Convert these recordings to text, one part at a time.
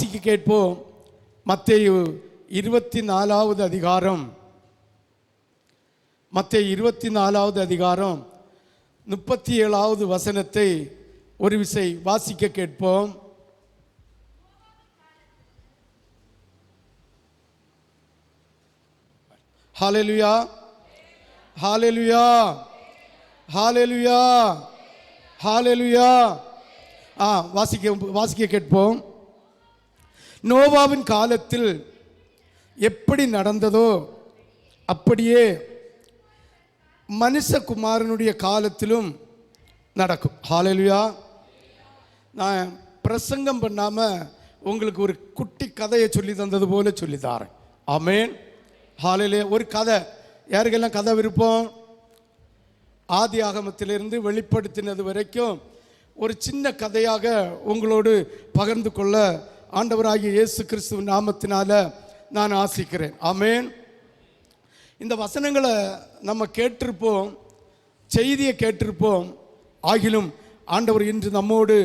வாசிக்க கேட்போம். மத்தேயு 24வது அதிகாரம், மத்தேயு 24வது அதிகாரம் 37வது வசனத்தை ஒரு விசை வாசிக்க கேட்போம். ஹல்லேலூயா, ஹல்லேலூயா, ஹல்லேலூயா, ஹல்லேலூயா. வாசிக்க கேட்போம். நோவாவின் காலத்தில் எப்படி நடந்ததோ அப்படியே மனுஷகுமாரனுடைய காலத்திலும் நடக்கும். ஹல்லேலூயா. நான் பிரசங்கம் பண்ணாமல் உங்களுக்கு ஒரு குட்டி கதையை சொல்லி தந்தது போல சொல்லித்தாரேன். ஆமேன். ஹல்லேலூயா. ஒரு கதை, யாருக்கெல்லாம் கதை விருப்பம்? ஆதி ஆகமத்திலிருந்து வெளிப்படுத்தினது வரைக்கும் ஒரு சின்ன கதையாக உங்களோடு பகிர்ந்து கொள்ள ஆண்டவராகிய இயேசு கிறிஸ்துவின் நாமத்தினால நான் ஆசிக்கிறேன். ஆமேன். இந்த வசனங்களை நம்ம கேட்டிருப்போம், செய்தியை கேட்டிருப்போம். ஆகிலும் ஆண்டவர் இன்று நம்மோடு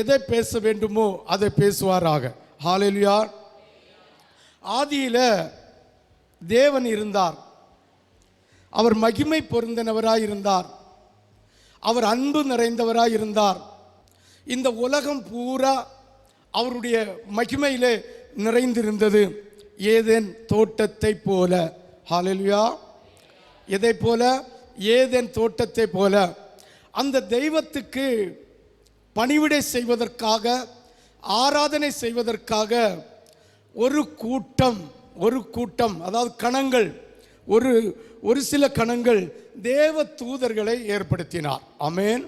எதை பேச வேண்டுமோ அதை பேசுவாராக. ஹல்லேலூயா. ஆதியில் தேவன் இருந்தார். அவர் மகிமை பொருந்தினவராய் இருந்தார். அவர் அன்பு நிறைந்தவராய் இருந்தார். இந்த உலகம் பூரா அவருடைய மகிமையிலே நிறைந்திருந்தது. ஏதேன் தோட்டத்தை போல. ஹல்லேலூயா. எதை போல? ஏதேன் தோட்டத்தை போல. அந்த தெய்வத்துக்கு பணிவிடை செய்வதற்காக, ஆராதனை செய்வதற்காக ஒரு கூட்டம், அதாவது கணங்கள், ஒரு சில கணங்கள் தேவ தூதர்களை ஏற்படுத்தினார். ஆமென்.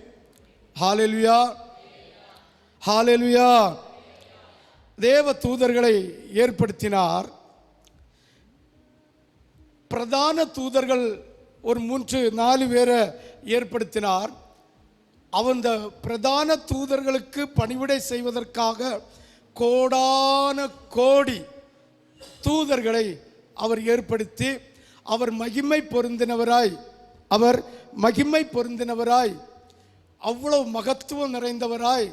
ஹல்லேலூயா, ஹல்லேலூயா. தேவ தூதர்களை ஏற்படுத்தினார். பிரதான தூதர்கள் ஒரு 3-4 பேரை ஏற்படுத்தினார். அந்த பிரதான தூதர்களுக்கு பணிவிடை செய்வதற்காக கோடான கோடி தூதர்களை அவர் ஏற்படுத்தி, அவர் மகிமை பொருந்தினவராய், அவ்வளவு மகத்துவம் நிறைந்தவராய்,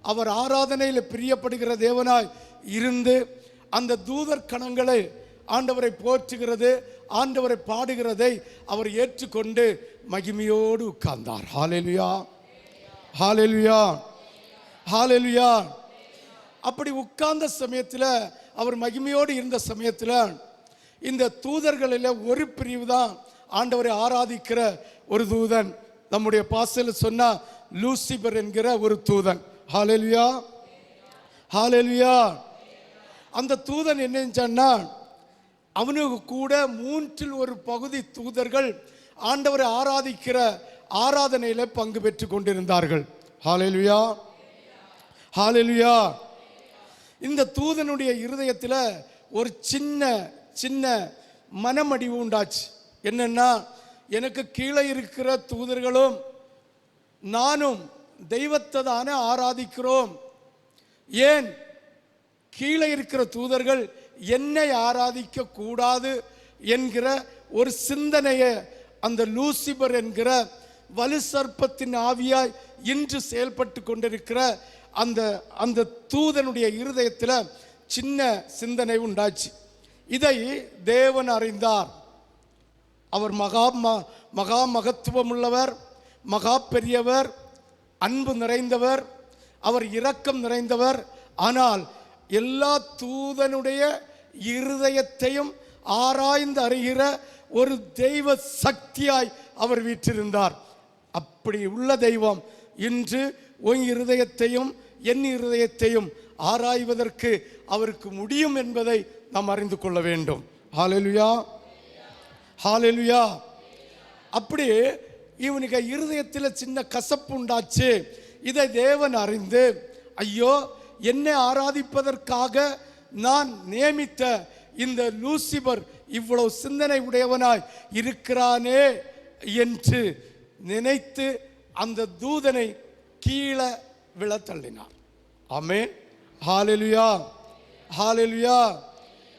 அவர் ஆராதனையில் பிரியப்படுகிற தேவனாய் இருந்து அந்த தூதர் கணங்களை ஆண்டவரை போற்றுகிறது, ஆண்டவரை பாடுகிறதை அவர் ஏற்றுக்கொண்டு மகிமையோடு உட்கார்ந்தார். ஹல்லேலூயா, ஹல்லேலூயா, ஹல்லேலூயா. அப்படி உட்கார்ந்த சமயத்தில், அவர் மகிமையோடு இருந்த சமயத்தில், இந்த தூதர்களில் ஒரு பிரிவு தான் ஆண்டவரை ஆராதிக்கிற ஒரு தூதன். நம்முடைய பாசையில் சொன்னா லூசிபர் என்கிற ஒரு தூதன். ஹல்லேலூயா, ஹல்லேலூயா. அந்த தூதன் என்ன சொன்னா, அவனுக்கு கூட 1/3 தூதர்கள் ஆண்டவரை ஆராதிக்கிற ஆராதனையில பங்கு பெற்று கொண்டிருந்தார்கள். ஹல்லேலூயா, ஹல்லேலூயா. இந்த தூதனுடைய இருதயத்தில் ஒரு சின்ன மனமடிவு உண்டாச்சு. என்னன்னா, எனக்கு கீழே இருக்கிற தூதர்களும் நானும் தெய்வத்தை தானே ஆராதிக்கிறோம், ஏன் கீழே இருக்கிற தூதர்கள் என்னை ஆராதிக்க கூடாது என்கிற ஒரு சிந்தனையை அந்த லூசிபர் என்கிற வலு சர்ப்பத்தின் ஆவியாய் இன்று செயல்பட்டு கொண்டிருக்கிற அந்த தூதனுடைய இருதயத்தில் சின்ன சிந்தனை உண்டாச்சு. இதை தேவன் அறிந்தார். அவர் மகா மகத்துவம் உள்ளவர், மகா பெரியவர், அன்பு நிறைந்தவர், அவர் இரக்கம் நிறைந்தவர். ஆனால் எல்லா தூதனுடைய இருதயத்தையும் ஆராய்ந்து அறிகிற ஒரு தெய்வ சக்தியாய் அவர் வீற்றிருந்தார். அப்படி உள்ள தெய்வம் இன்று உன் இருதயத்தையும் என் இருதயத்தையும் ஆராய்வதற்கு அவருக்கு முடியும் என்பதை நாம் அறிந்து கொள்ள வேண்டும். ஹல்லேலூயா, ஹல்லேலூயா. அப்படி இவனுக்கு இருதயத்தில் சின்ன கசப்பு உண்டாச்சு. இதை தேவன் அறிந்து, ஐயோ, என்னை ஆராதிப்பதற்காக நான் நியமித்த இந்த லூசிபர் இவ்வளவு சிந்தனை உடையவனாய் இருக்கிறானே என்று நினைத்து அந்த தூதனை கீழே விழ தள்ளினார். ஆமென். ஹல்லேலூயா, ஹல்லேலூயா.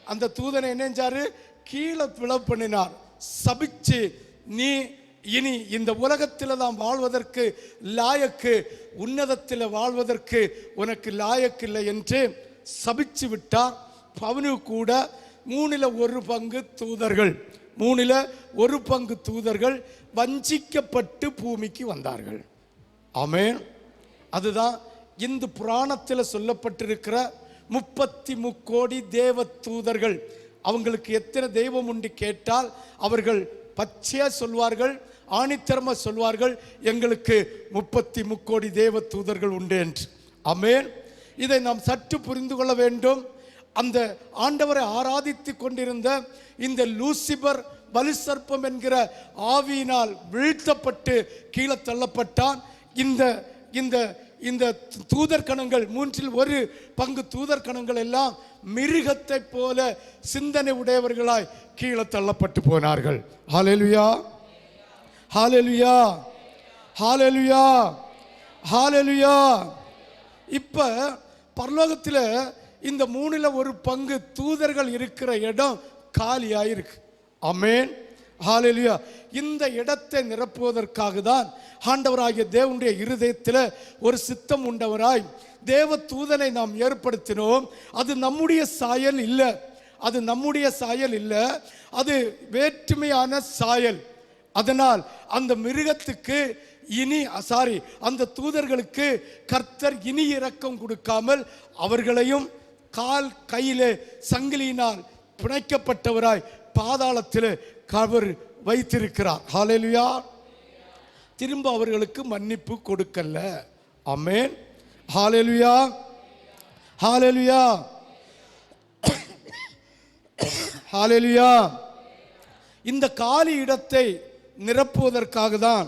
அந்த தூதனை என்னஞ்சாரு? கீழே விழ பண்ணினார். சபிச்சு, நீ இனி இந்த உலகத்தில் தான் வாழ்வதற்கு லாயக்கு, உன்னதத்தில் வாழ்வதற்கு உனக்கு லாயக்கில்லை என்று சபிச்சு விட்டார். அவனு கூட 1/3 தூதர்கள் 1/3 தூதர்கள் வஞ்சிக்கப்பட்டு பூமிக்கு வந்தார்கள். ஆமென். அதுதான் இந்த புராணத்தில் சொல்லப்பட்டிருக்கிற 33 கோடி தேவ தூதர்கள். அவங்களுக்கு எத்தனை தெய்வம் உண்டு கேட்டால் அவர்கள் பச்சையா சொல்வார்கள், ஆணித்தரமா சொல்வார்கள், எங்களுக்கு 33 கோடி தேவ தூதர்கள் உண்டு என்று. ஆமென். இதை நாம் சற்று புரிந்து கொள்ள வேண்டும். அந்த ஆண்டவரை ஆராதித்து கொண்டிருந்த இந்த லூசிபர் வலுசர்ப்பம் என்கிற ஆவியினால் வீழ்த்தப்பட்டு கீழே தள்ளப்பட்டான். இந்த இந்த இந்த தூதர் கணங்கள் 1/3 தூதர் கணங்கள் எல்லாம் மிருகத்தை போல சிந்தனை உடையவர்களாய் கீழே தள்ளப்பட்டு போனார்கள். ஹல்லேலூயா, ஹல்லேலூயா, ஹல்லேலூயா, ஹல்லேலூயா. இப்ப பரலோகத்தில் இந்த 1/3 தூதர்கள் இருக்கிற இடம் காலியாயிருக்கு. ஆமென், ஹல்லேலூயா. இந்த இடத்தை நிரப்புவதற்காக தான் ஆண்டவராகிய தேவனுடைய இருதயத்தில் ஒரு சித்தம் உண்டவராய் தேவ தூதனை நாம் ஏற்படுத்தினோம். அது நம்முடைய சாயல் இல்லை, அது நம்முடைய சாயல் இல்லை, அது வேற்றுமையான சாயல். அதனால் அந்த மிருகத்துக்கு அந்த தூதர்களுக்கு கர்த்தர் இனி இரக்கம் கொடுக்காமல் அவர்களையும் கால் கையிலே சங்கிலியினால் பிணைக்கப்பட்டவராய் பாதாளத்தில் கவர் வைத்திருக்கிறார். ஹல்லேலூயா. திரும்ப அவர்களுக்கு மன்னிப்பு கொடுக்கல. ஆமென், ஹல்லேலூயா, ஹல்லேலூயா, ஹல்லேலூயா. இந்த காலி இடத்தை நிரப்புவதற்காக தான்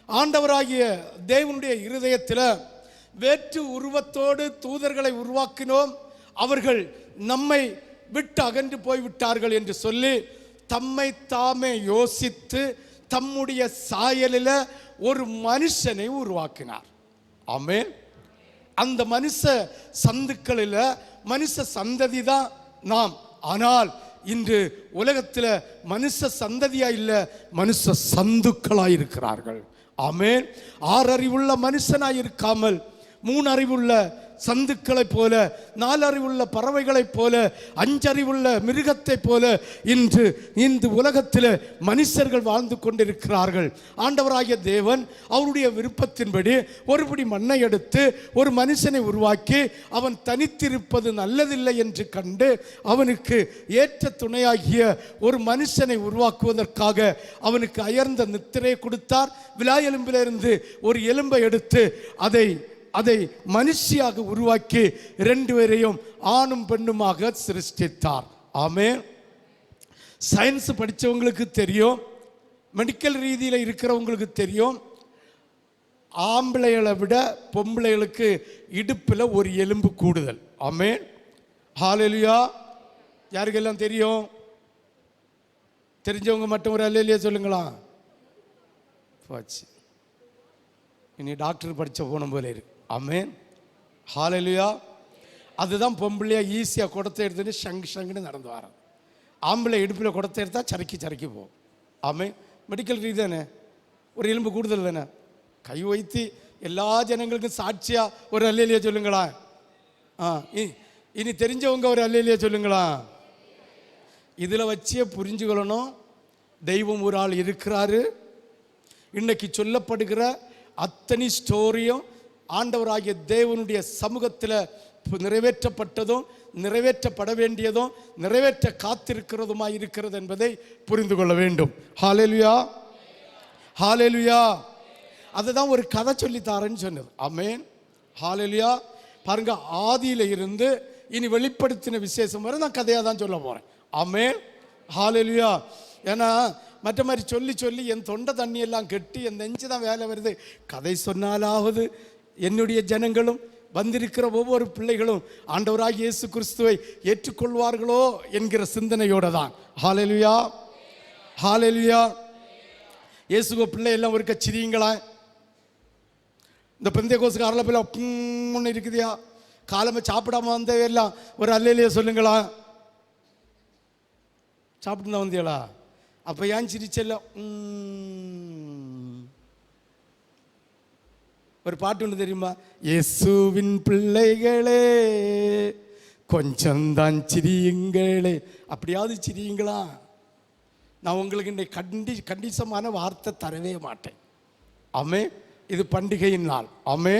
ஆண்டவராகிய தேவனுடைய இருதயத்தில் வேற்று உருவத்தோடு தூதர்களை உருவாக்கினோம், அவர்கள் நம்மை விட்டு அகன்று போய்விட்டார்கள் என்று சொல்லி தம்மை தாமே யோசித்து தம்முடைய சாயலில் ஒரு மனுஷனை உருவாக்கினார். ஆமென். அந்த மனுஷ சந்துக்களில் மனுஷ சந்ததி தான் நாம். ஆனால் இன்று உலகத்தில் மனுஷ சந்ததியா இல்லை, மனுஷ சந்துக்களாய் இருக்கிறார்கள். ஆமென். 6 அறிவுள்ள மனுஷனாய் இருக்காமல் 3 அறிவுள்ள சந்துக்களை போல, 4 அறிவுள்ள பறவைகளை போல, 5 அறிவுள்ள மிருகத்தை போல இன்று இந்த உலகத்தில் மனுஷர்கள் வாழ்ந்து கொண்டிருக்கிறார்கள். ஆண்டவராகிய தேவன் அவருடைய விருப்பத்தின்படி ஒருபடி மண்ணை எடுத்து ஒரு மனுஷனை உருவாக்கி அவன் தனித்திருப்பது நல்லதில்லை என்று கண்டு அவனுக்கு ஏற்ற துணையாகிய ஒரு மனுஷனை உருவாக்குவதற்காக அவனுக்கு அயர்ந்த நித்திரையை கொடுத்தார். விலா எலும்பிலிருந்து ஒரு எலும்பை எடுத்து அதை மனுஷியாக உருவாக்கி 2 பேரையும் ஆணும் பெண்ணுமாக சிருஷ்டித்தார். ஆமென். சயின்ஸ் படித்தவங்களுக்கு தெரியும், மெடிக்கல் ரீதியில் இருக்கிறவங்களுக்கு தெரியும், ஆம்பளைகளை விட பொம்பளைகளுக்கு இடுப்பில் ஒரு எலும்பு கூடுதல். ஆமென், ஹல்லேலூயா. யாருக்கெல்லாம் தெரியும்? தெரிஞ்சவங்க மட்டும் ஒரு அல்லேலூயா சொல்லுங்களா. போச்சு, இனி டாக்டர் படித்த போன போல இருக்கு. ஆமென், ஹல்லேலூயா. அதுதான் பொம்பளையா ஈஸியாக குடத்தை எடுத்துட்டு ஷங்குன்னு நடந்து வர. ஆம்பளை இடுப்பில் குடத்தை எடுத்தால் சறுக்கி போகும். ஆமென். மெடிக்கல் ரீதி தானே, ஒரு எலும்பு கூடுதல் தானே. கை வைத்து எல்லா ஜனங்களுக்கும் சாட்சியா ஒரு அல்லேலூயா சொல்லுங்களா. இனி தெரிஞ்சவங்க ஒரு அல்லேலூயா சொல்லுங்களா. இதில் வச்சே புரிஞ்சுக்கொள்ளணும், தெய்வம் ஒரு ஆள் இருக்கிறாரு. இன்னைக்கு சொல்லப்படுகிற அத்தனை ஸ்டோரியும் ஆண்டவராகிய தேவனுடைய சமூகத்தில் நிறைவேற்றப்பட்டதும் நிறைவேற்றப்பட வேண்டியதும் நிறைவேற்ற காத்திருக்கிறதுமாய் இருக்கிறது என்பதை புரிந்து கொள்ள வேண்டும். ஹல்லேலூயா, ஹல்லேலூயா. அதுதான் ஒரு கதை சொல்லித்தாரன்னு சொன்னது. ஆமென், ஹல்லேலூயா. பாருங்க, ஆதியில இருந்து இனி வெளிப்படுத்தின விசேஷம் வரை நான் கதையாக தான் சொல்ல போறேன். ஆமென், ஹல்லேலூயா. ஏன்னா மற்ற மாதிரி சொல்லி என் தொண்டை தண்ணியெல்லாம் கெட்டி என் நெஞ்சு தான் வேலை வருது. கதை சொன்னாலாவது என்னுடைய ஜனங்களும் வந்திருக்கிற ஒவ்வொரு பிள்ளைகளும் ஆண்டவராகிய இயேசு கிறிஸ்துவை ஏற்றுக்கொள்வார்களோ என்கிற சிந்தனையோட தான். ஹல்லேலூயா, ஹல்லேலூயா. இயேசுவ பிள்ளை எல்லாம் ஒரு கச்சிரிங்களா. இந்த பெந்தைக்கோசுக்காரல பிள்ளை ஒன்று இருக்குதியா, காலமே சாப்பிடாம வந்த எல்லாம் ஒரு அல்லேலூயா சொல்லுங்களா. சாப்பிட்டு தான் வந்தியலா, அப்போ ஏன் சிரிச்சல்ல. ஒரு பாட்டு ஒன்று தெரியுமா? இயேசுவின் பிள்ளைகளே கொஞ்சம்தான் சிரியுங்களே. அப்படியாவது சிரியுங்களா? நான் உங்களுக்கு இன்னைக்கு கண்டிசமான வார்த்தை தரவே மாட்டேன். ஆமே, இது பண்டிகையின் நாள். ஆமே,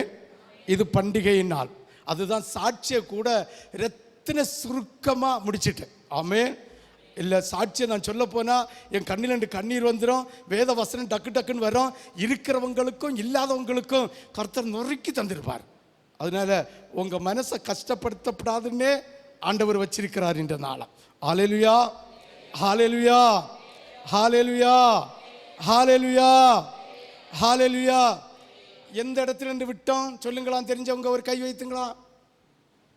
இது பண்டிகையின் நாள். அதுதான் சாட்சியை கூட ரத்தின சுருக்கமாக முடிச்சிட்டேன். ஆமே, இல்லை சாட்சியை நான் சொல்ல போனால் என் கண்ணில் 2 கண்ணீர் வந்துடும். வேத வசனம் டக்கு டக்குன்னு வரும். இருக்கிறவங்களுக்கும் இல்லாதவங்களுக்கும் கர்த்தர் நொறுக்கி தந்திருப்பார். அதனால உங்கள் மனசை கஷ்டப்படுத்தப்படாதுன்னே ஆண்டவர் வச்சிருக்கிறார் இந்த நாளை. ஹல்லேலூயா, ஹல்லேலூயா, ஹல்லேலூயா, ஹல்லேலூயா, ஹல்லேலூயா. எந்த இடத்துல இருந்து விட்டோம் சொல்லுங்களா? தெரிஞ்சவங்க ஒரு கை வைத்துங்களா?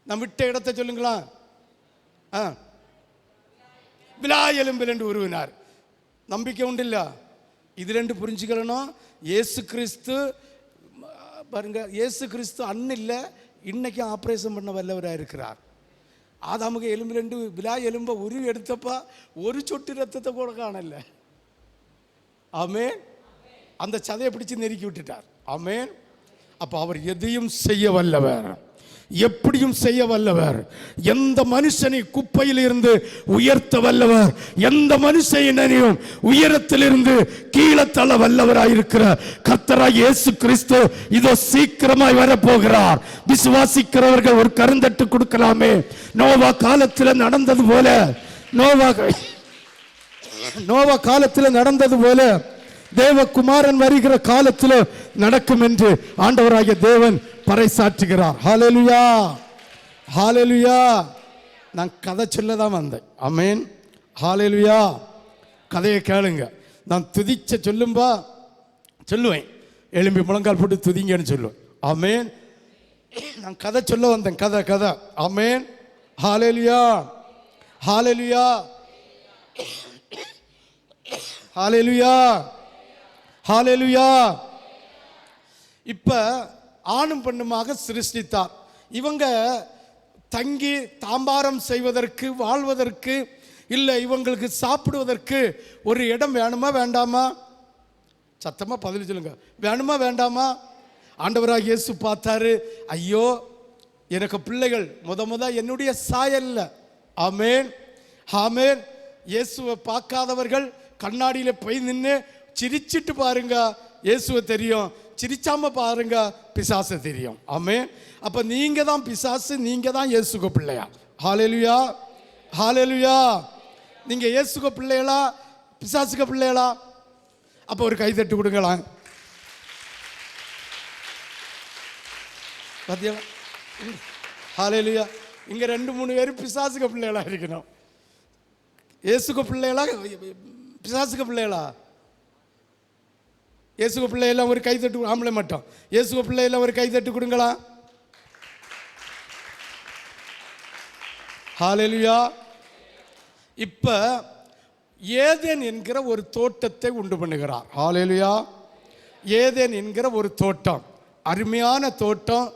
நான் விட்ட இடத்தை சொல்லுங்களா? விலா எலும்பில் என்று உருவினார். நம்பிக்கை உண்டு இல்ல? இது 2 புரிஞ்சுக்கணும். இயேசு கிறிஸ்து பாருங்க, இயேசு கிறிஸ்து அன்னில்ல இன்னைக்கு ஆப்ரேஷன் பண்ண வல்லவராக இருக்கிறார். ஆதாமுக எலும்பு 2 விலா எலும்ப உருவி எடுத்தப்பா ஒரு சொட்டு ரத்தத்தை கூட காணல. ஆமேன். அந்த சதையை பிடிச்சு நெருக்கி விட்டுட்டார். ஆமேன். அப்போ அவர் எதையும் செய்ய வல்லவர், எப்படியும் செய்ய வல்லவர். எந்த மனுஷனை குப்பையில் இருந்து உயர்த்த வல்லவர், எந்த மனுஷனையும் உயரத்திலிருந்து கீழே தள்ள வல்லவராயிருக்கிற கர்த்தராகிய இயேசு கிறிஸ்து இதோ சீக்கிரமாய் வரப்போகிறார். விசுவாசிக்கிறவர்கள் ஒரு கருந்தட்டு கொடுக்கலாமே. நோவா காலத்தில் நடந்தது போல, நோவா காலத்தில் நடந்தது போல தேவகுமாரன் வருகிற காலத்தில் நடக்கும் என்று ஆண்டவராகிய தேவன் பறைசாற்றுகிறார். ஹல்லேலூயா, ஹல்லேலூயா. நான் கதை சொல்ல தான் வந்தேன். ஆமென், ஹல்லேலூயா. கதையை கேளுங்க. நான் துதிச்ச சொல்லுவேன். எழும்பி முழங்கால் போட்டு துதிங்கன்னு சொல்லுவேன். ஆமென். நான் கதை சொல்ல வந்தேன். கதை. ஆமென், ஹல்லேலூயா, ஹல்லேலூயா, ஹல்லேலூயா, ஹல்லேலூயா. இப்ப ஆணும் பெண்ணுமாக சிருஷ்டித்தார். இவங்க தங்கி தாம்பாரம் செய்வதற்கு, வாழ்வதற்கு, இல்லை இவங்களுக்கு சாப்பிடுவதற்கு ஒரு இடம் வேணுமா வேண்டாமா? சத்தமா பதில் சொல்லுங்க. வேணுமா வேண்டாமா? ஆண்டவராக இயேசு பார்த்தாரு. ஐயோ, எனக்கு பிள்ளைகள் முத என்னுடைய சாயல்ல. ஆமேன், ஆமேன். இயேசுவை பார்க்காதவர்கள் கண்ணாடியில போய் நின்று சிரிச்சிட்டு பாருங்க, இயேசுவை தெரியும். சிரிச்சாம பாருங்க, பிசாசு தெரியும். ஆமென். அப்ப நீங்க தான் பிசாசு, நீங்க தான் இயேசுக்கு பிள்ளையா? ஹல்லேலூயா, ஹல்லேலூயா. நீங்க இயேசுக்கு பிள்ளைகளா, பிசாசுக்கு பிள்ளைகளா? அப்ப ஒரு கை தட்டு கொடுங்களா. பாத்தீங்களா? ஹல்லேலூயா. இங்க 2-3 பேர் பிசாசுக்கு பிள்ளைகளா இருக்கணும். இயேசுக்கு பிள்ளைகளா, பிசாசுக்கு பிள்ளைகளா? இயேசுக்கு பிள்ளையெல்லாம் ஒரு கை தட்டு. ஆம்பளை மட்டும். இயேசுக்கு பிள்ளையெல்லாம் ஒரு கை தட்டு கொடுங்களா. ஹல்லேலூயா. இப்ப ஏதேன் என்கிற ஒரு தோட்டத்தை உண்டு பண்ணுகிறார். ஹல்லேலூயா. ஏதேன் என்கிற ஒரு தோட்டம், அருமையான தோட்டம்.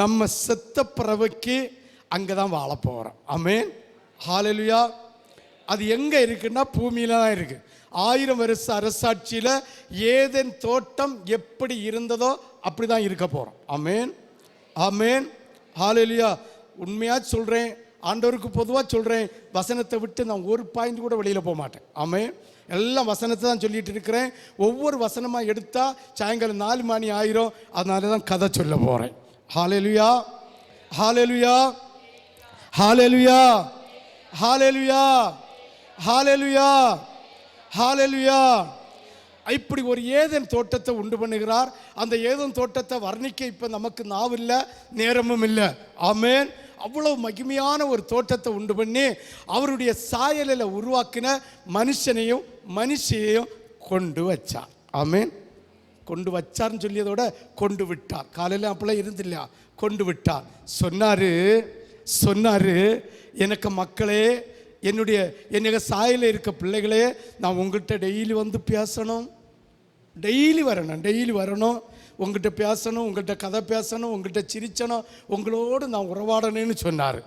நம்ம செத்த பிறவைக்கு அங்கதான் வாழ போறோம். ஆமென், ஹல்லேலூயா. அது எங்க இருக்குன்னா பூமியில தான் இருக்கு. 1000 வருஷ அரசாட்சியில் ஏதேன் தோட்டம் எப்படி இருந்ததோ அப்படிதான் இருக்க போறோம். ஆமென், ஆமென், ஹல்லேலூயா. உண்மையா சொல்றேன், ஆண்டவருக்கு பொதுவாக சொல்றேன். வசனத்தை விட்டு நான் ஒரு பாயிண்ட் கூட வெளியில போக மாட்டேன். ஆமென். எல்லாம் வசனத்தை தான் சொல்லிட்டு இருக்கிறேன். ஒவ்வொரு வசனமா எடுத்தா சாயங்காலம் 4 மணி ஆயிரும். அதனால தான் கதை சொல்ல போறேன். ஹல்லேலூயா, ஹல்லேலூயா, ஹல்லேலூயா, ஹல்லேலூயா, ஹல்லேலூயா, ஹல்லேலூயா. இப்படி ஒரு ஏதேன் தோட்டத்தை உண்டு பண்ணுகிறார். அந்த ஏதேன் தோட்டத்தை வர்ணிக்க இப்ப நமக்கு நாவில்ல, நேரமும் இல்லை. ஆமென். அவ்வளவு மகிமையான ஒரு தோட்டத்தை உண்டு பண்ணி அவருடைய சாயலில் உருவாக்கின மனுஷனையும் மனுஷியையும் கொண்டு வச்சார். ஆமென். கொண்டு வச்சார்னு சொல்லியதோட கொண்டு விட்டார். காலையில் அப்பெல்லாம் இருந்தில்லையா? கொண்டு விட்டார். சொன்னாரு எனக்கு மக்களே, என்னுடைய சாயலில் இருக்க பிள்ளைகளே, நான் உங்கள்கிட்ட டெய்லி வந்து பேசணும், டெய்லி வரணும், உங்கள்கிட்ட பேசணும், உங்கள்கிட்ட கதை பேசணும், உங்கள்கிட்ட சிரிச்சணும், உங்களோடு நான் உறவாடணும்னு சொன்னார்.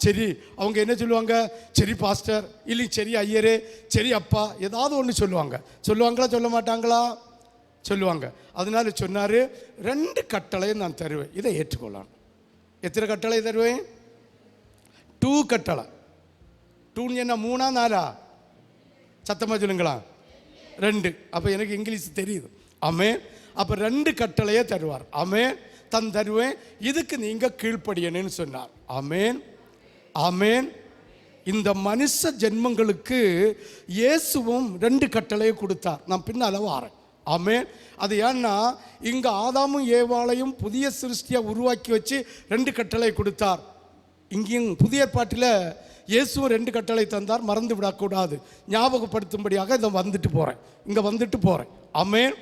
சரி. அவங்க என்ன சொல்லுவாங்க? சரி பாஸ்டர், இல்லை சரி ஐயரே, சரி அப்பா, ஏதாவது ஒன்று சொல்லுவாங்களா சொல்ல மாட்டாங்களா? சொல்லுவாங்க. அதனால சொன்னார், 2 கட்டளையும் நான் தருவேன், இதை ஏற்றுக்கொள்ளலாம். எத்தனை கட்டளை தருவேன்? 2 கட்டளை. 2 என்ன 3 4? சத்தமாக சொல்லுங்களா? 2. அப்போ எனக்கு இங்கிலீஷ் தெரியுது. ஆமென். அப்போ 2 கட்டளையே தருவார். ஆமென். தருவேன், இதுக்கு நீங்க கீழ்ப்படியணும்னு சொன்னார். ஆமென், ஆமென். இந்த மனுஷ ஜென்மங்களுக்கு இயேசுவும் 2 கட்டளையை கொடுத்தார். நான் பின்னால வாரேன். ஆமென். அது ஏன்னா இங்க ஆதாமும் ஏவாளையும் புதிய சிருஷ்டியை உருவாக்கி வச்சு 2 கட்டளை கொடுத்தார். இங்கேயும் புதிய ஏற்பாட்டில் இயேசுவும் 2 கட்டளை தந்தார். மறந்து விடக்கூடாது, ஞாபகப்படுத்தும்படியாக இதை இங்கே வந்துட்டு போகிறேன். ஆமென்.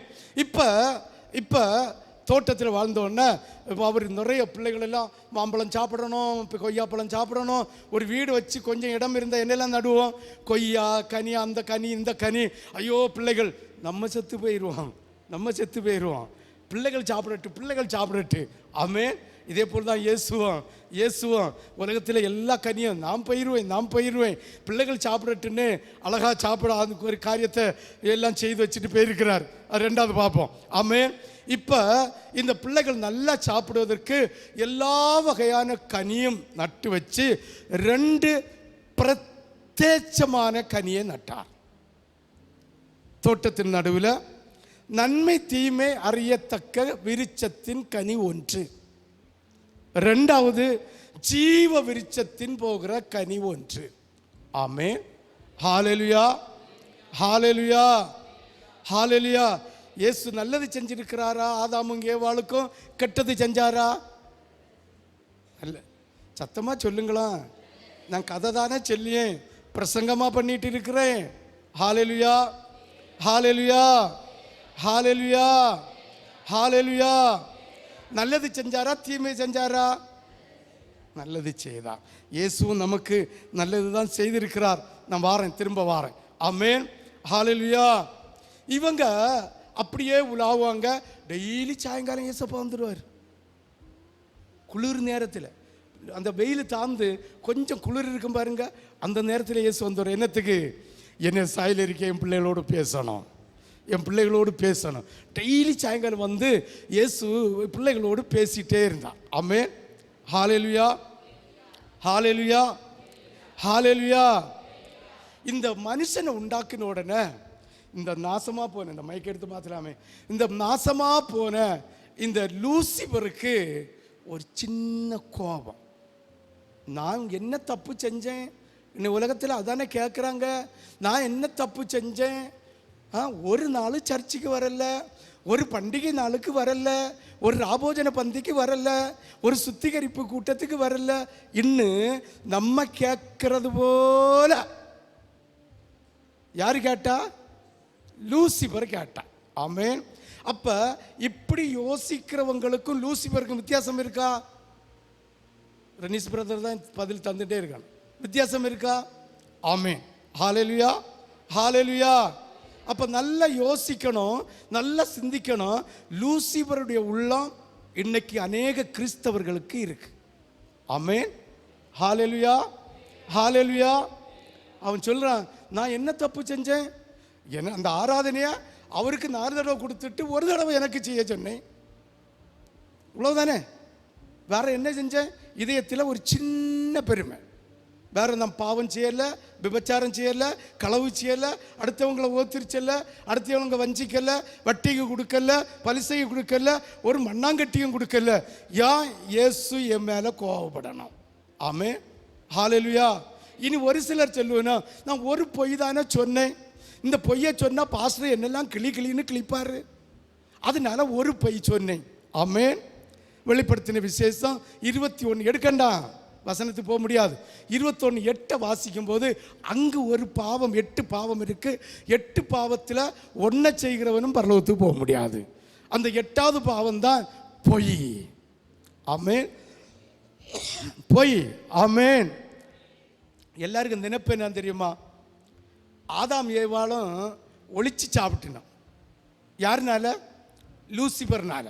இப்போ தோட்டத்தில் வாழ்ந்தோடனே இப்போ அவர் நிறைய பிள்ளைகள் எல்லாம் மாம்பழம் சாப்பிடணும், இப்போ கொய்யாப்பழம் சாப்பிடணும். ஒரு வீடு வச்சு கொஞ்சம் இடம் இருந்தால் என்னெல்லாம் நடுவோம்? கொய்யா கனி, அந்த கனி, இந்த கனி. ஐயோ பிள்ளைகள் நம்ம செத்து போயிடுவோம். பிள்ளைகள் சாப்பிடட்டு. ஆமென். இதே போல் தான் இயேசுவும் உலகத்தில் எல்லா கனியும் நான் பயிர்வேன் பிள்ளைகள் சாப்பிடட்டுன்னு அழகா சாப்பிட அதுக்கு ஒரு காரியத்தை எல்லாம் செய்து வச்சுட்டு போயிருக்கிறார். அது 2வது பார்ப்போம். ஆமென். இப்போ இந்த பிள்ளைகள் நல்லா சாப்பிடுவதற்கு எல்லா வகையான கனியும் நட்டு வச்சு 2 பிரத்யேகமான கனியை நட்டார். தோட்டத்தின் நடுவில் நன்மை தீமை அறியத்தக்க விருட்சத்தின் கனி 1, 2வது ஜீவ விருட்சத்தின் போகிற கனி 1. ஆமென். ஹல்லேலூயா, ஹல்லேலூயா, ஹல்லேலூயா. இயேசு நல்லது செஞ்சிருக்கிறாரா? ஆதாமும் ஏவாளுக்கும் கெட்டது செஞ்சாரா? அல்ல. சத்தமா சொல்லுங்களா? நான் கதை தானே சொல்லியேன், பிரசங்கமா பண்ணிட்டு இருக்கிறேன். ஹல்லேலூயா, ஹல்லேலூயா, ஹல்லேலூயா, ஹல்லேலூயா. நல்லது செஞ்சாரா தீமை செஞ்சாரா? நல்லது செய்தார். இயேசுவும் நமக்கு நல்லது தான் செய்திருக்கிறார். நான் திரும்ப வாரேன். ஆமென், ஹல்லேலூயா. இவங்க அப்படியே உலாவாங்க. டெய்லி சாயங்காலம் இயேசப்பா வந்துடுவார். குளிர் நேரத்தில் அந்த வெயில் தாழ்ந்து கொஞ்சம் குளிர் இருக்கும் பாருங்க, அந்த நேரத்தில் இயேசு வந்துடுவார். என்னத்துக்கு? என்ன சாயில் இருக்க என் பிள்ளைகளோடு பேசணும். டெய்லி சாயங்காலம் வந்து இயேசு பிள்ளைகளோடு பேசிகிட்டே இருந்தார். ஆமென், ஹல்லேலூயா, ஹல்லேலூயா, ஹல்லேலூயா. இந்த மனுஷனை உண்டாக்கின உடனே இந்த நாசமாக போன, இந்த மைக் எடுத்து மாற்றலாமே, இந்த நாசமாக போன இந்த லூசிபருக்கு ஒரு சின்ன கோபம். நான் என்ன தப்பு செஞ்சேன்? இந்த உலகத்தில் அதானே கேட்குறாங்க. நான் என்ன தப்பு செஞ்சேன்? ஒரு நாள் சர்ச்சுக்கு வரல, ஒரு பண்டிகை நாளுக்கு வரல, ஒரு ராபோஜன பந்திக்கு வரல, ஒரு சுத்திகரிப்பு கூட்டத்துக்கு வரல. இன்னும் நம்ம கேட்கறது போல யாரு கேட்டா? லூசிபர் கேட்டா. ஆமென். அப்ப இப்படி யோசிக்கிறவங்களுக்கும் லூசிபருக்கும் வித்தியாசம் இருக்கா? ரெனிஸ் பிரதர் தான் பதில் தந்துட்டே இருக்காங்க. வித்தியாசம் இருக்கா? ஆமென், ஹல்லேலூயா, ஹல்லேலூயா. அப்ப நல்லா யோசிக்கணும், நல்லா சிந்திக்கணும். லூசிபருடைய உள்ளம் இன்னைக்கு அநேக கிறிஸ்தவர்களுக்கு இருக்கு. ஆமென், ஹல்லேலூயா, ஹல்லேலூயா. அவன் சொல்றான், நான் என்ன தப்பு செஞ்சேன்? என்ன அந்த ஆராதனையா அவருக்கு 4 தடவை கொடுத்துட்டு 1 தடவை எனக்கு செய்ய சொன்னேன், இவ்வளவுதானே. வேற என்ன செஞ்சேன்? இதயத்தில் ஒரு சின்ன பெருமை. வேற நான் பாவம் செய்யல, விபச்சாரம் செய்யல, களவு செய்யல, அடுத்தவங்களை ஓத்திரிச்சல, அடுத்தவங்க வஞ்சிக்கல, வட்டிக்கு கொடுக்கல, பலிசைக்கு கொடுக்கல, ஒரு மண்ணாங்கட்டியும் கொடுக்கல. ஏன் இயேசு என் மேல கோபப்படணும்? ஆமென், ஹல்லேலூயா. இனி ஒரு சிலர் சொல்லுவேன்னா, நான் ஒரு பொய் தானே சொன்னேன், இந்த பொய்யை சொன்னா பாஸ்டர் என்னெல்லாம் கிளின்னு கிளிப்பாரு, அதனால ஒரு பொய் சொன்னேன். ஆமென். வெளிப்படுத்தின விசேஷம் 21 எடுக்கண்டா, வசனத்துக்கு போக முடியாது. 21:8 வாசிக்கும் போது அங்கு ஒரு பாவம், 8 பாவம் இருக்கு. 8 பாவத்தில் 1 செய்கிறவனும் பரலோகத்துக்கு போக முடியாது. அந்த 8வது பாவம் தான் பொய். ஆமென், பொய். ஆமென். எல்லாருக்கும் நினைப்பு என்ன தெரியுமா? ஆதாம் ஏவாளும் ஒளிச்சு சாப்பிட்டுனான். யாருனால? லூசிபர்னால.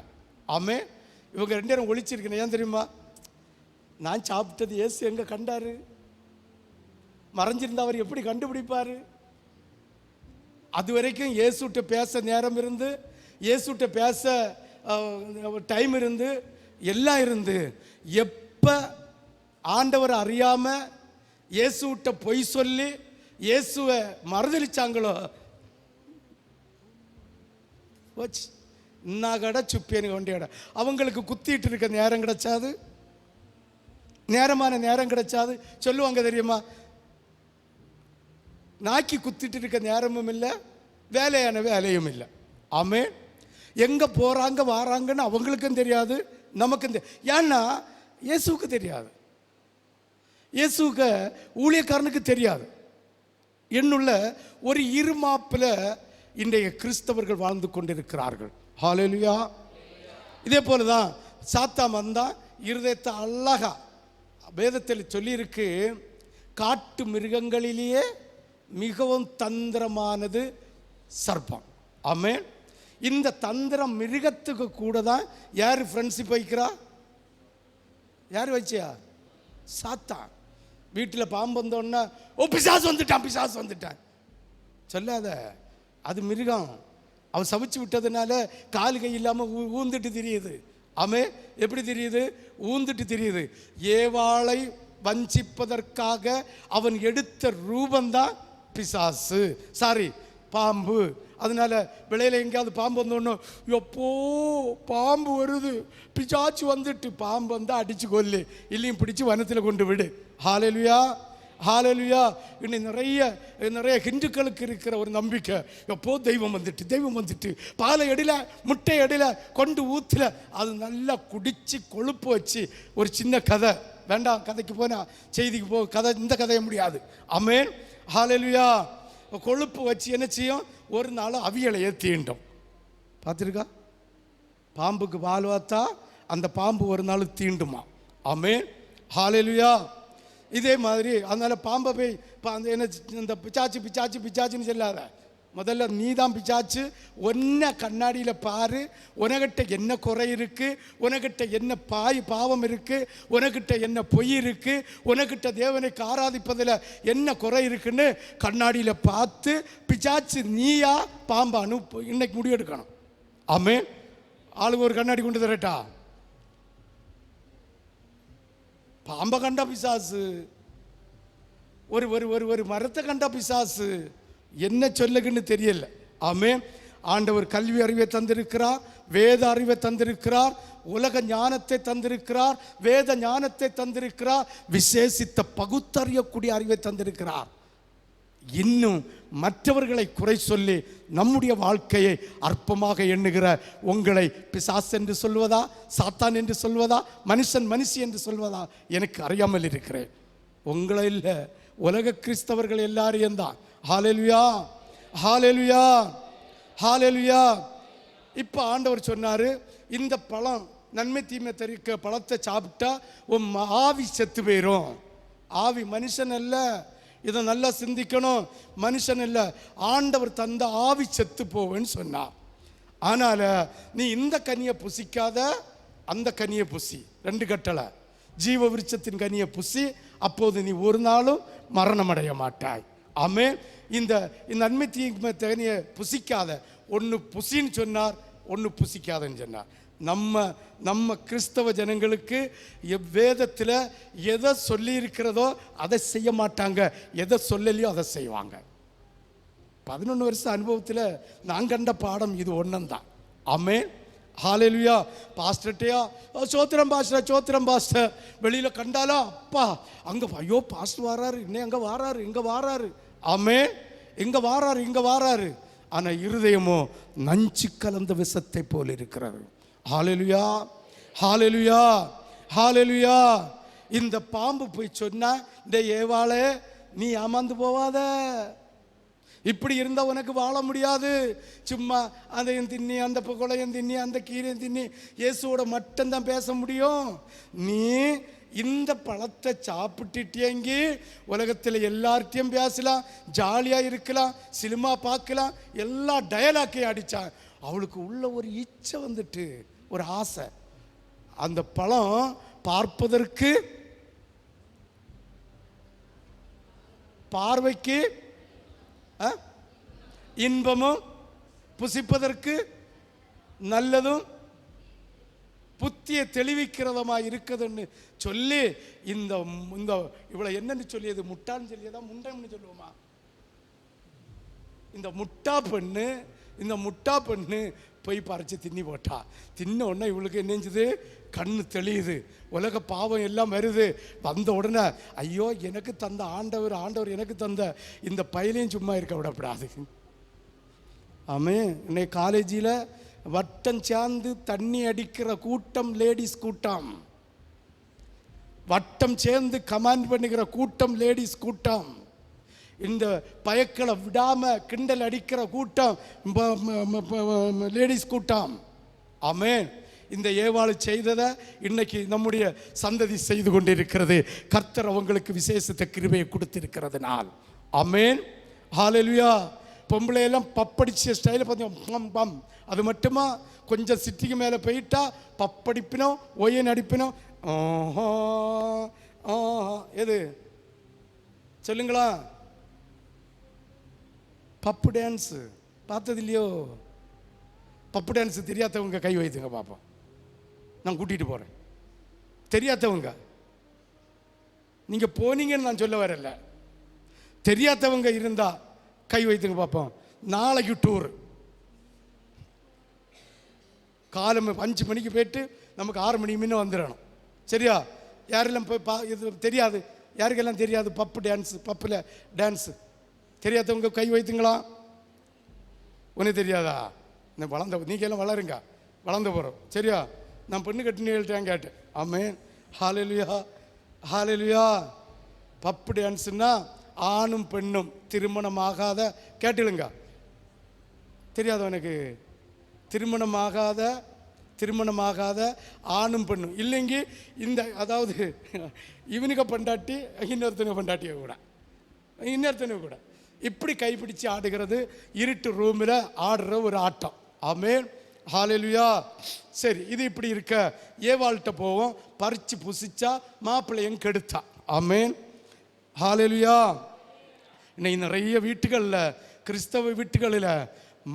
ஆமென். இவங்க 2 பேரும் ஒளிச்சிருக்கணும். ஏன் தெரியுமா? நான் சாப்பிட்டது இயேசு எங்க கண்டாரு? மறைஞ்சிருந்தா அவர் எப்படி கண்டுபிடிப்பாரு? அது வரைக்கும் இயேசுட்ட பேச நேரம் இருந்து, இயேசுட்ட பேச டைம் இருந்து, எல்லாம் இருந்து, எப்ப ஆண்டவர் அறியாம இயேசுவிட்ட பொய் சொல்லி இயேசுவை மறுதளிச்சாங்களோ இன்னகட சுப்பேனு கொண்டியட அவங்களுக்கு குத்திட்டு இருக்க நேரம் கிடைச்சாது, நேரமான நேரம் கிடைச்சாது. சொல்லுவாங்க தெரியுமா, நாக்கி குத்திட்டு இருக்க நேரமும் இல்லை, வேலையான வேலையும் இல்லை. ஆமே, எங்கே போகிறாங்க வராங்கன்னு அவங்களுக்கும் தெரியாது, நமக்கும் ஏன்னா இயேசுக்கு தெரியாது, இயேசுக்கு ஊழியக்காரனுக்கு தெரியாது. என்னுள்ள ஒரு இருமாப்பில் இன்றைய கிறிஸ்தவர்கள் வாழ்ந்து கொண்டிருக்கிறார்கள். ஹல்லேலூயா. இதே போல தான் சாத்தான் வந்தான், இருதயத்தை அழகா வேதத்தில் சொல்லியிருக்கு, காட்டு மிருகங்களிலேயே மிகவும் தந்திரமானது சர்ப்பம். ஆமென். இந்த தந்திரம் மிருகத்துக்கு கூட தான் யார் ஃப்ரெண்ட்ஷிப் வைக்கிறா? யார் வச்சியா? சாத்தான். வீட்டில் பாம்பு வந்தோன்னா ஓ பிசாசு வந்துட்டான், பிசாசு வந்துட்டான் சொல்லாத, அது மிருகம். அவன் சவிச்சு விட்டதுனால கால் கை இல்லாமல் ஊந்துட்டு தெரியுது. ஆமே, எப்படி தெரியுது? ஊந்துட்டு தெரியுது. ஏவாளை வஞ்சிப்பதற்காக அவன் எடுத்த ரூபந்தான் பிசாசு, சாரி பாம்பு. அதனால விளையில எங்கேயாவது பாம்பு வந்தோன்னு எப்போ பாம்பு வருது, பிசாச்சு வந்துட்டு, பாம்பு வந்தால் அடிச்சு கொல்லு, இல்லையும் பிடிச்சி வனத்தில் கொண்டு விடு. ஹல்லேலூயா, ஹல்லேலூயா. இன்னும் நிறைய ஹிந்துக்களுக்கு இருக்கிற ஒரு நம்பிக்கை, எப்போ தெய்வம் வந்துட்டு பாலை எடில முட்டை எடில கொண்டு ஊத்துல அது நல்லா குடிச்சு கொழுப்பு வச்சு. ஒரு சின்ன கதை வேண்டாம், கதைக்கு போனா செய்திக்கு போ, கதை இந்த கதைய முடியாது. ஆமென், ஹல்லேலூயா. கொழுப்பு வச்சு என்ன செய்யும்? ஒரு நாள் அவியலையே தீண்டும். பார்த்துருக்கா? பாம்புக்கு பால் வாத்தா அந்த பாம்பு ஒரு நாள் தீண்டுமா. ஆமென், ஹல்லேலூயா. இதே மாதிரி அதனால பாம்பை போய் என்ன இந்த பிச்சாச்சுன்னு சொல்லாத, முதல்ல நீ தான் பிச்சாச்சு. ஒன்ன கண்ணாடியில் பாரு, உனக்கிட்ட என்ன குறை இருக்கு, உனக்கிட்ட என்ன பாவம் இருக்கு, உனக்கிட்ட என்ன பொய் இருக்கு, உனக்கிட்ட தேவனுக்கு ஆராதிப்பதில் என்ன குறை இருக்குன்னு கண்ணாடியில் பார்த்து பிச்சாச்சு நீயா பாம்பை இன்னைக்கு முடிவெடுக்கணும். ஆமே, ஆளுக்கு ஒரு கண்ணாடி கொண்டு தரட்டா? பாம்பை கண்டா பிசாசு, ஒரு ஒரு ஒரு ஒரு மரத்தை கண்டா பிசாசு, என்ன சொல்லுக்குன்னு தெரியல. ஆமே, ஆண்டவர் கல்வி அறிவை தந்திருக்கிறார், வேத அறிவை தந்திருக்கிறார், உலக ஞானத்தை தந்திருக்கிறார், வேத ஞானத்தை தந்திருக்கிறார், விசேஷித்த பகுத்தறியக்கூடிய அறிவை தந்திருக்கிறார். இன்னும் மற்றவர்களை குறை சொல்லி நம்முடைய வாழ்க்கையை அற்பமாக எண்ணுகிற உங்களை பிசாசு என்று சொல்வதா, சாத்தான் என்று சொல்வதா, மனுஷி என்று சொல்வதா எனக்கு அறியாமல் இருக்கிறேன். உங்களை இல்லை, உலக கிறிஸ்தவர்கள் எல்லாரையும் தான். ஹல்லேலூயா, ஹல்லேலூயா, ஹல்லேலூயா. இப்போ ஆண்டவர் சொன்னார், இந்த பழம் நன்மை தீமை தெரிவிக்க பழத்தை சாப்பிட்டா உன் ஆவி செத்து போயிடும். ஆவி மனுஷன் அல்ல, இதை நல்லா சிந்திக்கணும். மனுஷன் அல்ல, ஆண்டவர் தந்த ஆவி செத்து போவேன்னு சொன்னார். ஆனால் நீ இந்த கனியை புசிக்காத, அந்த கனியை புசி. 2 கட்டளை. ஜீவ விருட்சத்தின் கனியை புசி, அப்போது நீ ஒரு நாளும் மரணம் அடைய மாட்டாய். ஆமே, இந்த நன்மை தீமை கனியை புசிக்காத, ஒன்று புசின்னு சொன்னார், ஒன்று புசிக்காதன்னு சொன்னார். நம்ம கிறிஸ்தவ ஜனங்களுக்கு வேதத்தில் எதை சொல்லி இருக்கிறதோ அதை செய்ய மாட்டாங்க, எதை சொல்லலையோ அதை செய்வாங்க. 11 வருஷ அனுபவத்தில் நான் கண்ட பாடம் இது ஒன்றுந்தான். ஆமே, ஹல்லேலூயா. பாஸ்டர்ட்டையா சோத்திரம் பாஸ்டர் வெளியில் கண்டாலா அப்பா அங்கே ஐயோ பாஸ்டர் வாராரு, இன்னும் அங்கே வாராரு, இங்கே வாராரு. ஆமே, இங்கே வாராரு. ஆனால் இருதயமோ நஞ்சு கலந்த விஷத்தை போல் இருக்கிறது. ஹல்லேலூயா, ஹல்லேலூயா, ஹல்லேலூயா. இந்த பாம்பு போய் சொன்னா, இந்த ஏவாளே நீ ஏமாந்து போவாத, இப்படி இருந்தால் உனக்கு வாழ முடியாது. சும்மா அதையும் தின்னி, அந்த கொலையும் தின்னி, அந்த கீரையும் தின்னி இயேசுவோட மட்டும்தான் பேச முடியும். நீ இந்த பழத்தை சாப்பிட்டுட்டேங்கி உலகத்தில் எல்லார்ட்டையும் பேசலாம், ஜாலியாக இருக்கலாம், சினிமா பார்க்கலாம், எல்லா டயலாக்கையும் அடித்தான். அவளுக்கு உள்ள ஒரு இச்சை வந்துட்டு, ஒரு ஆசை. அந்த பழம் பார்ப்பதற்கு, பார்வைக்கு இன்பமும், புசிப்பதற்கு நல்லதும் புத்தியை தெளிவிக்கிறதமா இருக்குதுன்னு சொல்லி இந்த இந்த இவளை என்னன்னு சொல்லியது, முட்டான்னு சொல்லியதா முண்டன்னு சொல்லுவோமா? இந்த முட்டா பெண்ணு போய் பறிச்சு தின்னி போட்டா. தின்ன உடனே இவளுக்கு என்னஞ்சுது, கண்ணு தெளியுது, உலக பாவம் எல்லாம் வருது. வந்த உடனே ஐயோ எனக்கு தந்த ஆண்டவர் எனக்கு தந்த இந்த பையனையும் சும்மா இருக்க விடப்படாது. ஆமே. இன்னைக்கு காலேஜில் வட்டம் சேர்ந்து தண்ணி அடிக்கிற கூட்டம் லேடிஸ் கூட்டம், வட்டம் சேர்ந்து கமாண்ட் பண்ணுகிற கூட்டம் லேடிஸ் கூட்டம், இந்த பயக்களை விடாம கிண்டல் அடிக்கிற கூட்டம் லேடிஸ் கூட்டம். ஆமென். இந்த ஏவாள் செய்ததை இன்னைக்கு நம்முடைய சந்ததி செய்து கொண்டிருக்கிறது. கர்த்தர் அவங்களுக்கு விசேஷத்தை கிருபையை கொடுத்திருக்கிறதுனால். ஆமென். ஹல்லேலூயா. பொம்பளையெல்லாம் பப்படிச்ச ஸ்டைலில் பார்த்தீங்க. அது மட்டுமா, கொஞ்சம் சிட்டிக்கு மேலே போயிட்டா பப்படிப்பினோம், ஒயன் அடிப்பினோம். எது சொல்லுங்களா? பப்பு டான்ஸு பார்த்தது இல்லையோ? பப்பு டான்ஸு தெரியாதவங்க கை வைத்துங்க பார்ப்போம். நான் கூட்டிகிட்டு போகிறேன். தெரியாதவங்க நீங்கள் போனீங்கன்னு நான் சொல்ல வரல. தெரியாதவங்க இருந்தா கை வைத்துங்க பார்ப்போம். நாளைக்கு டூர், காலம் 5 மணிக்கு போயிட்டு நமக்கு 6 மணிக்கு முன்ன வந்துடணும். சரியா? யாரெல்லாம் போய் இது தெரியாது, யாருக்கெல்லாம் தெரியாது பப்பு டான்ஸு, பப்பில் டான்ஸு தெரியாதவங்க கை வைத்துங்களா? ஒன்றும் தெரியாதா? இந்த நீங்கள் எல்லாம் வளருங்க, வளர்ந்து போகிறோம். சரியா? நான் பெண்ணு கட்டினேன் கேட்டேன். ஆமென். ஹல்லேலூயா, ஹல்லேலூயா. பப்பு டான்ஸுன்னா ஆணும் பெண்ணும் திருமணமாகாத, கேட்டுளுங்க, தெரியாதவனுக்கு, திருமணமாகாத ஆணும் பெண்ணும் இல்லைங்க. இந்த அதாவது இவனுக்கு பண்டாட்டி இன்னொருத்தனுக்கு பண்டாட்டிய கூட, இன்னொருத்தனுக்கு கூட இப்படி கைப்பிடிச்சு ஆடுகிறது இருட்டு ரூமில் ஆடுற ஒரு ஆட்டம். ஆமென். ஹல்லேலூயா. சரி, இது இப்படி இருக்க ஏவாள்கிட்ட போவோம். பறிச்சு புசிச்சா மாப்பிள்ளையும் கெடுத்தா. ஆமென். ஹல்லேலூயா. இன்னைக்கு நிறைய வீட்டுகளில், கிறிஸ்தவ வீட்டுகளில்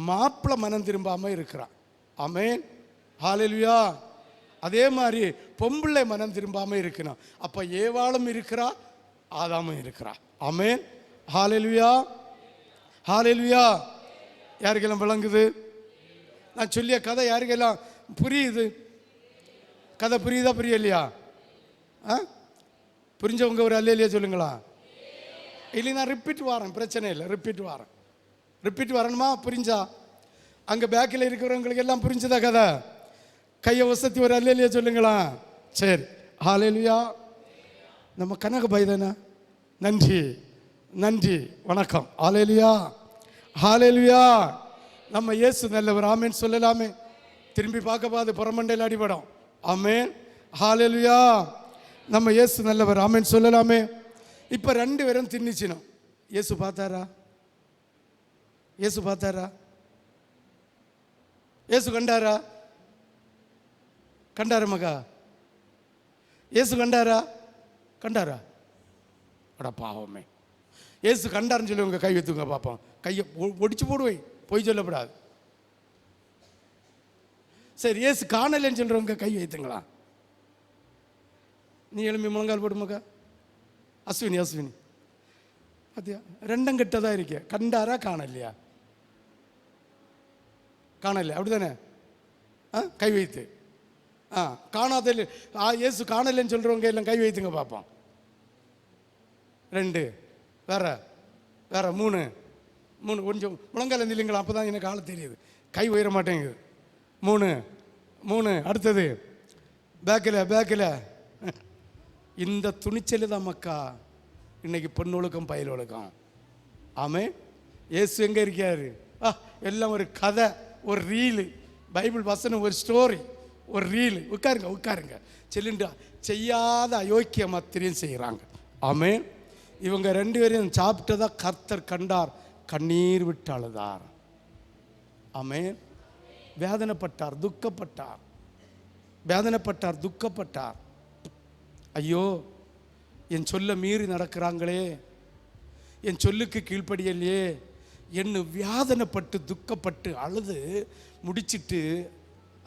மாப்பிள்ளை மனம் திரும்பாமல் இருக்கிறான். ஆமென். ஹல்லேலூயா. அதே மாதிரி பொம்பளை மனம் திரும்பாமல் இருக்கணும். அப்போ ஏவாளும் இருக்கிறா, ஆதாமும் இருக்கிறா. ஆமென். ஹல்லேலூயா, ஹல்லேலூயா. யாருக்கெல்லாம் விளங்குது? நான் சொல்லிய கதை யாருக்கெல்லாம் புரியுது? கதை புரியுதா புரியலையா? புரிஞ்சவங்க ஒரு அல்லையா சொல்லுங்களா? இல்லை, நான் ரிப்பீட் வரேன், பிரச்சனை இல்லை, ரிப்பீட் வரணுமா? புரிஞ்சா? அங்கே பேக்கில் இருக்கிறவங்களுக்கு எல்லாம் புரிஞ்சதா கதை? கையை வசதி ஒரு அல்லையா சொல்லுங்களா? சரி. ஹல்லேலூயா. நம்ம கனக பைதனா, நன்றி வணக்கம். ஹல்லேலூயா, ஹல்லேலூயா. நம்ம இயேசு நல்லவர். ஆமென் சொல்லலாமே. திரும்பி பார்க்க புறமண்டையில் அடிபடும். ஆமென். ஹல்லேலூயா. நம்ம இயேசு நல்லவர். ஆமென் சொல்லலாமே. இப்போ 2 பேரும் தின்னிச்சினோம். இயேசு பார்த்தாரா? இயேசு கண்டாரா மகா? இயேசு கண்டாரா? அட பாவமே. இயேசு கண்டாருன்னு சொல்லி உங்க கை வைத்துங்க பார்ப்போம். கையை ஒடிச்சு போடுவேன், பொய் சொல்லப்படாது. சரி, இயேசு காணலைன்னு சொல்றவங்க கை வைத்துங்களா? நீ எழும்பி முழங்கால் போடு மகா. அஸ்வினி பார்த்தியா? 2 கெட்டதாக இருக்க. கண்டாரா காணலையா? காணல, அப்படிதானே? கை வைத்து. காணாத இயேசு காணலைன்னு சொல்றவங்க எல்லாம் கை வைத்துங்க பார்ப்போம். 2 வேற 3 கொஞ்சம் முழங்கால் இல்லைங்களா? அப்போ தான் எனக்கு ஆள தெரியுது. கை உயர மாட்டேங்குது. 3 அடுத்தது பேக்கில். இந்த துணிச்சல் தான் மக்கா இன்னைக்கு பெண்ணொழுக்கம் பயிலொழுக்கம். ஆமே. இயேசு எங்கே இருக்காரு? எல்லாம் ஒரு கதை, ஒரு ரீலு, பைபிள் வசனம், ஒரு ஸ்டோரி, ஒரு ரீலு. உட்காருங்க செல்லுண்டா. செய்யாத அயோக்கிய மாத்திரையும் செய்கிறாங்க. ஆமே. இவங்க 2 பேரையும் சாப்பிட்டதா கர்த்தர் கண்டார், கண்ணீர் விட்டு அழுதார். ஆமே. வேதனைப்பட்டார், துக்கப்பட்டார். ஐயோ, என் சொல்ல மீறி நடக்கிறாங்களே, என் சொல்லுக்கு கீழ்ப்படியலையே, என்ன வேதனைப்பட்டு துக்கப்பட்டு அழுது முடிச்சிட்டு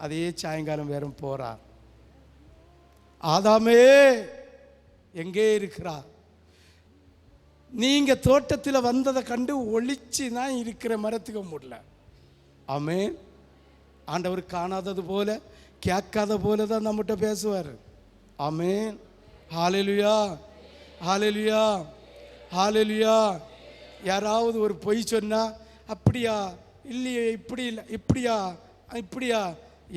அதே சாயங்காலம் வேற போறார். ஆதாமே எங்கே இருக்கிறார்? நீங்க தோட்டத்தில் வந்ததை கண்டு ஒளிச்சு தான் இருக்கிற மரத்துக்கு முடியல. ஆமென். ஆண்டவர் காணாதது போல கேட்காத போல தான் நம்மகிட்ட பேசுவார். ஆமென். ஹல்லேலூயா, ஹல்லேலூயா, ஹல்லேலூயா. யாராவது ஒரு பொய் சொன்னா, அப்படியா, இல்லையே, இப்படி இல்லை, இப்படியா, இப்படியா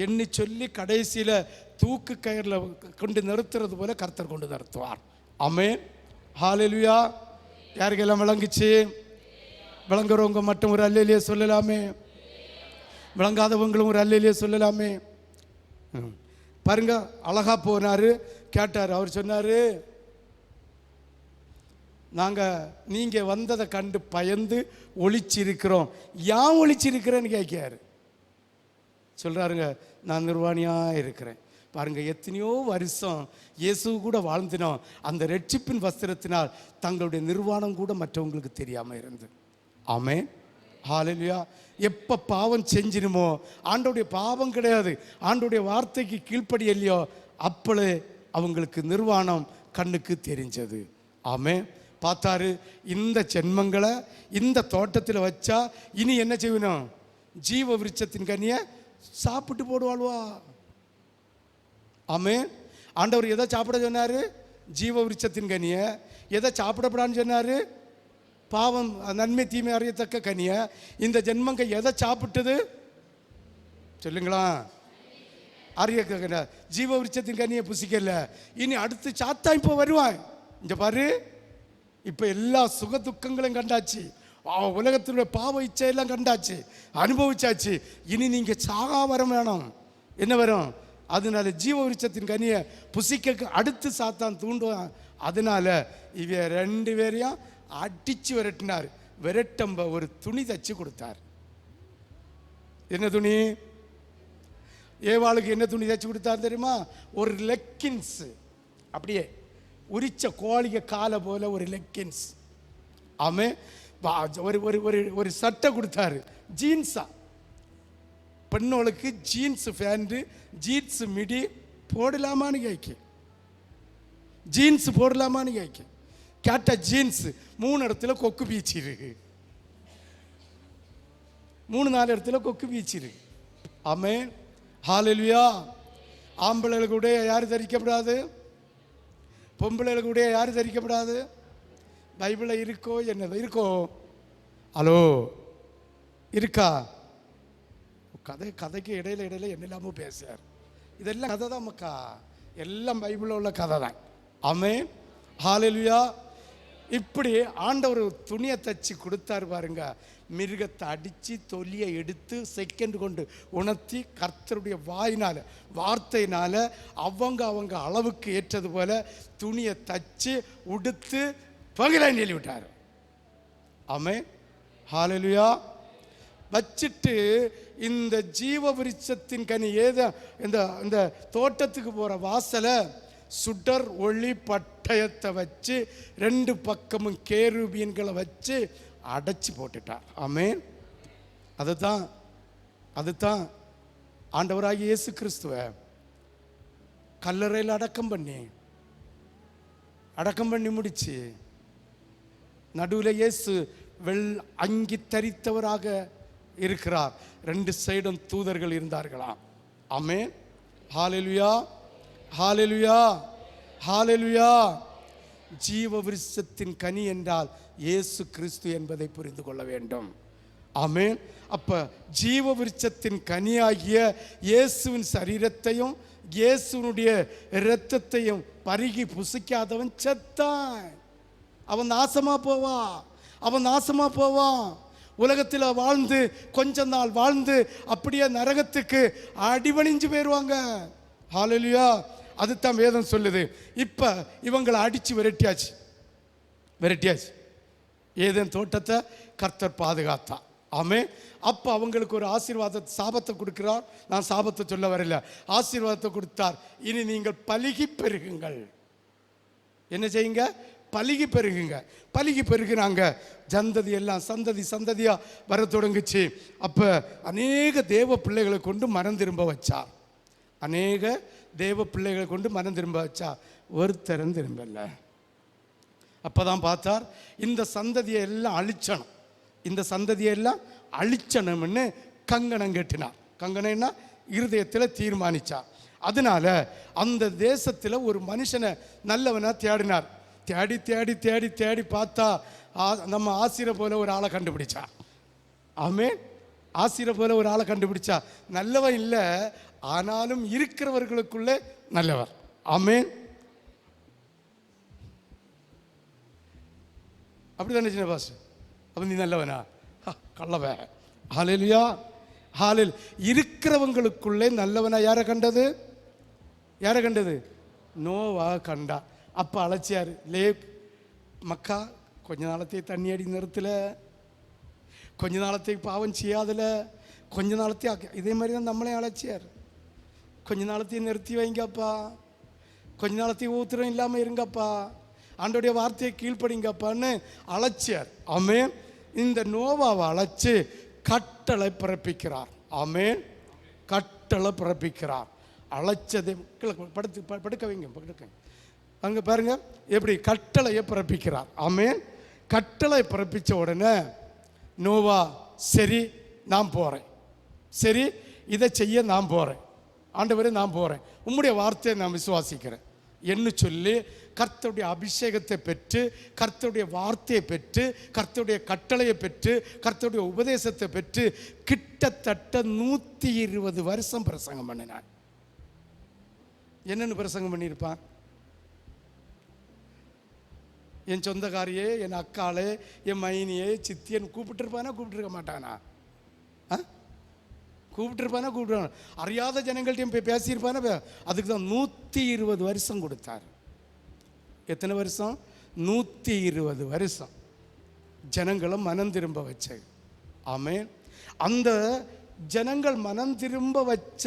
எண்ணி சொல்லி கடைசியில் தூக்கு கயிறில் கொண்டு நிறுத்துறது போல கர்த்தர் கொண்டு நிறுத்துவார். ஆமென். ஹல்லேலூயா. யாருக்கெல்லாம் விளங்குச்சு? விளங்குறவங்க மட்டும் ஒரு அல்லேலூயா சொல்லலாமே, விளங்காதவங்களும் ஒரு அல்லேலூயா சொல்லலாமே. பாருங்க, அழகா போனாரு, கேட்டார். அவர் சொன்னாரு, நீங்க வந்ததை கண்டு பயந்து ஒளிச்சிருக்கிறோம். ஏன் ஒளிச்சிருக்கிறேன்னு கேட்காரு. சொல்றாருங்க, நான் நிர்வாணியா இருக்கிறேன். பாருங்க, எத்தனையோ வருஷம் இயேசு கூட வாழ்ந்தினோம். அந்த ரட்சிப்பின் வஸ்திரத்தினால் தங்களுடைய நிர்வாணம் கூட மற்றவங்களுக்கு தெரியாம இருந்து. ஆமென். ஹல்லேலூயா. எப்ப பாவம் செஞ்சிருமோ, ஆண்டோடைய பாவம் கிடையாது, ஆண்டோடைய வார்த்தைக்கு கீழ்ப்படி இல்லையோ, அப்பளே அவங்களுக்கு நிர்வாணம் கண்ணுக்கு தெரிஞ்சது. ஆமென். பார்த்தாரு, இந்த ஜென்மங்களை இந்த தோட்டத்தில் வச்சா இனி என்ன செய்யணும்? ஜீவ விருட்சத்தின் கனியை சாப்பிட்டு போடுவாள்வா. ஆமென். ஆண்டவர் எதை சாப்பிட சொன்னாரு? ஜீவ விருட்சத்தின் கனியை. எதை சாப்பிடப்படான்னு சொன்னாரு? பாவம் நன்மை தீமை அறியத்தக்க கனியை. இந்த ஜென்மங்க எதை சாப்பிட்டது சொல்லுங்களா? அறிய ஜீவ விருட்சத்தின் கனியை புசிக்கல. இனி அடுத்து சாத்தான் இப்போ வருவான். இங்க பாரு, இப்போ எல்லா சுக துக்கங்களும் கண்டாச்சு, உலகத்தினுடைய பாவ இச்சையெல்லாம் கண்டாச்சு, அனுபவிச்சாச்சு. இனி நீங்க சாகா வரம் வேணும். என்ன வரும்? அதனால ஜீவ விருட்சத்தின் கனியை புசிக்க அடுத்து சாத்தான் தூண்டுவான். அதனால இவ ரெண்டு பேரையும் அடிச்சு விரட்டினார். விரட்டம்ப ஒரு துணி தச்சு கொடுத்தார். என்ன துணி? ஏவாளுக்கு என்ன துணி தச்சு கொடுத்தார் தெரியுமா? ஒரு லெக்கின்ஸ், அப்படியே உரிச்ச கோழிக காலை போல ஒரு லெக்கின்ஸ். ஆமே. ஒரு ஒரு ஒரு சட்டை கொடுத்தாரு, ஜீன்ஸா. பெண்ணோளுக்கு ஜீன்ஸ் பேண்ட், ஜீன்ஸ் மிடி போடலாமான்னு கேட்க, ஜீன்ஸ் போடலாமான்னு கேட்க. கேட்ட ஜீன்ஸ் 3 இடத்துல கொக்கு பீச்சு இருக்கு, 3-4 இடத்துல கொக்கு பீச்சு இருக்கு. ஆமென். ஹல்லேலூயா. ஆம்பளைகளுக்கு கூட யாரு தரிக்கப்படாது? பொம்பளைகளுக்கு கூட யாரு தரிக்கப்படாது? பைபிளில் இருக்கோ என்னது இருக்கோ? ஹலோ, இருக்கா? கதைக்கு இடையில என்னெல்லாமோ பேசுறார். இதெல்லாம் கதை தான் மக்கா, எல்லாம் பைபிளில் உள்ள கதை தான். ஆமென். ஹல்லேலூயா. இப்படி ஆண்டவர் துணியை தச்சு கொடுத்தாரு பாருங்க. மிருகத்தை அடித்து தொலியை எடுத்து செகண்ட் கொண்டு உணர்த்தி கர்த்தருடைய வாயினால வார்த்தையினால அவங்க அளவுக்கு ஏற்றது போல துணியை தச்சு உடுத்து பகிலாய் சொல்லி விட்டார். ஆமென். ஹல்லேலூயா. வச்சுட்டு இந்த ஜீவ விருட்சத்தின் கனி ஏதோ இந்த தோட்டத்துக்கு போற வாசலை சுடர் ஒளி பட்டயத்தை வச்சு 2 பக்கமும் கேருபீன்களை வச்சு அடைச்சி போட்டுட்டார். ஆமென். அதுதான் ஆண்டவராகிய இயேசு கிறிஸ்துவ கல்லறையில் அடக்கம் பண்ணி முடிச்சு நடுவில் இயேசு அங்கி தரித்தவராக இருக்கிறார். 2 சைடும் தூதர்கள் இருந்தார்களாம். ஆமென். ஹல்லேலூயா, ஹல்லேலூயா, ஹல்லேலூயா. ஜீவ விருட்சத்தின் கனி என்றால் இயேசு கிறிஸ்து என்பதை புரிந்து கொள்ள வேண்டும். ஆமென். அப்ப ஜீவ விருட்சத்தின் கனியாகிய இயேசுவின் சரீரத்தையும் இயேசுனுடைய இரத்தத்தையும் பருகி புசிக்காதவன் செத்தான். அவன் நாசமா போவான். உலகத்தில் வாழ்ந்து கொஞ்ச நாள் வாழ்ந்து அப்படியே நரகத்துக்கு அடிபணிஞ்சு போயிடுவாங்க. ஹல்லேலூயா. அதுதான் வேதம் சொல்லுது. இப்ப இவங்களை அடிச்சு விரட்டியாச்சு. ஏதேன் தோட்டத்தை கர்த்தர் பாதுகாத்தா. ஆமே. அப்ப அவங்களுக்கு ஒரு சாபத்தை கொடுக்கிறார். நான் சாபத்தை சொல்ல வரல, ஆசீர்வாதத்தை கொடுத்தார். இனி நீங்கள் பலுகி பெருகுங்கள். என்ன செய்யுங்க? பலுகி பெருகுனாங்க. ஜந்ததி எல்லாம் சந்ததியா வர தொடங்குச்சு. அப்ப அநேக தேவ பிள்ளைகளை கொண்டு மனம் திரும்ப வச்சார். அநேக தேவ பிள்ளைகளை கொண்டு மனம் திரும்ப வச்சா ஒருத்தரும் திரும்பல. அப்பதான் பார்த்தார், இந்த சந்ததியை எல்லாம் அழிச்சணும், இந்த சந்ததியை எல்லாம் அழிச்சணும்னு கங்கணம் கட்டினார். கங்கணம்னா இருதயத்தில் தீர்மானிச்சார். அதனால அந்த தேசத்தில் ஒரு மனுஷனை நல்லவனா தேடினார். தேடி தேடி தேடி தேடி பார்த்தா நம்ம ஆசிர போல ஒரு ஆளை கண்டுபிடிச்சா. ஆமென். ஆசிர போல ஒரு ஆளை கண்டுபிடிச்சா. நல்லவன் இல்லை, ஆனாலும் இருக்கிறவர்களுக்குள்ளே நல்லவர். ஆமென். அப்படிதானே சின்ன பாஸ்? அப்ப நீ நல்லவனா? கள்ளவ. ஹல்லேலூயா. ஹாலில் இருக்கிறவங்களுக்குள்ளே நல்லவனா யாரை கண்டது? யாரை கண்டது? நோவா கண்டா. அப்போ அழைச்சியாரு, லே மக்கா கொஞ்ச நாளத்தை தண்ணி அடி நிறுத்தல, கொஞ்ச நாளத்தை பாவம் செய்யாதல, கொஞ்ச நாளத்தை இதே மாதிரி தான் நம்மளே அழைச்சியார். கொஞ்ச நாளத்தையும் நிறுத்தி வைங்கப்பா, கொஞ்ச நாளத்தையும் ஊத்திரம் இல்லாமல் இருங்கப்பா, ஆண்டோடைய வார்த்தையை கீழ்ப்படிங்கப்பான்னு அழைச்சியார். ஆமென். இந்த நோவாவை அழைச்சு கட்டளை பிறப்பிக்கிறார். ஆமென். கட்டளை பிறப்பிக்கிறார். அழைச்சதை படுக்க வைங்க, படுக்க அங்கே பாருங்க எப்படி கட்டளையை பிறப்பிக்கிறார். ஆமென். கட்டளை பிறப்பிச்ச உடனே நோவா, சரி நான் போகிறேன், சரி இதை செய்ய நான் போகிறேன், ஆண்டவரே நான் போகிறேன், உம்முடைய வார்த்தையை நான் விசுவாசிக்கிறேன் என்று சொல்லி கர்த்தருடைய அபிஷேகத்தை பெற்று, கர்த்தருடைய வார்த்தையை பெற்று, கர்த்தருடைய கட்டளையை பெற்று, கர்த்தருடைய உபதேசத்தை பெற்று கிட்டத்தட்ட 120 வருஷம் பிரசங்கம் பண்ணினான். என்னென்னு பிரசங்கம் பண்ணியிருப்பான்? என் சொந்தக்காரியே, என் அக்காளே, என் மைனியே, சித்தியன் கூப்பிட்டுருப்பானா கூப்பிட்டுருக்க மாட்டானா? கூப்பிட்டுருப்பானா கூப்பிட்டு அறியாத ஜனங்கள்ட்டையும் போய் பேசியிருப்பானா? அதுக்கு தான் 120 வருஷம் கொடுத்தார். எத்தனை வருஷம்? 120 வருஷம் ஜனங்களை மனம் திரும்ப வச்ச. ஆமென். அந்த ஜனங்கள் மனம் திரும்ப வச்ச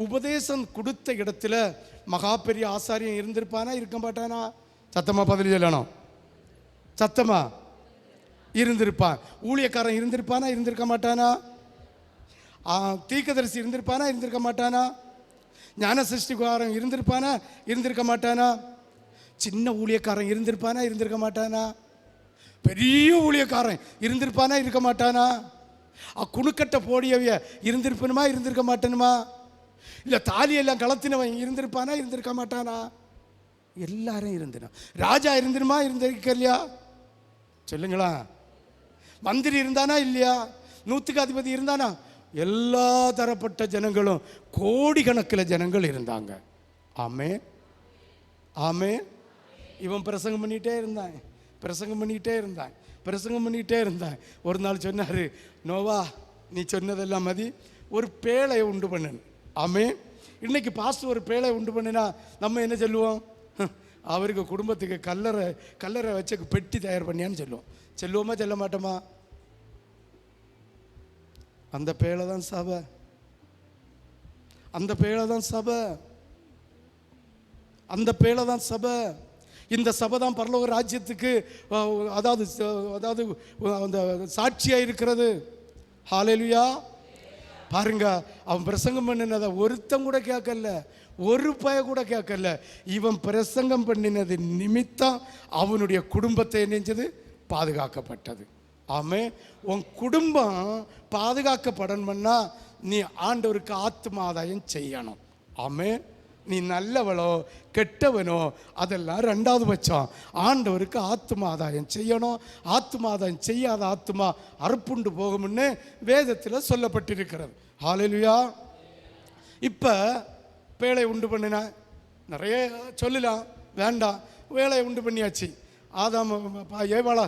உபதேசம் கொடுத்த இடத்துல மகா பெரிய ஆசாரியம் இருந்திருப்பானா இருக்க மாட்டானா? சத்தமா பதில் சொல்லணும். சத்தமா இருந்திருப்பான். ஊழியக்காரன் இருந்திருப்பானா இருந்திருக்க மாட்டானா? தீர்க்கதரிசி இருந்திருப்பானா இருந்திருக்க மாட்டானா? ஞான சிருஷ்டிகாரன் இருந்திருப்பானா இருந்திருக்க மாட்டானா? சின்ன ஊழியக்காரன் இருந்திருப்பானா இருந்திருக்க மாட்டானா? பெரிய ஊழியக்காரன் இருந்திருப்பானா இருக்க மாட்டானா? குணுக்கட்ட போடியவைய இருந்திருப்பணுமா இருந்திருக்க மாட்டேனுமா? இல்லை தாலியெல்லாம் கலத்தினவன் இருந்திருப்பானா இருந்திருக்க மாட்டானா? எல்லாரும் இருந்தினா. ராஜா இருந்திருமா இருந்திருக்கலையா? சொல்லுங்களா. மந்திரி இருந்தானா இல்லையா? 100க்கு அதிபதி இருந்தானா? எல்லா தரப்பட்ட ஜனங்களும், கோடிக்கணக்கில் ஜனங்கள் இருந்தாங்க. ஆமென். ஆமென். இவன் பிரசங்கம் பண்ணிகிட்டே இருந்தான், பிரசங்கம் பண்ணிக்கிட்டே இருந்தான், பிரசங்கம் பண்ணிக்கிட்டே இருந்தான். ஒரு நாள் சொன்னார், நோவா நீ சொன்னதெல்லாம் மதி, ஒரு பேழையை உண்டு பண்ணு. ஆமென். இன்னைக்கு பாஸ்டர் ஒரு பேழையை உண்டு பண்ணினா நம்ம என்ன சொல்லுவோம்? அவருக்கு குடும்பத்துக்கு கல்லறை வச்ச பெட்டி தயார் பண்ணியான்னு சொல்லுவோம். சொல்லுவோமா சொல்ல மாட்டோமா? அந்த பேழை தான் சபை, அந்த பேழை தான் சபை, அந்த பேழை தான் சபை. இந்த சபை தான் பரலோக ராஜ்யத்துக்கு அதாவது அந்த சாட்சியாக இருக்கிறது. ஹல்லேலூயா. பாருங்க, அவன் பிரசங்கம் பண்ணினதை ஒருத்தன் கூட கேட்கல, ஒரு பய கூட கேட்கல. இவன் பிரசங்கம் பண்ணினது நிமித்தம் அவனுடைய குடும்பத்தை நினைச்சது பாதுகாக்கப்பட்டது. ஆமே. உன் குடும்பம் பாதுகாக்கப்படணும்னா நீ ஆண்டவருக்கு ஆத்மாதாயம் செய்யணும். ஆமே. நீ நல்லவளோ கெட்டவனோ அதெல்லாம் 2வது பட்சம். ஆண்டவருக்கு ஆத்மாதாயம் செய்யணும். ஆத்மாதாயம் செய்யாத ஆத்மா அறுப்புண்டு போகும்னு வேதத்தில் சொல்லப்பட்டிருக்கிறது. ஹல்லேலூயா. இப்போ பேழை உண்டு பண்ணினா நிறைய சொல்லலாம், வேண்டாம். வேலையை உண்டு பண்ணியாச்சு. ஆதாம் ஏவாளா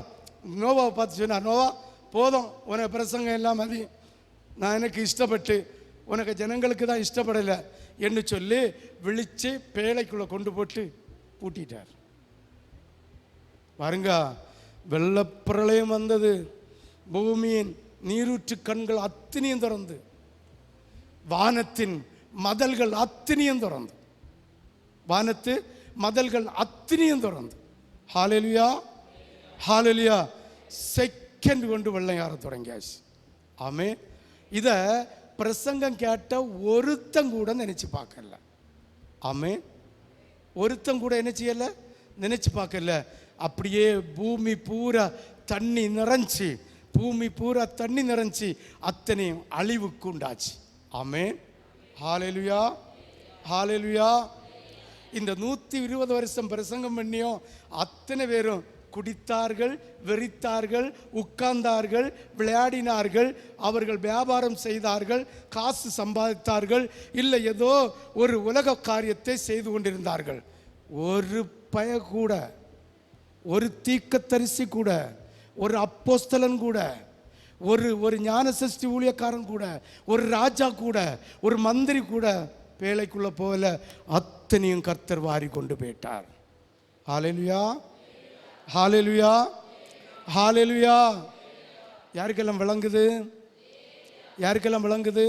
நோவாவை பார்த்து சொன்னார், நோவா போதும், உனக்கு பிரசங்கம் எல்லாம் மதி, நான் எனக்கு இஷ்டப்பட்டு உனக்கு ஜனங்களுக்கு தான் இஷ்டப்படலை என்று சொல்லி விழித்து பேழைக்குள்ளே கொண்டு போட்டு பூட்டிட்டார். பாருங்க, வெள்ளப்பிரளயம் வந்தது. பூமியின் நீரூற்று கண்கள் அத்தனையும் திறந்து, வானத்தின் மதல்கள் அத்தனையும் திறந்து, வானத்து மதல்கள் அத்தனையும் திறந்து. ஹல்லேலூயா. ஹல்லேலூயா. செகண்ட் கொண்டு வெள்ளம் யார தொடங்கியாச்சு. ஆமென். இதை பிரசங்கம் கேட்ட ஒருத்தங்க கூட நினைச்சு பார்க்கல. ஆமென். ஒருத்தன் கூட என்ன செய்யல, நினைச்சு பார்க்கல. அப்படியே பூமி பூரா தண்ணி நிறைஞ்சி, பூமி பூரா தண்ணி நிறைஞ்சி அத்தனையும் அழிவுக்கு உண்டாச்சு. ஆமென். ஹல்லேலூயா, ஹல்லேலூயா. இந்த 120 வருஷம் பிரசங்கம் பண்ணியும் அத்தனை பேரும் குடித்தார்கள், வெறித்தார்கள், உட்கார்ந்தார்கள், விளையாடினார்கள், அவர்கள் வியாபாரம் செய்தார்கள், காசு சம்பாதித்தார்கள், இல்லை ஏதோ ஒரு உலக காரியத்தை செய்து கொண்டிருந்தார்கள். ஒரு பய கூட, ஒரு தீர்க்கதரிசி கூட, ஒரு அப்போஸ்தலன் கூட, ஒரு ஞானசஷ்டி ஊழியக்காரன் கூட, ஒரு ராஜா கூட, ஒரு மந்திரி கூட வேலைக்குள்ள போகல. அத்தனையும் கர்த்தர் வாரி கொண்டு போயிட்டார். ஹல்லேலூயா, ஹல்லேலூயா, ஹல்லேலூயா. யாருக்கெல்லாம் விளங்குது? யாருக்கெல்லாம் விளங்குது?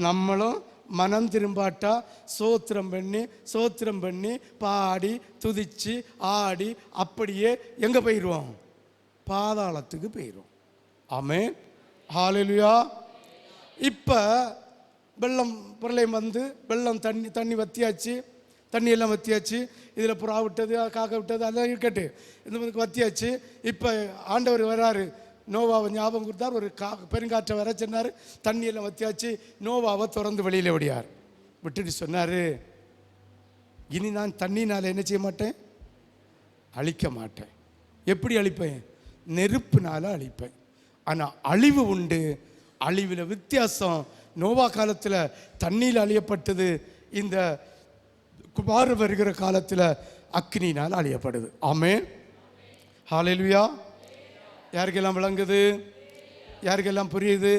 நம்மளும் மனம் திரும்பாட்டா சோத்திரம் பண்ணி பாடி துதிச்சு ஆடி அப்படியே எங்கே போயிடுவோம்? பாதாளத்துக்கு போயிடுவோம். ஆமென், ஹல்லேலூயா. இப்போ வெள்ளம் பிரளயம் வந்து வெள்ளம் தண்ணி வத்தியாச்சு, தண்ணி எல்லாம் வத்தியாச்சு. இதில் புறா விட்டது, காக்கா விட்டது, அதெல்லாம் இருக்கட்டு, இந்த வத்தியாச்சு. இப்போ ஆண்டவர் வராரு, நோவாவை ஞாபகம் கொடுத்தார். ஒரு பெருங்காற்றை வர சொன்னார், தண்ணியெல்லாம் வத்தியாச்சு. நோவாவை திறந்து வெளியில் விடியார். விட்டுட்டு சொன்னார், இனி நான் தண்ணினால் என்ன செய்ய மாட்டேன்? அழிக்க மாட்டேன். எப்படி அழிப்பேன்? நெருப்புனால அழிப்பேன். ஆனால் அழிவு உண்டு. அழிவில் வித்தியாசம். நோவா காலத்தில் தண்ணியில் அழியப்பட்டது, இந்த குமார வருகிற காலத்தில் அக்னினால் அழியப்படுது. ஆமென், ஹல்லேலூயா. யாருக்கெல்லாம் விளங்குது? யாருக்கெல்லாம் புரியுது?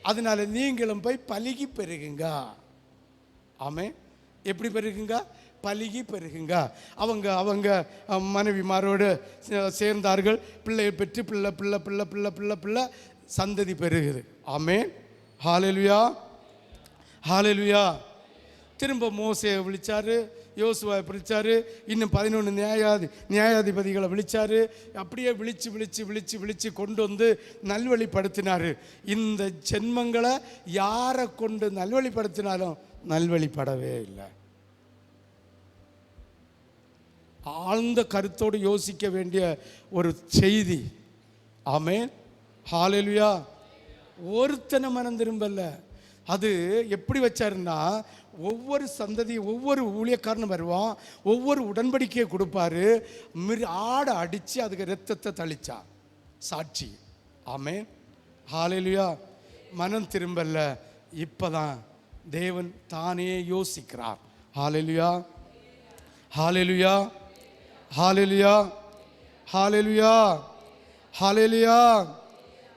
அதனால நீங்களும் போய் பலுகி பெருகுங்க. ஆமென். எப்படி பெருகுங்க? பலுகி பெருகுங்க. அவங்க மனைவிமாரோடு சேர்ந்தார்கள், பிள்ளையை பெற்று பிள்ளை பிள்ளை பிள்ளை பிள்ளை பிள்ளை பிள்ளை சந்ததி பெருகுது. ஆமென், ஹல்லேலூயா, ஹல்லேலூயா. திரும்ப மோசேயை விழிச்சாரு, யோசுவாவை பிடிச்சாரு, இன்னும் 11 நியாயாதிபதிகளை விழிச்சாரு. அப்படியே விழிச்சு விழிச்சு விழிச்சு விழிச்சு கொண்டு வந்து நல்வழிப்படுத்தினார். இந்த ஜென்மங்களை யாரை கொண்டு நல்வழிப்படுத்தினாலும் நல்வழிப்படவே இல்லை. ஆழ்ந்த கருத்தோடு யோசிக்க வேண்டிய ஒரு செய்தி. ஆமென், ஹல்லேலூயா. ஒருத்தனை மனம் திரும்பல. அது எப்படி வச்சாருன்னா, ஒவ்வொரு சந்ததி ஒவ்வொரு ஊழியக்காரனும் வருவான், ஒவ்வொரு உடன்படிக்கையை கொடுப்பாரு. ஆடை அடித்து அதுக்கு ரத்தத்தை தளிச்சா சாட்சி. ஆமென், ஹல்லேலூயா. மனம் திரும்பல. இப்போதான் தேவன் தானே யோசிக்கிறார். ஹல்லேலூயா, ஹல்லேலூயா, ஹல்லேலூயா, ஹல்லேலூயா, ஹல்லேலூயா,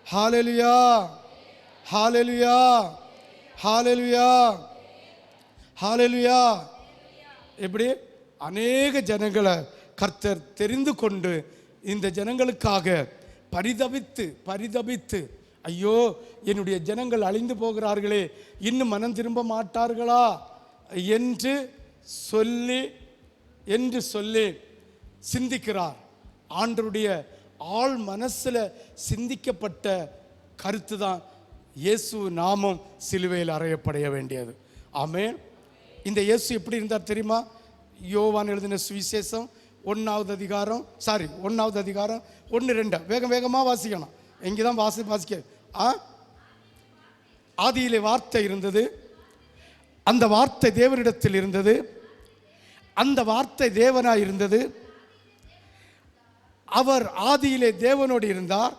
ஹல்லேலூயா, ஹல்லேலூயா, ஹல்லேலூயா, ஹல்லேலூயா. எப்படி அநேக ஜனங்களை கர்த்தர் தெரிந்து கொண்டு இந்த ஜனங்களுக்காக பரிதபித்து பரிதபித்து, ஐயோ என்னுடைய ஜனங்கள் அழிந்து போகிறார்களே, இன்னும் மனம் திரும்ப மாட்டார்களா என்று சொல்லி சிந்திக்கிறார். ஆண்டவருடைய ஆள் மனசில் சிந்திக்கப்பட்ட கருத்து தான் இயேசு நாமம் சிலுவையில் அறையப்படைய வேண்டியது. ஆமென். இந்த இயேசு எப்படி இருந்தார் தெரியுமா? யோவான் எழுதின சுவிசேஷம் 1வது அதிகாரம் 1-2 வேகமாக வாசிக்கணும். இங்கே தான் வாசிக்க. ஆதியிலே வார்த்தை இருந்தது, அந்த வார்த்தை தேவனிடத்தில் இருந்தது, அந்த வார்த்தை தேவனாய் இருந்தது, அவர் ஆதியிலே தேவனோடு இருந்தார்,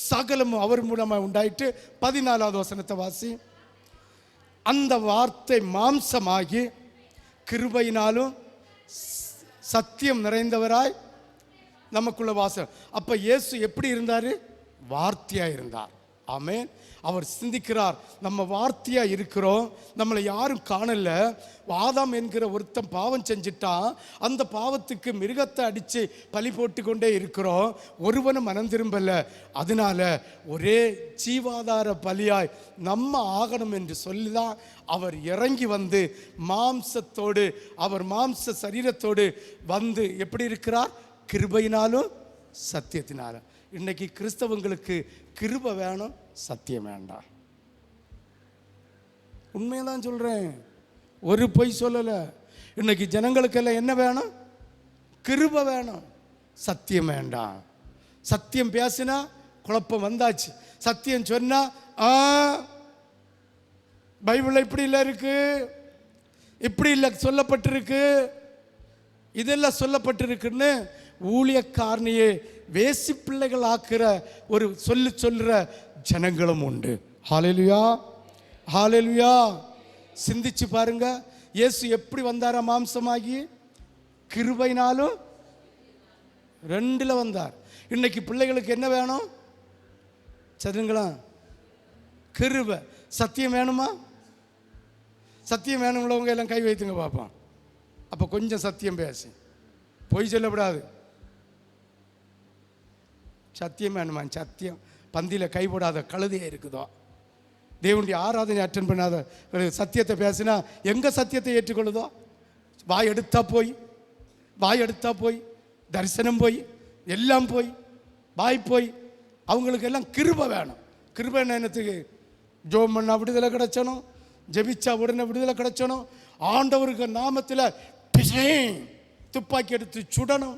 சகலமும் அவர் மூலமாக உண்டாயிற்று. 14வது வசனத்தை வாசி. அந்த வார்த்தை மாம்சமாகி கிருபையினாலும் சத்தியம் நிறைந்தவராய் நமக்குள்ள வாசம். அப்ப இயேசு எப்படி இருந்தாரு? வார்த்தையா இருந்தார். ஆமென். அவர் சிந்திக்கிறார், நம்ம வார்த்தையா இருக்கிறோம், நம்மளை யாரும் காணல. ஆதாம் என்கிற ஒருத்தன் பாவம் செஞ்சிட்டான், அந்த பாவத்துக்கு மிருகத்தை அடித்து பலி போட்டு கொண்டே இருக்கிறோம், ஒருவனும் மனம் திரும்பல. அதனால ஒரே ஜீவாதார பலியாய் நம்ம ஆகணும் என்று சொல்லிதான் அவர் இறங்கி வந்து மாம்சத்தோடு, அவர் மாம்ச சரீரத்தோடு வந்து எப்படி இருக்கிறார்? கிருபையினாலும் சத்தியத்தினாலும். இன்னைக்கு கிறிஸ்தவங்களுக்கு கிருபை வேணும், சத்தியம் வேண்டாம். உண்மையெல்லாம் சொல்கிறேன். ஒரு பொய் சொல்லலை. இன்னைக்கு ஜனங்களுக்கெல்லாம் என்ன வேணும்? கிருபை வேணும், சத்தியம் வேண்டாம். சத்தியம் பேசினா குழப்பம் வந்தாச்சு. சத்தியம் சொன்னா பைபிள் இப்படி இல்லை இருக்கு, இப்படி இல்லை சொல்லப்பட்டிருக்கு, இதெல்லாம் சொல்லப்பட்டிருக்குன்னு ஊழியக்காரனையே வேசி பிள்ளைகள் ஆக்குற ஒரு சொல்லுற ஜனங்களும் உண்டு. ஹல்லேலூயா, ஹல்லேலூயா. சிந்திச்சு பாருங்க, இயேசு எப்படி வந்தாரா? மாம்சமாகி கிருபையினாலும் 2ல வந்தார். இன்னைக்கு பிள்ளைகளுக்கு என்ன வேணும்? சரிங்களா? கிருபை. சத்தியம் வேணுமா? சத்தியம் வேணுங்களவங்க எல்லாம் கை வைத்துங்க பார்ப்போம். அப்போ கொஞ்சம் சத்தியம் பேசி, பொய் சொல்லக்கூடாது. சத்தியம் வேணுமா? சத்தியம். பந்தியில் கைப்படாத கழுதையே இருக்குதோ, தேவனுடைய ஆராதனை அட்டன் பண்ணாத சத்தியத்தை பேசினா எங்கே சத்தியத்தை ஏற்றுக்கொள்ளுதோ? வாய் எடுத்தா போய் தரிசனம் போய் எல்லாம் போய் வாய் போய். அவங்களுக்கு எல்லாம் கிருபை வேணும். கிருபை என்னத்துக்கு? ஜோம் பண்ணா விடுதலை கிடைச்சணும், ஜெபிச்சா உடனே விடுதலை கிடைச்சணும், ஆண்டவருக்கு நாமத்தில் துப்பாக்கி எடுத்து சுடணும்.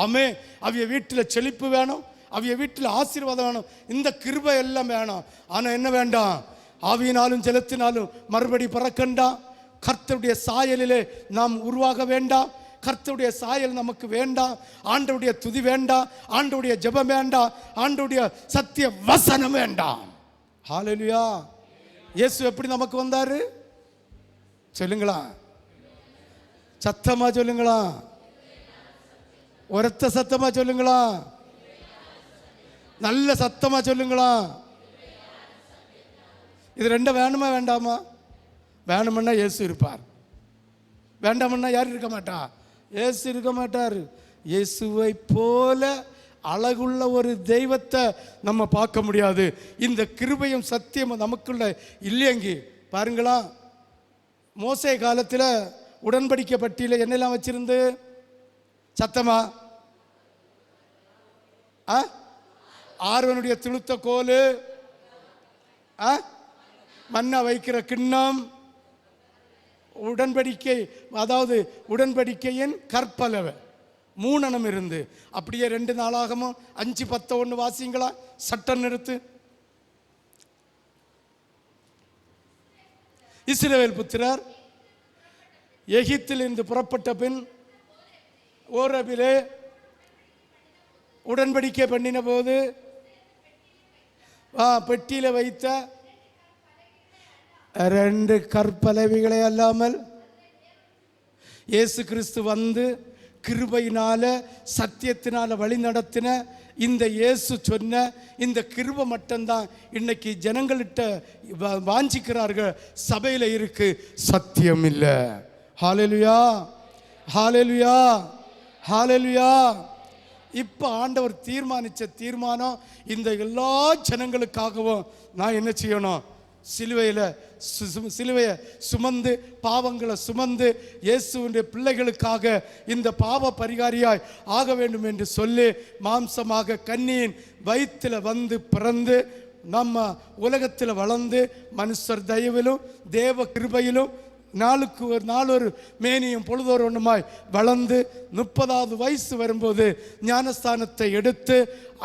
ஆமே. அவைய வீட்டில் செழிப்பு வேணும், அவைய வீட்டில் ஆசீர்வாதம் வேணும். இந்த கிருபை எல்லாம் வேணும். ஆனால் என்ன வேண்டாம்? ஆவியினாலும் ஜலத்தினாலும் மறுபடி பிறக்கண்டாம். கர்த்தருடைய சாயலிலே நாம் உருவாக வேண்டாம். கர்த்தருடைய சாயல் நமக்கு வேண்டாம். ஆண்டவருடைய துதி வேண்டாம், ஆண்டவருடைய ஜெபம் வேண்டாம், ஆண்டவருடைய சத்திய வசனம் வேண்டாம். ஹல்லேலூயா. இயேசு எப்படி நமக்கு வந்தாரு? சொல்லுங்களா, சத்தமா சொல்லுங்களா, ஒரத்த சத்தமா சொல்லுங்களா, நல்ல சத்தமா சொல்லுங்களா. இது 2 வேணுமா வேண்டாமா? வேணும்னா இயேசு இருப்பார், வேண்டாம்னா யார் இருக்க மாட்டா? இயேசு இருக்க மாட்டார். இயேசுவை போல அழகுள்ள ஒரு தெய்வத்தை நம்ம பார்க்க முடியாது. இந்த கிருபையும் சத்தியமும் நமக்குள்ள இல்லையங்கி பாருங்களா. மோசே காலத்தில் உடன்படிக்கை பட்டியல என்னெல்லாம் வச்சிருந்து? சத்தமா ஆரோனுடைய துளுத்த கோலு, மண்ணா வைக்கிற கிண்ணம், உடன்படிக்கை, அதாவது உடன்படிக்கையின் கற்பலவை 3 இருந்து. அப்படியே 2 நாளாகமும் 5:11 வாசிங்களா. சட்டம் நிறுத்து. இஸ்ரவேல் புத்திரர் எகிப்திலிருந்து புறப்பட்ட பின் ஓரபிலே உடன்படிக்கை பண்ணின போது பெட்டியில வைத்த 2 கற்பலவிகளை அல்லாமல் இயேசு கிறிஸ்து வந்து கிருபையினால சத்தியத்தினால வழி நடத்தின இந்த இயேசு சொன்ன இந்த கிருபை மட்டும்தான் இன்னைக்கு ஜனங்கள்கிட்ட வாஞ்சிக்கிறார்கள். சபையில் இருக்கு, சத்தியம் இல்லை. ஹல்லேலூயா, ஹல்லேலூயா, ஹல்லேலூயா. இப்போ ஆண்டவர் தீர்மானித்த தீர்மானம், இந்த எல்லா ஜனங்களுக்காகவும் நான் என்ன செய்யணும்? சிலுவையை சுமந்து பாவங்களை சுமந்து இயேசுவின் பிள்ளைகளுக்காக இந்த பாவ பரிகாரியாய் ஆக வேண்டும் என்று சொல்லி மாம்சமாக கன்னியின் வயிற்றில் வந்து பிறந்து நம்ம உலகத்தில் வளர்ந்து மனுஷர் தயவிலும் தேவ கிருபையிலும் நாளுக்கு ஒரு நாள் ஒரு மேனியும் பொழுதோர் ஒன்றுமாய் வளர்ந்து 30வது வயசு வரும்போது ஞானஸ்தானத்தை எடுத்து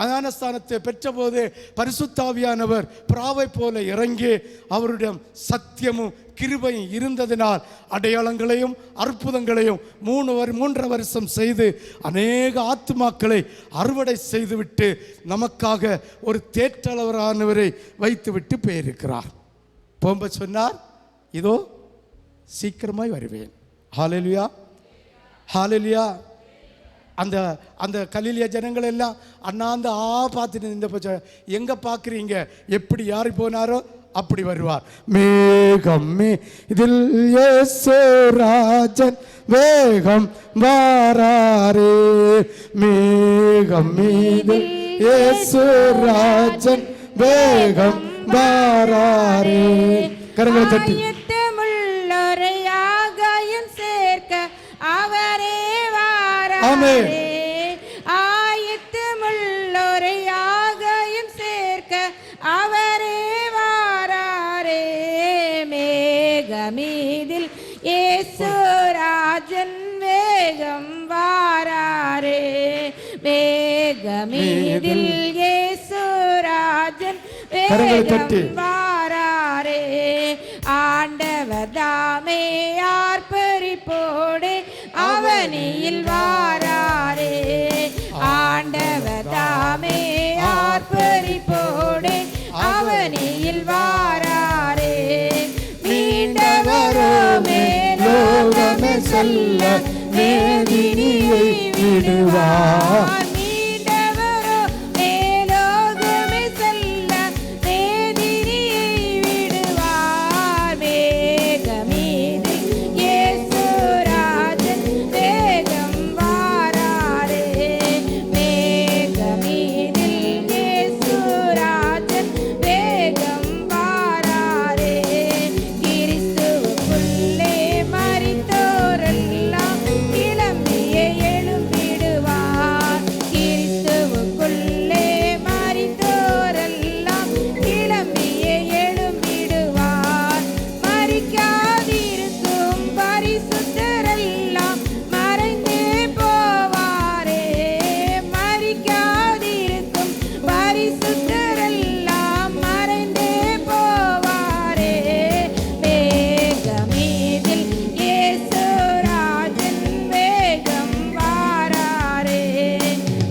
ஞானஸ்தானத்தை பெற்றபோது பரிசுத்தாவியானவர் பிராவை போல இறங்கி அவருடைய சத்தியமும் கிருபையும் இருந்ததினால் அடையாளங்களையும் அற்புதங்களையும் 3.5 வருஷம் செய்து அநேக ஆத்துமாக்களை அறுவடை செய்துவிட்டு நமக்காக ஒரு தேற்றளவரானவரை வைத்துவிட்டு போயிருக்கிறார். போம்ப சொன்னார், இதோ சீக்கிரமாய் வருவேன். ஹல்லேலூயா, ஹல்லேலூயா. அந்த அந்த கலிலிய ஜனங்கள் எல்லாம் அண்ணாந்து பார்த்துட்டு இந்த எங்க பார்க்குறீங்க? எப்படி யாரு போனாரோ அப்படி வருவார். மேகம் இதில் இயேசு ராஜன் வேகம் வாராரே. மேகம் மீதில் இயேசு ராஜன் வேகம் வாராரே. கரங்களை தட்டி அவரே வாராரே. ஆயத்தமுள்ளோரையாகையும் சேர்க்க அவரே வாராரே. மேகமீதில் மேகமீதில் இயேசுராஜன் கரங்களை தட்டி. வேகம் வாராரே. ஆண்டவர் தாமே ஆர்ப்பரிப்போடு அவனியில் வாராரே. ஆண்டவர் தாமே ஆர்ப்பரிப்போடு அவனியில் வாராரே. மீண்டவரோ மேலோகமே செல்ல வேதினியை விடுவார். மீண்டவரோ மேலோகமே செல்ல வேதினியை விடுவார். மேகமீதில் இயேசுராஜன் வேகம் வாராரே. மேகமீதில் இயேசுராஜன் வேகம் வாராரே. கிறிஸ்துவுக்குள்ளே மரித்தோரெல்லாம் கிளம்பியே எழும்பிடுவார். கிறிஸ்துவுக்குள்ளே மரித்தோரெல்லாம் கிளம்பியே எழும்பிடுவார். மரிக்காதிருக்கும் பரிசுத்தரெல்லாம் மறைந்தே போவாரே. மரிக்காதிருக்கும் பரிசுத்தரெல்லாம் மறைந்தே போவாரே. மேகமீதில் இயேசுராஜன் வேகம் வாராரே.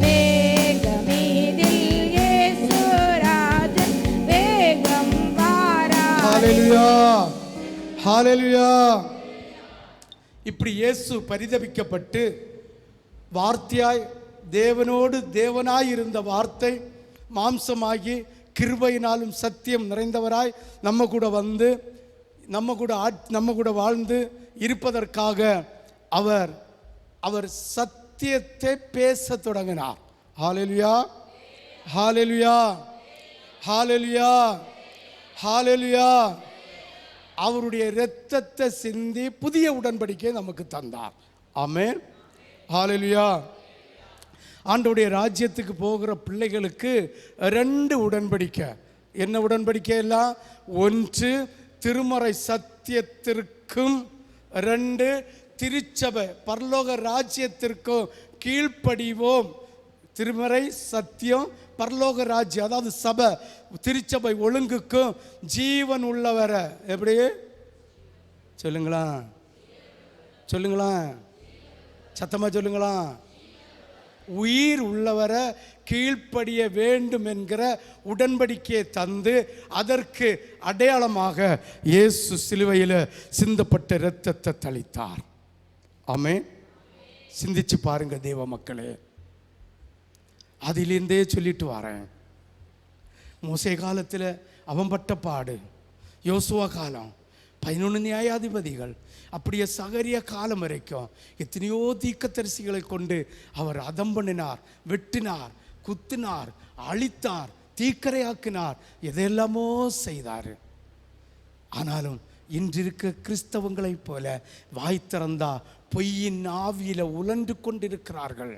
மேகமீதில் இயேசுராஜன் வேகம் வாராரே. ஹalleluya, ஹalleluya. இப்படி இயேசு பரிதபிக்கப்பட்டு வார்த்தையாய் தேவனோடு தேவனாய் இருந்த வார்த்தை மாம்சமாகி கிருபையினாலும் சத்தியம் நிறைந்தவராய் நம்ம கூட வந்து நம்ம கூட வாழ்ந்து இருப்பதற்காக அவர் அவர் சத்தியத்தை பேச தொடங்கினார். ஹalleluya, ஹalleluya, ஹalleluya, ஹalleluya. அவருடைய இரத்தத்தை சிந்தி புதிய உடன்படிக்கை நமக்கு தந்தார். ஆமென், ஹalleluya. ஆண்டவருடைய ராஜ்யத்துக்கு போகிற பிள்ளைகளுக்கு 2 உடன்படிக்கை. என்ன உடன்படிக்கை எல்லாம்? 1 திருமறை சத்தியத்திற்கும், 2 திருச்சபை பரலோக ராஜ்யத்திற்கும் கீழ்ப்படிவோம். திருமறை சத்தியம் பரலோக ராஜ்யம், அதாவது சபை திருச்சபை ஒழுங்குக்கும் ஜீவன் உள்ளவரை எப்படி சொல்லுங்களா? சொல்லுங்களா, சத்தமா சொல்லுங்களா? உயிர் உள்ளவரை கீழ்ப்படிய வேண்டும் என்கிற உடன்படிக்கையை தந்து அதற்கு அடையாளமாக இயேசு சிலுவையில் சிந்தப்பட்ட இரத்தத்தை தளித்தார். ஆமென். சிந்திச்சு பாருங்க தேவ மக்களே. அதிலிருந்தே சொல்லிட்டு வரேன். மோசே காலத்தில் அவன் பட்ட பாடு, யோசுவா காலம், 11 நியாயாதிபதிகள், அப்படியே சகரிய காலம் வரைக்கும் எத்தனையோ தீர்க்கதரிசிகளை கொண்டு அவர் அதம் பண்ணினார், வெட்டினார், குத்தினார், அழித்தார், தீக்கரையாக்கினார், எதையெல்லாமோ செய்தார். ஆனாலும் இன்றிருக்க கிறிஸ்தவங்களைப் போல வாய் திறந்தா பொய்யின் ஆவியில உழன்று கொண்டிருக்கிறார்கள்.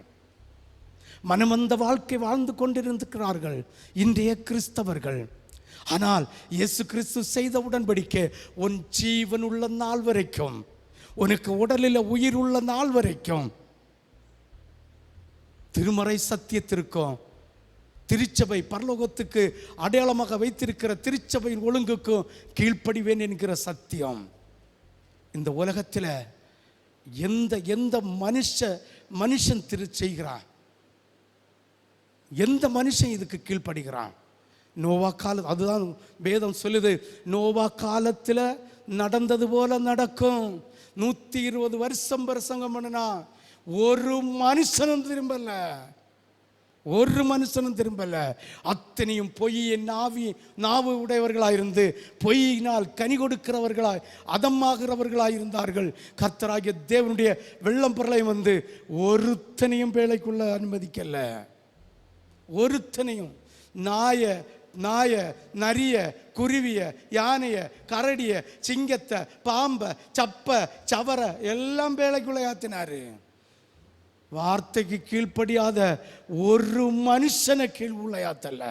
மனமந்த வாழ்க்கை வாழ்ந்து கொண்டிருக்கிறார்கள் இன்றைய கிறிஸ்தவர்கள். ஆனால் இயேசு கிறிஸ்து செய்த உடன்படிக்கை உன் ஜீவன் உள்ள நாள் வரைக்கும், உனக்கு உடலில் உயிர் உள்ள நாள் வரைக்கும் திருமறை சத்தியத்திற்கும் திருச்சபை பரலோகத்துக்கு அடையாளமாக வைத்திருக்கிற திருச்சபையின் ஒழுங்குக்கும் கீழ்ப்படிவேன் என்கிற சத்தியம். இந்த உலகத்தில் எந்த மனுஷன் செய்கிறான்? எந்த மனுஷன் இதுக்கு கீழ்ப்படுகிறான்? நோவா காலம், அதுதான் வேதம் சொல்லுது, நோவா காலத்தில் நடந்தது போல நடக்கும். 120 வருஷம் பிரசங்கம் பண்ணினா ஒரு மனுஷனும் திரும்பல. அத்தனையும் பொய்யின் நாவு உடையவர்களாயிருந்து பொய்யினால் கனி கொடுக்கிறவர்களாய் அதமாகிறவர்களாய் இருந்தார்கள். கர்த்தராகிய தேவனுடைய வெள்ளம் பிரளயம் வந்து ஒருத்தனையும் பேழைக்குள்ள அனுமதிக்கல. ஒருத்தனையும் நாய நரிய குருவிய யானைய கரடிய சிங்கத்தை பாம்ப சப்ப சவர எல்லாம் பேழைக்குள்ள யாத்தினாரு. வார்த்தைக்கு கீழ்ப்படியாத ஒரு மனுஷனை கீழ் உள்ளயாத்தல்ல.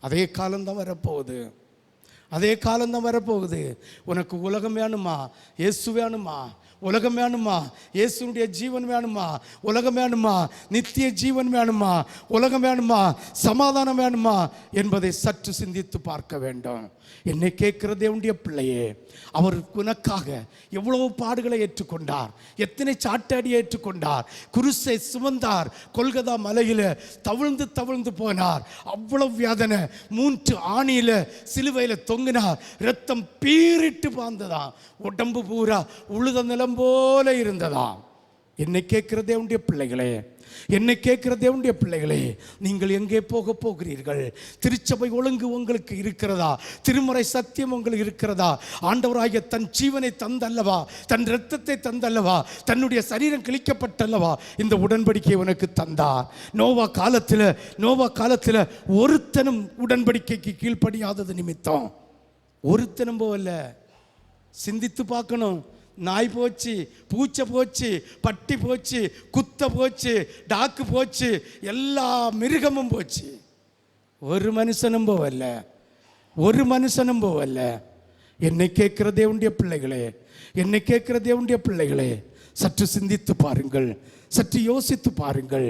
அதே காலம்தான் வரப்போகுது. உனக்கு உலகம் வேணுமா, இயேசு வேணுமா, உலகம் வேணுமா? இயேசுனுடைய ஜீவன் வேணுமா? உலகம் வேணுமா? நித்திய ஜீவன் வேணுமா? உலகம் வேணுமா? சமாதானம் வேணுமா என்பதை சற்று சிந்தித்து பார்க்க வேண்டும். என்னை கேட்கிற தேவனுடைய பிள்ளையே, அவர் உனக்காக எவ்வளவு பாடுகளை ஏற்றுக்கொண்டார், எத்தனை சாட்டடியை ஏற்றுக்கொண்டார், குருசை சுமந்தார், கொல்கதா மலையில தவிழ்ந்து தவிழ்ந்து போனார், அவ்வளவு வேதனை, 3 ஆணியில சிலுவையில தொங்கினார், ரத்தம் பீறிட்டு பாய்ந்ததாம், உடம்பு பூரா உழுத நிலம் போல இருந்ததாம். என்னை கேட்கிற தேவனுடைய பிள்ளைகளே, என்னை கேட்கிற தேவனுடைய பிள்ளைகளே, நீங்கள் எங்கே போக போகிறீர்கள்? திருச்சபை ஒழுங்கு உங்களுக்கு இருக்கிறதா? திருமறை சத்தியம் உங்களுக்கு இருக்கிறதா? ஆண்டவராகிய தன் ஜீவனை தந்தல்லவா, தன் இரத்தத்தை தந்தல்லவா, தன்னுடைய சரீரம் கிழிக்கப்பட்டல்லவா இந்த உடன்படிக்கையை உனக்கு தந்தார். நோவா காலத்தில் ஒருத்தனும் உடன்படிக்கைக்கு கீழ்ப்படியாதது நிமித்தம் ஒருத்தனும் போகல. சிந்தித்து பார்க்கணும். நாய் போச்சு, பூச்சை போச்சு, பட்டி போச்சு, குத்த போச்சு, டாக்கு போச்சு, எல்லா மிருகமும் போச்சு. ஒரு மனுஷனும் போவல்ல. என்னை கேட்கிற தேவனுடைய பிள்ளைகளே, சற்று சிந்தித்து பாருங்கள், சற்று யோசித்து பாருங்கள்.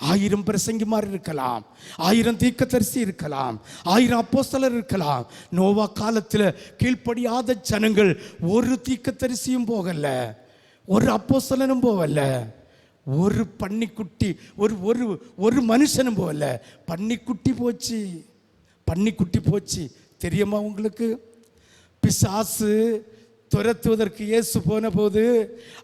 1000 பிரசங்கிமார் இருக்கலாம், 1000 தீர்க்கதரிசி இருக்கலாம், 1000 அப்போஸ்தலர் இருக்கலாம். நோவா காலத்தில் கீழ்ப்படியாத ஜனங்கள் ஒரு தீர்க்கதரிசியும் போகல, ஒரு அப்போஸ்தலனும் போகல, ஒரு பன்னிக்குட்டி ஒரு மனுஷனும் போகல. பன்னிக்குட்டி போச்சு. தெரியுமா உங்களுக்கு? பிசாசு துரத்துவதற்கு இயேசு போன போது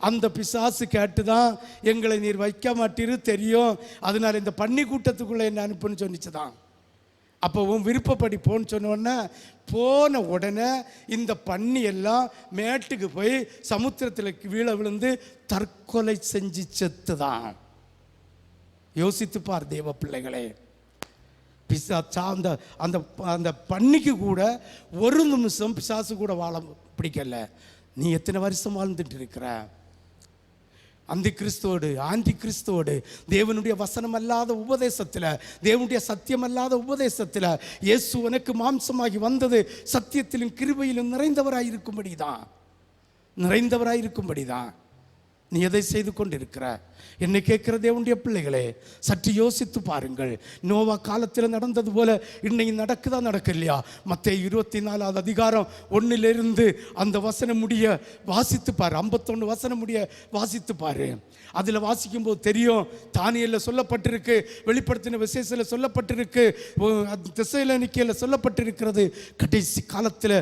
அந்த பிசாசு கேட்டுதான், எங்களை நீர் வைக்க மாட்டீரு தெரியும், அதனால இந்த பன்னி கூட்டத்துக்குள்ள என்ன அனுப்புன்னு சொன்னிச்சுதான். அப்போ உன் விருப்பப்படி போன்னு சொன்ன போன உடனே இந்த பன்னி எல்லாம் மேட்டுக்கு போய் சமுத்திரத்தில் விழுந்து தற்கொலை செஞ்சு செத்துதான். யோசித்து பார் தேவ பிள்ளைகளே. அந்த பன்னிக்கு கூட ஒரு நிமிஷம் பிசாசு கூட வாழ பிடிக்கல. நீ எத்தனை வருஷம் வாழ்ந்துட்டு இருக்கிற? ஆண்டி கிறிஸ்துவோடு தேவனுடைய வசனம் அல்லாத உபதேசத்தில், தேவனுடைய சத்தியம் அல்லாத உபதேசத்தில் இயேசு உனக்கு மாம்சமாகி வந்தது சத்தியத்திலும் கிருபையிலும் நிறைந்தவராயிருக்கும்படிதான். நீ எதை செய்து கொண்டிருக்கிற? என்னை கேட்கிற தேவனுடைய பிள்ளைகளே, சற்று யோசித்து பாருங்கள். நோவா காலத்தில் நடந்தது போல இன்னைக்கு நடக்கலையா? மத்தேயு 24 அதிகாரம் 1 அந்த வசனம் முடிய வாசித்து பாரு, 51 வசனம் முடிய வாசித்து பாரு. அதில் வாசிக்கும் போது தெரியும், தானியேலில் சொல்லப்பட்டிருக்கு, வெளிப்படுத்தின விசேஷத்தில் சொல்லப்பட்டிருக்கு, தெசலோனிக்கேயில் சொல்லப்பட்டிருக்கிறது. கடைசி காலத்தில்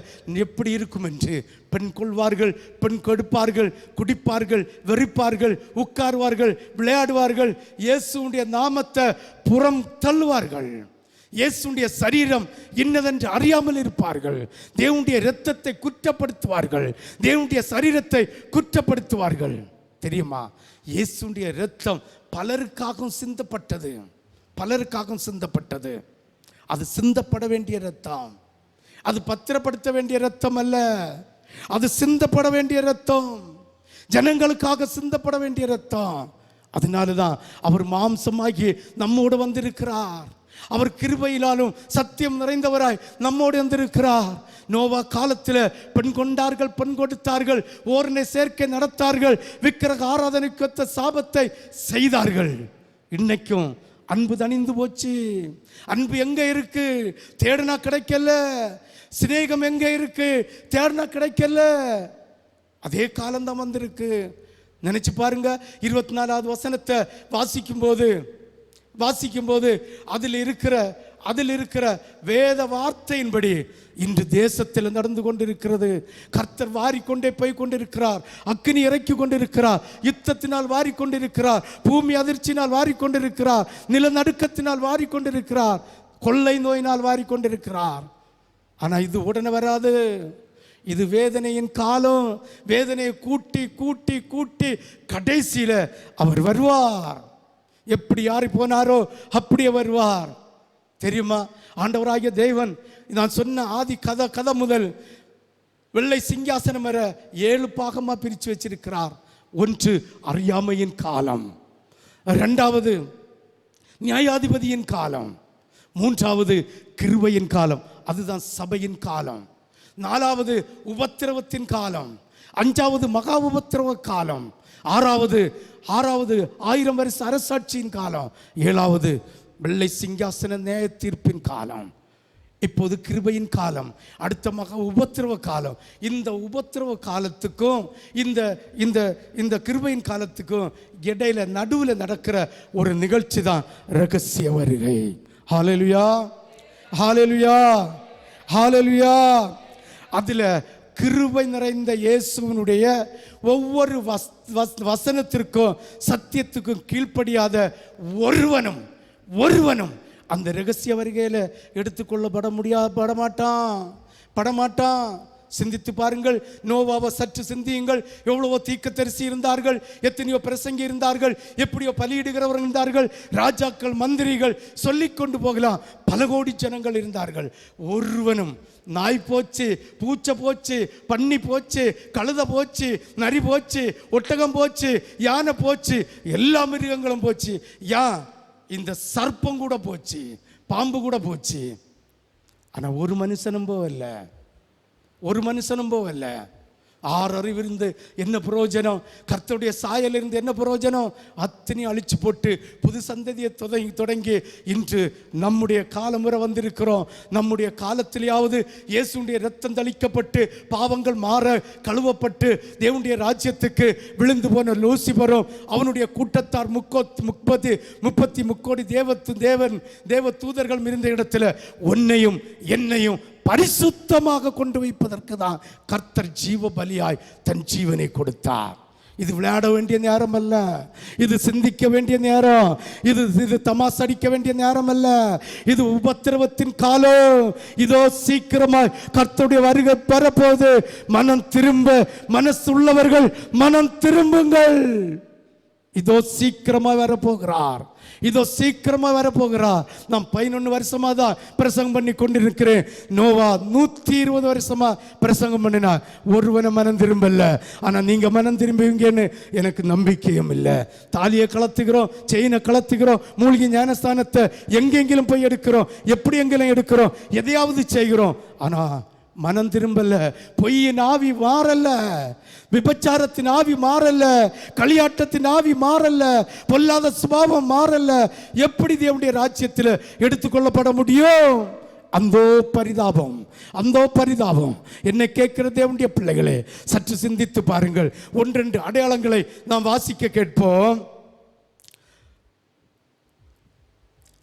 எப்படி இருக்கும் என்று. பெண் கொள்வார்கள், பெண் கொடுப்பார்கள், குடிப்பார்கள், வெறிப்பார்கள், உட்காருவார்கள், விளையாடுவார்கள், இயேசுடைய நாமத்தை புறம் தள்ளுவார்கள், இயேசுடைய சரீரம் இன்னதென்று அறியாமல் இருப்பார்கள், தேவனுடைய இரத்தத்தை குற்றப்படுத்துவார்கள், தேவனுடைய சரீரத்தை குற்றப்படுத்துவார்கள். தெரியுமா? இயேசுடைய இரத்தம் பலருக்காகவும் சிந்தப்பட்டது. அது சிந்தப்பட வேண்டிய இரத்தம், அது பத்திரப்படுத்த வேண்டிய இரத்தம் அல்ல, அது சிந்தப்பட வேண்டிய இரத்தம், ஜனங்களுக்காக சிந்தப்பட வேண்டிய இரத்தம். அதனாலதான் அவர் மாம்சமாகி நம்மோடு வந்திருக்கிறார். அவர் கிருபையினாலும் சத்தியம் நிறைந்தவராய் நம்மோடு வந்திருக்கிறார். நோவா காலத்தில் பெண் கொண்டார்கள், பெண் கொடுத்தார்கள், ஓரணை சேர்க்கை நடத்தார்கள், விக்கிரக ஆராதனைக்கு சாபத்தை செய்தார்கள். இன்னைக்கும் அன்பு தணிந்து போச்சு. அன்பு எங்க இருக்கு? தேடினா கிடைக்கல. சிநேகம் எங்க இருக்கு? தேடினா கிடைக்கல. அதே காலம்தான் வந்திருக்கு. நினைச்சு பாருங்க. 24வது வசனத்தை வாசிக்கும் போது அதில் இருக்கிற வேத வார்த்தையின்படி இன்று தேசத்தில் நடந்து கொண்டிருக்கிறது. கர்த்தர் வாரிக்கொண்டே போய் கொண்டிருக்கிறார். அக்கினி இறக்கி கொண்டிருக்கிறார். யுத்தத்தினால் வாரிக்கொண்டிருக்கிறார். பூமி அதிர்ச்சியினால் வாரிக்கொண்டிருக்கிறார். நிலநடுக்கத்தினால் வாரிக்கொண்டிருக்கிறார். கொள்ளை நோயினால் வாரிக்கொண்டிருக்கிறார். ஆனா இது உடனே வராது. இது வேதனையின் காலம். வேதனையை கூட்டி கூட்டி கூட்டி கடைசியில அவர் வருவார். எப்படி யாரு போனாரோ அப்படியே வருவார். தெரியுமா? ஆண்டவராகிய தேவன் நான் சொன்ன ஆதி கதை முதல் வெள்ளை சிங்காசனம் வர 7 பாகமா பிரித்து வச்சிருக்கிறார். 1 அறியாமையின் காலம், 2வது நியாயாதிபதியின் காலம், 3வது கிருபையின் காலம், அதுதான் சபையின் காலம், 4வது உபத்திரவத்தின் காலம், அஞ்சாவது மகா உபத்திரவ காலம், ஆறாவது 1000 வருஷ அரசாட்சியின் காலம், 7வது வெள்ளை சிங்காசன நியாய தீர்ப்பின் காலம், இப்போது கிருபையின் காலம், அடுத்த மகா உபத்திரவ காலம். இந்த உபத்திரவ காலத்துக்கும் இந்த கிருபையின் காலத்துக்கும் இடையில நடுவில் நடக்கிற ஒரு நிகழ்ச்சி தான் ரகசிய வருகை. ஹல்லேலூயா, ஹல்லேலூயா, ஹல்லேலூயா. அதில் கிருபை நிறைந்த இயேசுவினுடைய ஒவ்வொரு வசனத்திற்கும் சத்தியத்துக்கும் கீழ்ப்படியாத ஒருவனும் அந்த ரகசிய வருகையில் படமாட்டான். சிந்தித்து பாருங்கள். நோவாவை சற்று சிந்தியுங்கள். எவ்வளவோ தீர்க்கதரிசி இருந்தார்கள், எத்தனையோ பிரசங்கி இருந்தார்கள், எப்படியோ பலியிடுகிறவர்கள் இருந்தார்கள், ராஜாக்கள், மந்திரிகள், சொல்லிக்கொண்டு போகலாம், பல கோடி ஜனங்கள் இருந்தார்கள். ஒருவனும் நாய் போச்சு, பூச்சை போச்சு, பன்னி போச்சு, கழுத போச்சு, நரி போச்சு, ஒட்டகம் போச்சு, யானை போச்சு, எல்லா மிருகங்களும் போச்சு. இந்த சர்ப்பம் கூட போச்சு, பாம்பு கூட போச்சு. ஆனால் ஒரு மனுஷனும் போகல. 6 அறிவு இருந்து என்ன பிரயோஜனம்? கர்த்தருடைய சாயல் இருந்து என்ன பிரயோஜனம்? அத்தனையும் அழிச்சு போட்டு புது சந்ததியை தொடங்கி இன்று நம்முடைய காலம் வரை வந்திருக்கிறோம். நம்முடைய காலத்திலேயாவது இயேசுடைய ரத்தம் தெளிக்கப்பட்டு பாவங்கள் மாற கழுவப்பட்டு தேவனுடைய ராஜ்யத்துக்கு விழுந்து போன லூசிபரும் அவனுடைய கூட்டத்தார் 30 கோடி தேவ தூதர்கள் இருந்த இடத்துல உன்னையும் என்னையும் பரிசுத்தமாக கொண்டு வைப்பதற்கு தான் கர்த்தர் ஜீவ பலியாய் தன் ஜீவனை கொடுத்தார். இது விளையாட வேண்டிய நேரம் அல்ல, இது சிந்திக்க வேண்டிய நேரம், இது தமாசடிக்க வேண்டிய நேரம் அல்ல, இது உபத்திரவத்தின் காலம். இதோ சீக்கிரமாய் கர்த்தருடைய வருகை வரப்போது. மனசுள்ளவர்கள் மனம் திரும்புங்கள். இதோ சீக்கிரமா வரப்போகிறார். நான் 11 வருஷமா தான் பிரசங்கம் பண்ணி கொண்டிருக்கிறேன். நோவா 120 வருஷமா பிரசங்கம் பண்ணினா ஒருவனை மனம் திரும்பல. ஆனா நீங்க மனம் திரும்புவீங்கன்னு எனக்கு நம்பிக்கையும் இல்லை. தாலியை கலத்துக்கிறோம், செயினை கலத்துக்கிறோம், மூலிகை ஞானஸ்தானத்தை எங்கெங்கிலும் போய் எடுக்கிறோம், எப்படி எங்கெல்லாம் எடுக்கிறோம், எதையாவது செய்கிறோம். ஆனா மனம் திரும்பல. பொய்யின் ஆவி மாறல்ல, விபச்சாரத்தின் ஆவி மாறல்ல, களியாட்டத்தின் ஆவி மாறல்ல, பொல்லாத சுபாவம் மாறல்ல. எப்படி தேவனுடைய ராஜ்யத்தில் எடுத்துக்கொள்ளப்பட முடியும்? அந்தோ பரிதாபம். என்னை கேட்கிற தேவனுடைய பிள்ளைகளே, சற்று சிந்தித்து பாருங்கள். 1-2 அடையாளங்களை நாம் வாசிக்க கேட்போம்.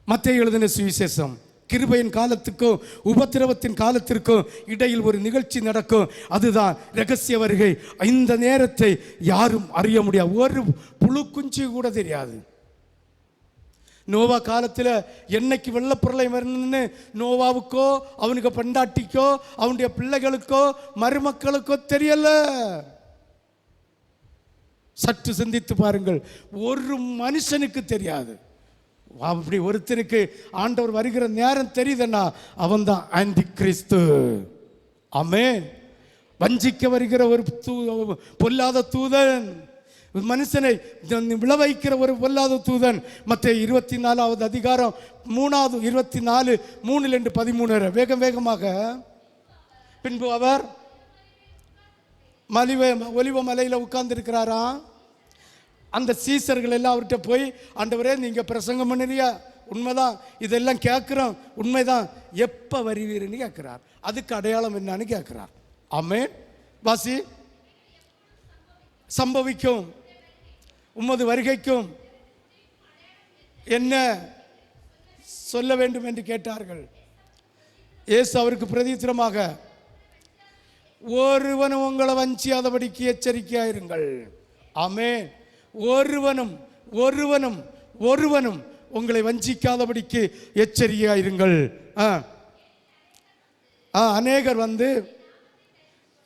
மத்தேயு எழுதின சுவிசேஷம். கிருபையின் காலத்துக்கும் உபத்திரவத்தின் காலத்திற்கும் இடையில் ஒரு நிகழ்ச்சி நடக்கும். அதுதான் ரகசிய வருகை. இந்த நேரத்தை யாரும் அறிய முடியாது. ஒரு புழு குஞ்சு கூட தெரியாது. நோவா காலத்தில் என்னைக்கு வெள்ளப்பொருளை வரணும்னு நோவாவுக்கோ அவனுக்கு பெண்டாட்டிக்கோ அவனுடைய பிள்ளைகளுக்கோ மருமக்களுக்கோ தெரியல. சற்று சிந்தித்து பாருங்கள். ஒரு மனுஷனுக்கு தெரியாது. அப்படி ஒருத்தனுக்கு ஆண்டவர் வருகிற நேரம் தெரியுதுன்னா அவன் தான் ஆன்டி கிறிஸ்து. ஆமென். வஞ்சிக்க வருகிற ஒரு பொல்லாத தூதன், மனுஷனை விளைவிக்கிற ஒரு பொல்லாத தூதன். மத்தேயு 24வது அதிகாரம் 3வது 24 3-13 வேகமாக. பின்பு அவர் ஒலிவ மலையில் உட்கார்ந்து இருக்கிறாரா. அந்த சீசர்கள் எல்லாம் அவர்கிட்ட போய், ஆண்டவரே நீங்க பிரசங்கம் பண்ணுறியா? உண்மைதான், இதெல்லாம் கேட்கிறோம், உண்மைதான், எப்ப வருவீர்னு கேட்கிறார். அதுக்கு அடையாளம் என்னன்னு கேட்கிறார். ஆமென். வாசி. சம்பவிக்கும் உமது வருகைக்கும் என்ன சொல்ல வேண்டும் என்று கேட்டார்கள். இயேசு அவருக்கு பிரதித்திரமாக, ஒருவனும் உங்களை வஞ்சியாதபடிக்கு எச்சரிக்கையாயிருங்கள். ஆமென். ஒருவனும் உங்களை வஞ்சிக்காதபடிக்கு எச்சரிக்கையாயிருங்கள். அநேகர்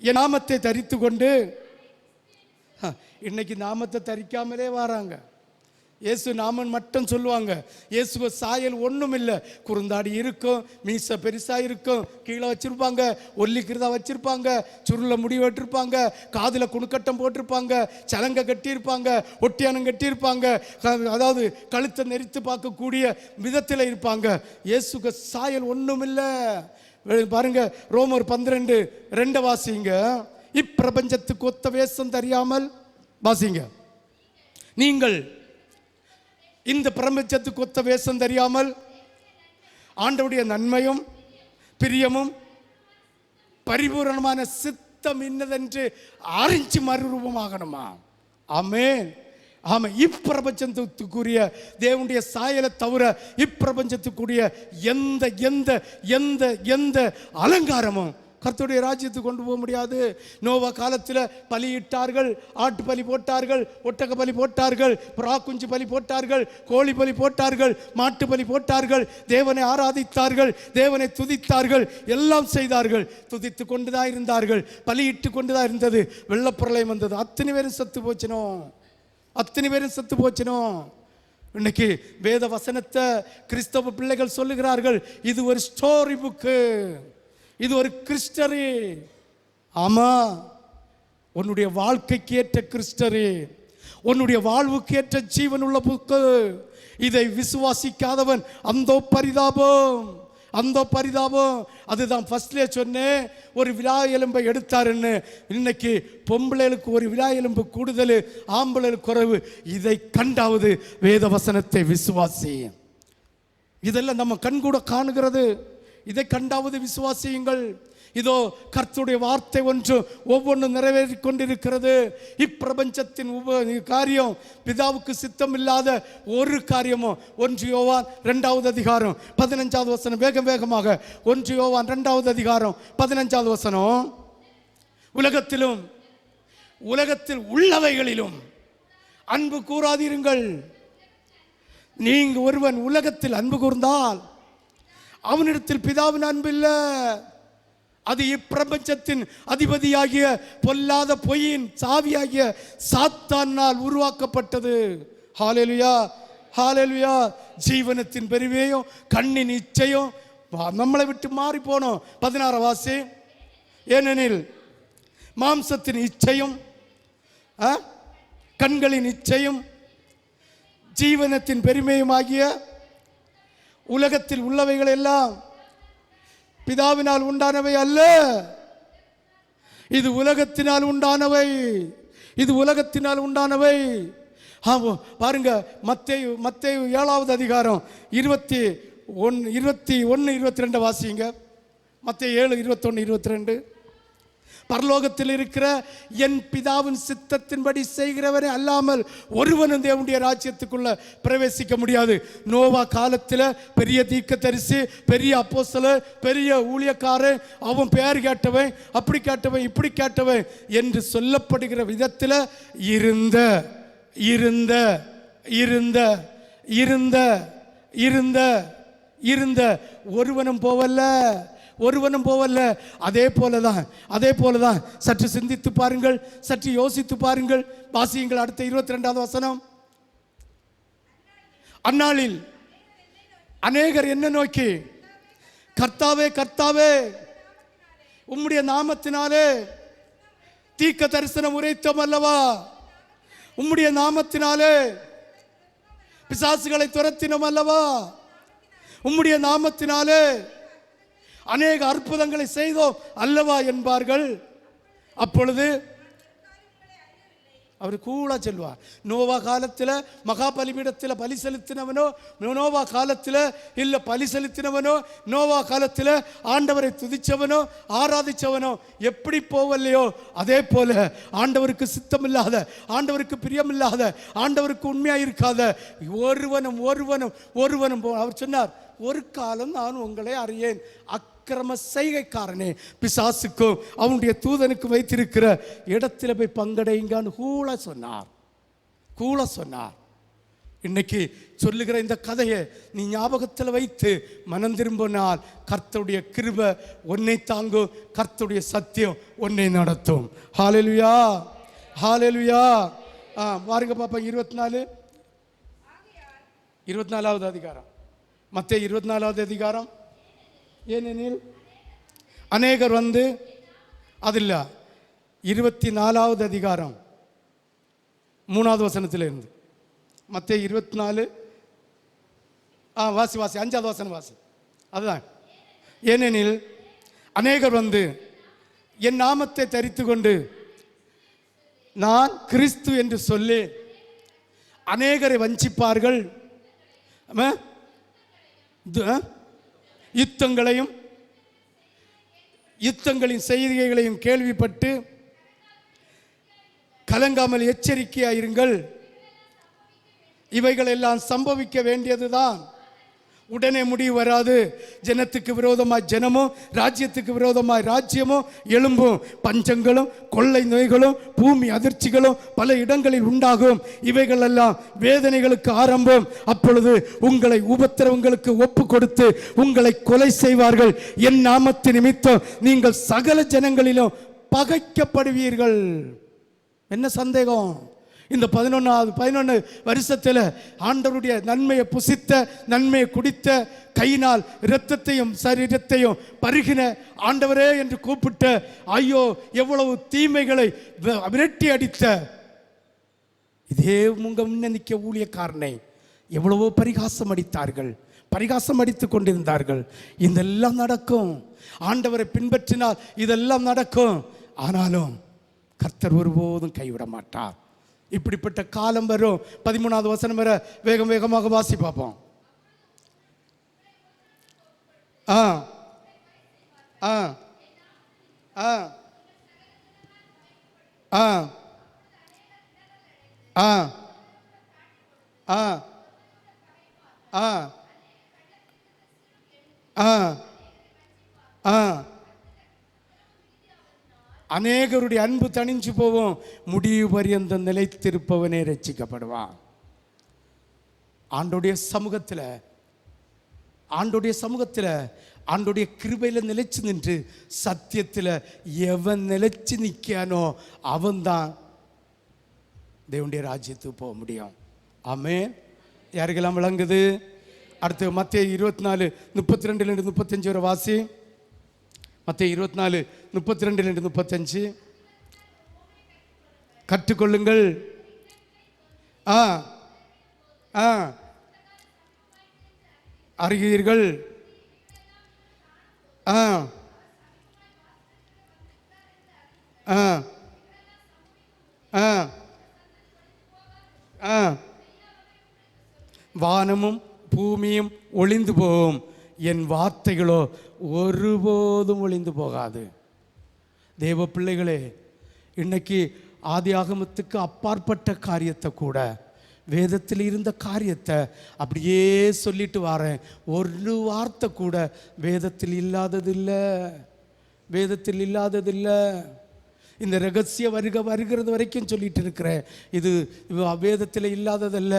என் நாமத்தை தரித்து கொண்டு, இன்னைக்கு நாமத்தை தரிக்காமலே வராங்க. இயேசு நாமன் மட்டும் சொல்லுவாங்க. இயேசுவ சாயல் ஒன்றும் இல்லை. குறுந்தாடி இருக்கும், மீச பெருசா இருக்கும், கீழே வச்சிருப்பாங்க, ஒல்லிக்கிறதா வச்சிருப்பாங்க, சுருள முடி வெட்டிருப்பாங்க, காதில் குணுக்கட்டம் போட்டிருப்பாங்க, சலங்கை கட்டியிருப்பாங்க, ஒட்டியானம் கட்டியிருப்பாங்க, அதாவது கழுத்தை நெரித்து பார்க்கக்கூடிய விதத்தில் இருப்பாங்க. இயேசுக்கு சாயல் ஒன்றும் இல்லை. பாருங்க, ரோமர் 12:2 வாசிங்க. இப்பிரபஞ்சத்துக்கு ஒத்த வேஷம் தெரியாமல் வாசிங்க. நீங்கள் இந்த பிரபஞ்சத்துக்கு ஒத்த வேஷம் தெரியாமல் ஆண்டவருடைய நன்மையும் பிரியமும் பரிபூரணமான சித்தம் இன்னதென்று அறிஞ்சு மறுரூபமாகணுமா? ஆமென். ஆமா, இப்பிரபஞ்சத்துக்குரிய தேவனுடைய சாயலை தவிர இப்பிரபஞ்சத்துக்குரிய எந்த எந்த எந்த எந்த அலங்காரமும் கர்த்தருடைய ராஜ்யத்துக்கு கொண்டு போக முடியாது. நோவா காலத்தில் பலியிட்டார்கள், ஆட்டு பலி போட்டார்கள், ஒட்டக பலி போட்டார்கள், புறா குஞ்சு பலி போட்டார்கள், கோழி பலி போட்டார்கள், மாட்டு பலி போட்டார்கள், தேவனை ஆராதித்தார்கள், தேவனை துதித்தார்கள், எல்லாம் செய்தார்கள். துதித்து கொண்டுதான் இருந்தார்கள், பலியிட்டு கொண்டுதான் இருந்தது. வெள்ளப்பிரளயம் வந்தது, அத்தனை பேரும் செத்து போச்சினோ, அத்தனை பேரும் செத்து போச்சினோ. இன்னைக்கு வேத வசனத்தை கிறிஸ்தவ பிள்ளைகள் சொல்லுகிறார்கள், இது ஒரு ஸ்டோரி புக்கு, இது ஒரு கிறிஸ்டரி. ஆமா, உன்னுடைய வாழ்க்கைக்கு ஏற்ற கிறிஸ்டரி, உன்னுடைய வாழ்வுக்கு ஏற்ற ஜீவன் உள்ள புக்கு. இதை விசுவாசிக்காதவன் அந்த பரிதாபம், அந்த பரிதாபம். அதுதான் ஃபர்ஸ்ட்லேயே சொன்னேன், ஒரு விழா எலும்பை எடுத்தாருன்னு. இன்னைக்கு பொம்பளைகளுக்கு ஒரு விழா எலும்பு கூடுதல், ஆம்பளைகளுக்கு குறைவு. இதை கண்டாவது வேத வசனத்தை விசுவாசி. இதெல்லாம் நம்ம கண்கூட காணுகிறது. இதை கண்டாவது விசுவாசியுங்கள். இதோ கர்த்தருடைய வார்த்தை ஒன்று ஒவ்வொன்றும் நிறைவேறி கொண்டிருக்கிறது. இப்பிரபஞ்சத்தின் காரியம் பிதாவுக்கு சித்தம் இல்லாத ஒரு காரியமும். 1 யோவான் 2வது அதிகாரம் 15வது வசனம். வேகம் வேகமாக 1 யோவான் 2வது அதிகாரம் 15வது வசனம். உலகத்திலும் உலகத்தில் உள்ளவைகளிலும் அன்பு கூறாதீருங்கள். நீங்க ஒருவன் உலகத்தில் அன்பு கூர்ந்தால் அவனிடத்தில் பிதாவின் அன்பு இல்லை. அது இப்பிரபஞ்சத்தின் அதிபதியாகிய பொல்லாத பொய்யின் சாவியாகிய சாத்தானால் உருவாக்கப்பட்டது. ஹல்லேலூயா, ஹல்லேலூயா. ஜீவனத்தின் பெருமையும் கண்ணின் இச்சையும் நம்மளை விட்டு மாறி போனோம். 16 வாசி. ஏனெனில் மாம்சத்தின் இச்சையும் கண்களின் இச்சையும் ஜீவனத்தின் பெருமையும் ஆகிய உலகத்தில் உள்ளவைகள் எல்லாம் பிதாவினால் உண்டானவை அல்ல, இது உலகத்தினால் உண்டானவை, இது உலகத்தினால் உண்டானவை. பாருங்க, மத்தேயு 7வது அதிகாரம் 21, 22 வாசிங்க. மத்தேயு 7, 21, 22. பரலோகத்தில் இருக்கிற என் பிதாவின் சித்தத்தின்படி செய்கிறவரே அல்லாமல் ஒருவனும் தேவனுடைய ராஜ்யத்துக்குள்ள பிரவேசிக்க முடியாது. நோவா காலத்தில் பெரிய தீர்க்கதரிசி, பெரிய அப்போஸ்தலர், பெரிய ஊழியக்காரன், அவன் பெயர் கேட்டவன், அப்படி கேட்டவன், இப்படி கேட்டவன் என்று சொல்லப்படுகிற விதத்தில் இருந்த இருந்த இருந்த இருந்த இருந்த இருந்த ஒருவனும் போவல்ல, ஒருவனும் போவல்ல. அதே போலதான் சற்று சிந்தித்து பாருங்கள், சற்று யோசித்து பாருங்கள். வாசியுங்கள் அடுத்த 22வது வசனம். அந்நாளில் அநேகர் என்ன நோக்கி, கர்த்தாவே கர்த்தாவே உம்முடைய நாமத்தினாலே தீர்க்க தரிசனம் உரைத்தோம் அல்லவா, உம்முடைய நாமத்தினாலே பிசாசுகளை துரத்தினோம் அல்லவா, உம்முடைய நாமத்தினாலே அநேக அற்புதங்களை செய்தோம் அல்லவா என்பார்கள். அப்பொழுது அவர் கூட சொல்வார், நோவா காலத்தில் மகா பலிபீடத்தில் பலி செலுத்தினவனோ, நோவா காலத்தில் இல்லை பலி செலுத்தினவனோ, நோவா காலத்தில் ஆண்டவரை துதிச்சவனோ ஆராதிச்சவனோ எப்படி போவல்லையோ, அதே போல ஆண்டவருக்கு சித்தமில்லாத, ஆண்டவருக்கு பிரியமில்லாத, ஆண்டவருக்கு உண்மையாக இருக்காத ஒருவனும் ஒருவனும் ஒருவனும் அவர் சொன்னார், ஒரு காலம் நான் உங்களை அறியேன், அக்கிரம செய்கைக்காரனே, பிசாசுக்கும் அவனுடைய தூதனுக்கு வைத்திருக்கிற இடத்துல போய் பங்கடைங்கான்னு கூட சொன்னார். இன்னைக்கு சொல்லுகிற இந்த கதையை நீ ஞாபகத்தில் வைத்து மனம் திரும்பினால் கர்த்தருடைய கிருபை உன்னை தாங்கும், கர்த்தருடைய சத்தியம் உன்னை நடத்தும். ஹல்லேலூயா, ஹல்லேலூயா. பாருங்க பாப்பா, 24வது அதிகாரம், மத்தேயு 24வது அதிகாரம். ஏனெனில் அநேகர் வந்து அதில் 24வது அதிகாரம் 3வது வசனத்தில் இருந்து மத்தேயு 24 வாசி 5வது வசனம் வாசி. அதுதான், ஏனெனில் அநேகர் வந்து என் நாமத்தை தரித்து கொண்டு நான் கிறிஸ்து என்று சொல்லி அநேகரை வஞ்சிப்பார்கள். யுத்தங்களின் செய்திகளையும் கேள்விப்பட்டு கலங்காமல் எச்சரிக்கையாயிருங்கள். இவைகள் எல்லாம் சம்பவிக்க வேண்டியதுதான். உடனே முடிவு வராது. ஜனத்துக்கு விரோதமாய் ஜனமோ, ராஜ்யத்துக்கு விரோதமாய் ராஜ்யமோ எழும்பும். பஞ்சங்களும் கொள்ளை நோய்களும் பூமி அதிர்ச்சிகளும் பல இடங்களில் உண்டாகும். இவைகள் எல்லாம் வேதனைகளுக்கு ஆரம்பம். அப்பொழுது உங்களை உபத்திரவங்களுக்கு ஒப்பு கொடுத்து உங்களை கொலை செய்வார்கள். என் நாமத்தின் நிமித்தம் நீங்கள் சகல ஜனங்களிலும் பகைக்கப்படுவீர்கள். என்ன சந்தேகம்? இந்த 11 வருஷத்தில் ஆண்டவருடைய நன்மையை புசித்த, நன்மையை குடித்த, கையினால் இரத்தத்தையும் சரீரத்தையும் பருகின ஆண்டவரே என்று கூப்பிட்ட, ஐயோ எவ்வளவு தீமைகளை விரட்டி அடித்த இதே உங்க முன்னணிக்க ஊழியக்காரனை எவ்வளவோ பரிகாசம் அடித்தார்கள், பரிகாசம் அடித்துக் கொண்டிருந்தார்கள். இதெல்லாம் நடக்கும். ஆண்டவரை பின்பற்றினால் இதெல்லாம் நடக்கும். ஆனாலும் கர்த்தர் ஒருபோதும் கைவிட மாட்டார். இப்படிப்பட்ட காலம் வரும். 13வது வசனம் வரை வேகமாக வாசி பார்ப்போம். ஆ ஆ ஆ ஆ ஆ ஆ ஆ ஆ ஆ அநேகருடைய அன்பு தணிஞ்சு போவோம். முடிவு பரியந்தம் நிலைத்திருப்பவனே ரட்சிக்கப்படுவான். ஆண்டோடைய சமூகத்தில் ஆண்டோடைய கிருபையில் நிலைச்சு நின்று சத்தியத்தில் எவன் நிலைச்சு நிற்கானோ அவன்தான் தேவனுடைய ராஜ்யத்துக்கு போக முடியும். ஆமென். யாருக்கெல்லாம் விளங்குது? அடுத்து மத்தேயு 24:32-35 வரை வாசி. மத்தேயு 24:32-35 கற்றுக்கொள்ளுங்கள். ஆ ஆ அறிகிறீர்கள். ஆ ஆ ஆ ஆ வானமும் பூமியும் ஒளிந்து போகும், என் வார்த்தைகளோ ஒருபோதும் ஒளிந்து போகாது. தேவ பிள்ளைகளே, இன்னைக்கு ஆதியாகமத்துக்கு அப்பாற்பட்ட காரியத்தை கூட, வேதத்தில் இருந்த காரியத்தை அப்படியே சொல்லிட்டு வரேன். ஒரு வார்த்தை கூட வேதத்தில் இல்லாததில்லை. இந்த ரகசிய வருகிறது வரைக்கும் சொல்லிட்டு இருக்கிறேன். இது வேதத்தில் இல்லாததல்ல.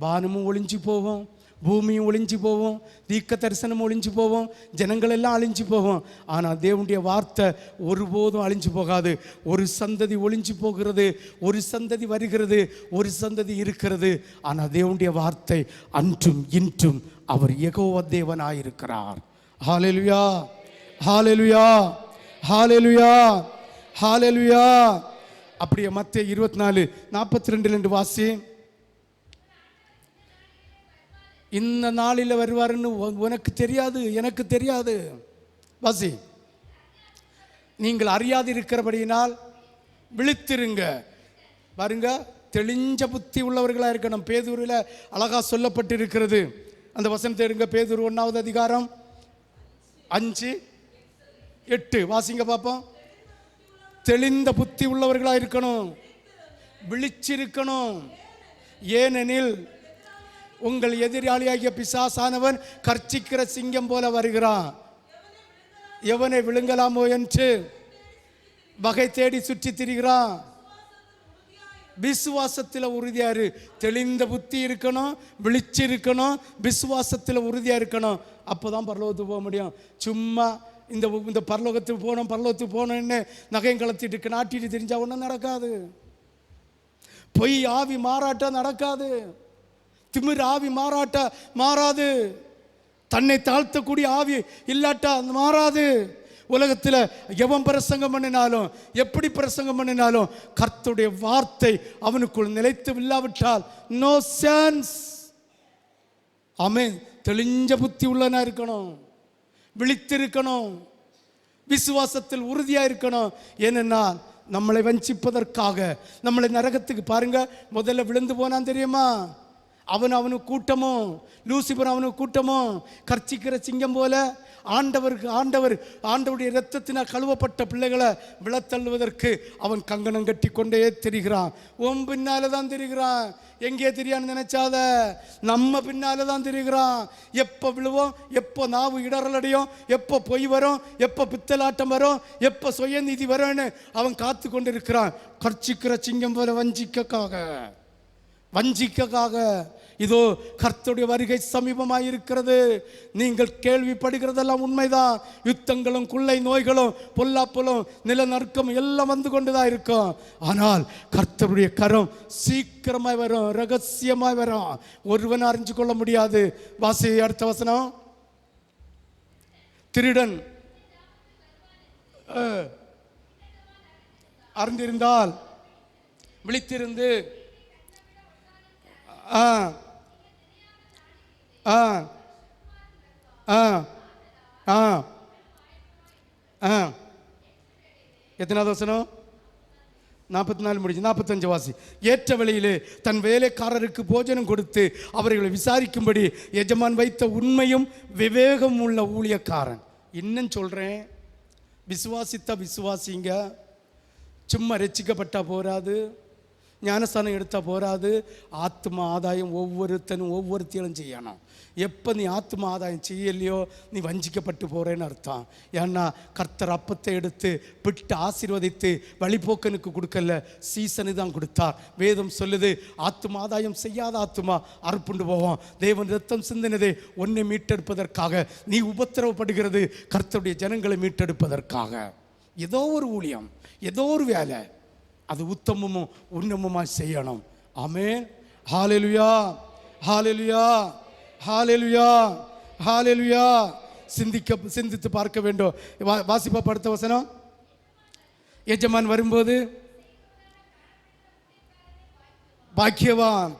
வானமும் ஒளிஞ்சு போவோம், பூமியும் ஒளிஞ்சு போவோம், தீர்க்க தரிசனமும் ஒளிஞ்சு போவோம், ஜனங்கள் எல்லாம் அழிஞ்சு போவோம். ஆனால் தேவனுடைய வார்த்தை ஒருபோதும் அழிஞ்சு போகாது. ஒரு சந்ததி ஒளிஞ்சு போகிறது, ஒரு சந்ததி வருகிறது, ஒரு சந்ததி இருக்கிறது. ஆனால் தேவனுடைய வார்த்தை அன்றும் இன்றும் அவர் யெகோவா தேவனாயிருக்கிறார். ஹல்லேலூயா, ஹல்லேலூயா, ஹல்லேலூயா, ஹல்லேலூயா. அப்படியே மத்தேயு 24:42 வாசி. இந்த நாளில் வருவாருன்னு உனக்கு தெரியாது, எனக்கு தெரியாது. வாசி. நீங்கள் அறியாது இருக்கிறபடியினால் விழித்திருங்க. பாருங்க, தெளிஞ்ச புத்தி உள்ளவர்களாக இருக்கணும். பேதுருவில் அழகா சொல்லப்பட்டு இருக்கிறது. அந்த வசனத்தை எடுங்க. பேதுரு 1வது அதிகாரம் 5-8 வாசிங்க பார்ப்போம். தெளிந்த புத்தி உள்ளவர்களாக இருக்கணும், விழிச்சிருக்கணும். ஏனெனில் உங்கள் எதிராளியாகிய பிசாசானவன் கர்ச்சிக்கிற சிங்கம் போல வருகிறான், எவனை விழுங்கலாமோ என்று வகை தேடி சுற்றி திரிகிறான். விசுவாசத்தில் உறுதியாரு. தெளிந்த புத்தி இருக்கணும், விழிச்சிருக்கணும், விசுவாசத்தில் உறுதியாக இருக்கணும். அப்போதான் பரலோகத்துக்கு போக முடியும். சும்மா இந்த பரலோகத்துக்கு போனோன்னு நகையும் கலத்திட்டு நாட்டிட்டு தெரிஞ்சா ஒன்றும் நடக்காது. பொய் ஆவி மாறாட்டம் நடக்காது. திமிர் ஆவி மாறாது. தன்னை தாழ்த்தக்கூடிய ஆவி இல்லாட்டா மாறாது. உலகத்தில் எவன் பிரசங்கம் பண்ணினாலும், எப்படி பிரசங்கம் பண்ணினாலும், கர்த்தருடைய வார்த்தை அவனுக்குள் நிலைத்து இல்லாவிட்டால் நோ சென்ஸ். ஆமென். தெளிஞ்ச புத்தி உள்ளனா இருக்கணும், விழித்திருக்கணும். விசுவாசத்தில் உறுதியாக இருக்கணும். ஏன்னா நம்மளை வஞ்சிப்பதற்காக, நம்மளை நரகத்துக்கு பாருங்க, முதல்ல விழுந்து போனான் தெரியுமா? அவனுக்கு கூட்டமும், லூசிபர் அவனுக்கு கூட்டமும், கர்ச்சிக்கிற சிங்கம் போல ஆண்டவருடைய இரத்தத்தினால் கழுவப்பட்ட பிள்ளைகளை விழத்தள்ளுவதற்கு அவன் கங்கணம் கட்டி கொண்டே திரிகிறான். உன் பின்னால தான் திரிகிறான். எங்கே தெரியான்னு நினைச்சாத, நம்ம பின்னால தான் திரிகிறான். எப்போ விழுவோம், எப்போ நாவு இடரலடையும், எப்போ பொய் வரும், எப்போ பித்தலாட்டம் வரும், எப்போ சுயநீதி வரும்னு அவன் காத்து கொண்டு இருக்கிறான். கர்ச்சிக்கிற சிங்கம் போல வஞ்சிக்காக. இதோ கர்த்தருடைய வருகை சமீபமாக இருக்கிறது. நீங்கள் கேள்விப்படுகிறதெல்லாம் உண்மைதான். யுத்தங்களும் கொள்ளை நோய்களும் பொல்லாப்பலும் நிலநடுக்கம் எல்லாம் வந்து கொண்டுதான் இருக்கும். ஆனால் கர்த்தருடைய கரம் சீக்கிரமாய் வரும், ரகசியமாய் வரும். ஒருவன் அறிஞ்சு கொள்ள முடியாது. வாசி அடுத்த வசனம். திருடன் அறிந்திருந்தால் விழித்திருந்து எத்தனாவது வசனம்? 44 முடிஞ்சு 45 வாசி. ஏற்ற வழியிலே தன் வேலைக்காரருக்கு போஜனம் கொடுத்து அவர்களை விசாரிக்கும்படி எஜமான் வைத்த உண்மையும் விவேகம் உள்ள ஊழியக்காரன். இன்னும் சொல்றேன், விசுவாசிங்க. சும்மா ரட்சிக்கப்பட்டா போராது, ஞானஸ்தானம் எடுத்தால் போராது. ஆத்மா ஆதாயம் ஒவ்வொருத்தையும் செய்யணும். எப்போ நீ ஆத்மா ஆதாயம் செய்யலையோ நீ வஞ்சிக்கப்பட்டு போகிறேன்னு அர்த்தம். ஏன்னா கர்த்தர் அப்பத்தை எடுத்து பிட்டு ஆசீர்வதித்து வழிபோக்கனுக்கு கொடுக்கல, சீசனு தான் கொடுத்தார். வேதம் சொல்லுது, ஆத்மா ஆதாயம் செய்யாத ஆத்மா அறுப்புண்டு போவோம். தேவன் ரத்தம் சிந்தினதே உன்னை மீட்டெடுப்பதற்காக. நீ உபத்திரவப்படுகிறது கர்த்தருடைய ஜனங்களை மீட்டெடுப்பதற்காக. ஏதோ ஒரு ஊழியம், ஏதோ ஒரு வேலை, அது உத்தமமும் உன்னதமுமாய் செய்யணும். ஆமென். ஹல்லேலூயா, ஹல்லேலூயா, ஹல்லேலூயா, ஹல்லேலூயா. சிந்தித்து பார்க்க வேண்டும். வாசிப்பா அடுத்த வசனம். எஜமான் வரும்போது பாக்கியவான்,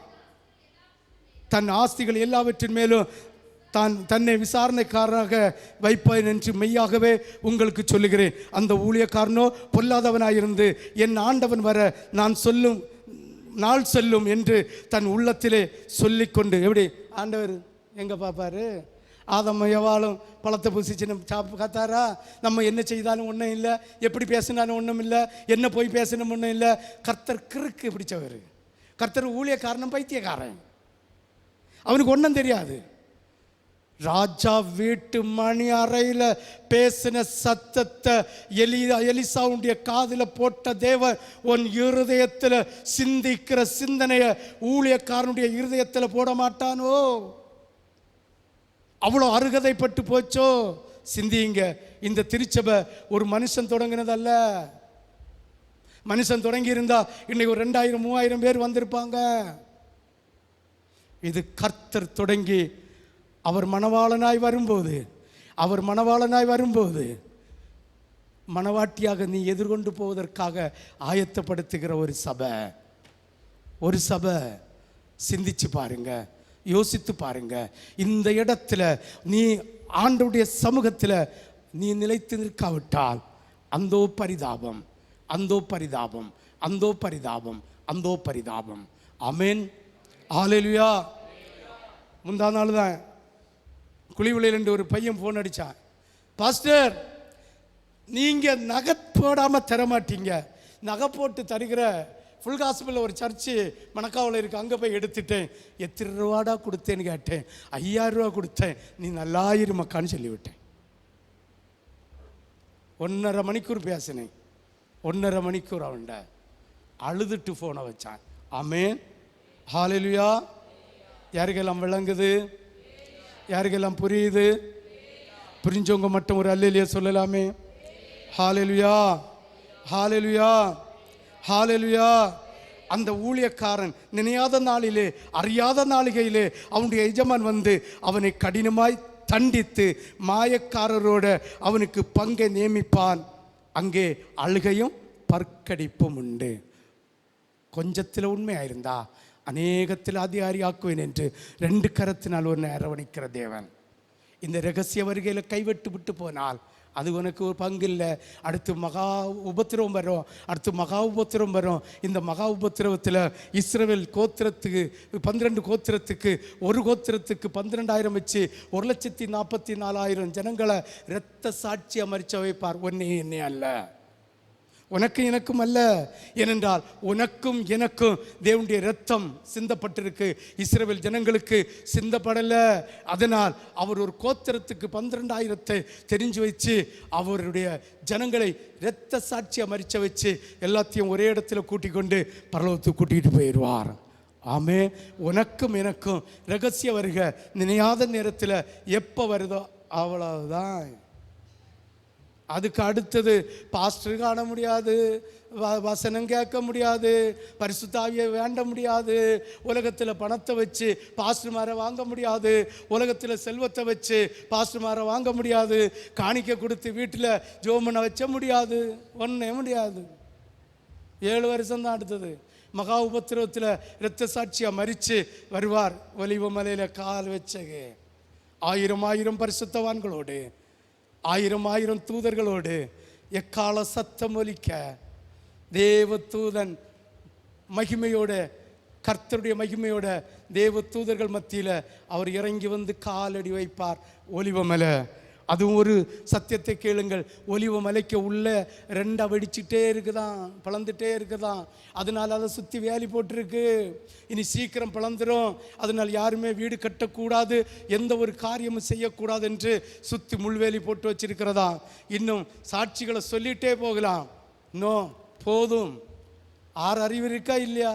தன் ஆஸ்திகள் எல்லாவற்றின் மேலும் தன்னை விசாரணைக்காரராக வைப்பேன் என்று மெய்யாகவே உங்களுக்கு சொல்லுகிறேன். அந்த ஊழியக்காரனோ பொல்லாதவனாயிருந்து என் ஆண்டவன் வர நான் சொல்லும் நாள் செல்லும் என்று தன் உள்ளத்திலே சொல்லிக்கொண்டு. எப்படி ஆண்டவர் எங்கே பார்ப்பாரு? ஆதம் எவாளும் பழத்தை பூசிச்சு காத்தாரா? நம்ம என்ன செய்தாலும் ஒன்றும் இல்லை, எப்படி பேசினாலும் ஒன்றும் இல்லை, என்ன போய் பேசணும் ஒன்றும் இல்லை. கர்த்தர் கிறுக்கு பிடிச்சவர். கர்த்தர் ஊழியக்காரனும் பைத்தியக்காரன். அவனுக்கு ஒன்றும் தெரியாது. ராஜா வீட்டு மணி அறையில் பேசின சத்தத்தை எலிசாவுடைய காதில் போட்ட தேவன் உன் இருதயத்தில் சிந்திக்கிற சிந்தனையை ஊழியக்காரனுடைய இருதயத்தில் போட மாட்டானோ? அவ்வளோ அருகதைப்பட்டு போச்சோ? சிந்திங்க. இந்த திருச்சபை ஒரு மனுஷன் தொடங்கினதல்ல. மனுஷன் தொடங்கி இருந்தா இன்னைக்கு ஒரு 2000-3000 பேர் வந்திருப்பாங்க. இது கர்த்தர் தொடங்கி அவர் மணவாளனாய் வரும்போது மணவாட்டியாக நீ எதிர்கொண்டு போவதற்காக ஆயத்தப்படுத்துகிற ஒரு சபை. சிந்திச்சு பாருங்க, யோசித்து பாருங்க. இந்த இடத்துல நீ ஆண்டவருடைய சமூகத்தில் நீ நிலைத்து நிற்காவிட்டால் அந்தோ பரிதாபம், அந்தோ பரிதாபம், அந்தோ பரிதாபம், அந்தோ பரிதாபம். ஆமென். ஹல்லேலூயா. முந்தா நாள் தான் குழிவிலையில் என்று ஒரு பையன் ஃபோன் அடித்தான். பாஸ்டர், நீங்கள் நகை போடாமல் தரமாட்டீங்க, நகை போட்டு தருகிற ஃபுல் காஸ்பலில் ஒரு சர்ச்சு மணக்காவில் இருக்குது, அங்கே போய் எடுத்துட்டேன். எத்தனை ரூபாடா கொடுத்தேன்னு கேட்டேன். 5000 ரூபா கொடுத்தேன். நீ நல்லா இருமக்கான்னு சொல்லிவிட்டேன். 1.5 மணிக்கூர் பேசினேன். 1.5 மணிக்கூர் அவன்ட அழுதுட்டு ஃபோனை வச்சான். ஆமென். ஹல்லேலூயா. யாருக்கெல்லாம் விளங்குது? யாருக்கெல்லாம் புரியுது? புரிஞ்சவங்க மட்டும் ஒரு அல்லேலூயா சொல்லலாமே. ஹல்லேலூயா, ஹல்லேலூயா, ஹல்லேலூயா. அந்த ஊழியக்காரன் நினையாத நாளிலே, அறியாத நாளிகையிலே அவனுடைய எஜமான் வந்து அவனை கடினமாய் தண்டித்து மாயக்காரரோட அவனுக்கு பங்கை நியமிப்பான். அங்கே அழுகையும் பற்கடிப்பும் உண்டு. கொஞ்சத்தில் உண்மையாயிருந்தா அநேகத்தில் அதிகாரி ஆக்குவேன் என்று 2 கரத்தினால் ஒரு அரவணைக்கிற தேவன். இந்த ரகசிய வருகையில் கைவிட்டு விட்டு போனால் அது உனக்கு ஒரு பங்கு இல்லை. அடுத்து மகா உபத்திரவம் வரும், அடுத்து மகா உபத்திரவம் வரும். இந்த மகா உபத்திரவத்தில் இஸ்ரவேல் கோத்திரத்துக்கு 12 கோத்திரத்துக்கு ஒரு கோத்திரத்துக்கு 12,000 வச்சு 1,44,000 ஜனங்களை இரத்த சாட்சியாக மரிச்ச வைப்பார். ஒன்னே என்னே அல்ல, உனக்கு எனக்கும் அல்ல. ஏனென்றால் உனக்கும் எனக்கும் தேவனுடைய இரத்தம் சிந்தப்பட்டிருக்கு, இஸ்ரவேல் ஜனங்களுக்கு சிந்தப்படலை. அதனால் அவர் ஒரு கோத்திரத்துக்கு 12,000 தெரிஞ்சு வச்சு அவருடைய ஜனங்களை இரத்த சாட்சியாக மரிச்ச வச்சு எல்லாத்தையும் ஒரே இடத்துல கூட்டிக் கொண்டு பரலோகத்துக்கு கூட்டிகிட்டு போயிடுவார். ஆமே. உனக்கும் எனக்கும் ரகசிய வருக நினையாத நேரத்தில் எப்போ வருதோ அவ்வளவுதான். அதுக்கு அடுத்தது பாஸ்டர் காண முடியாது, வசனம் கேட்க முடியாது, பரிசுத்த ஆவியை வேண்ட முடியாது, உலகத்தில் பணத்தை வச்சு பாஸ்டர்மாரை வாங்க முடியாது, உலகத்தில் செல்வத்தை வச்சு பாஸ்டர்மாரை வாங்க முடியாது, காணிக்கை கொடுத்து வீட்டில் ஜோமனை வச்ச முடியாது, ஒன்றே முடியாது. 7 வருஷம் தான் அடுத்தது. மகா உபத்திரவத்தில் இரத்த சாட்சியாக மரித்து வருவார். ஒலிவ மலையில் கால் வச்சகே 1000 பரிசுத்தவான்களோடு 1000 தூதர்களோடு எக்கால சத்தம் ஒலிக்க தேவ தூதன் மகிமையோட, கர்த்தருடைய மகிமையோட தேவ தூதர்கள் மத்தியில் அவர் இறங்கி வந்து காலடி வைப்பார் ஒலிவமலை. அதுவும் ஒரு சத்தியத்தை கேளுங்கள், ஒலிவ மலைக்கு உள்ள 2 வெடிச்சுட்டே இருக்குதான், பிளந்துட்டே இருக்குதான். அதனால் அதை சுற்றி வேலி போட்டிருக்கு. இனி சீக்கிரம் பிளந்துடும். அதனால் யாருமே வீடு கட்டக்கூடாது, எந்த ஒரு காரியமும் செய்யக்கூடாது என்று சுற்றி முள்வேலி போட்டு வச்சிருக்கிறதா. இன்னும் சாட்சிகளை சொல்லிகிட்டே போகலாம். இன்னும் போதும். 6 அறிவு இருக்கா இல்லையா?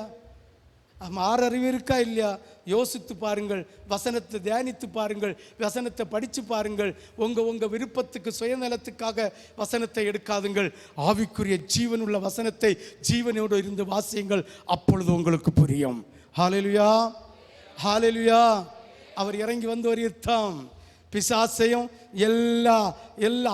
6 அறிவு இருக்கா இல்லையா? யோசித்து பாருங்கள், வசனத்தை தியானித்து பாருங்கள், வசனத்தை படித்து பாருங்கள். உங்கள் விருப்பத்துக்கு சுயநலத்துக்காக வசனத்தை எடுக்காதுங்கள். ஆவிக்குரிய ஜீவனுள்ள வசனத்தை ஜீவனோடு இருந்து வாசியுங்கள், அப்பொழுது உங்களுக்கு புரியும். ஹல்லேலூயா, ஹல்லேலூயா. அவர் இறங்கி வந்து ஒரு யுத்தம், பிசாசையும் எல்லா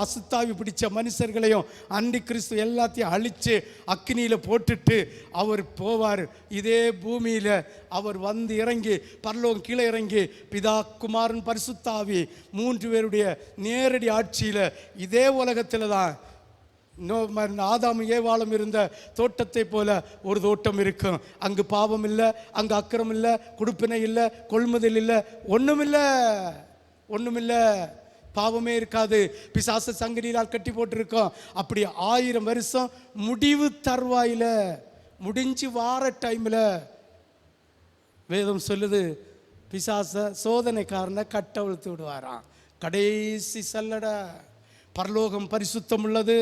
அசுத்தாவி பிடிச்ச மனுஷர்களையும் அண்டி கிறிஸ்து எல்லாத்தையும் அழித்து அக்னியில் போட்டுட்டு அவர் போவார். இதே பூமியில் அவர் வந்து இறங்கி பரலோகம் கீழே இறங்கி பிதா குமாரன் பரிசுத்தாவி 3 பேருடைய நேரடி ஆட்சியில் இதே உலகத்தில் தான் ஆதாம் ஏவாளும் இருந்த தோட்டத்தை போல ஒரு தோட்டம் இருக்கும். அங்கு பாவம் இல்லை, அங்கு அக்கிரம் இல்லை, கொடுப்பினை இல்லை, கொள்முதல் இல்லை, ஒண்ணுமில்லை, பாவமே இருக்காது. பிசாசு சங்கிலியால் கட்டி போட்டிருக்கோம். அப்படி 1000 வருஷம் முடிவு தருவாயில முடிஞ்சு வார டைமில் வேதம் சொல்லுது, பிசாச சோதனைக்காரனை கட்டவிழ்த்து விடுவாராம். கடைசி சல்லட. பரலோகம் பரிசுத்தம் உள்ளது.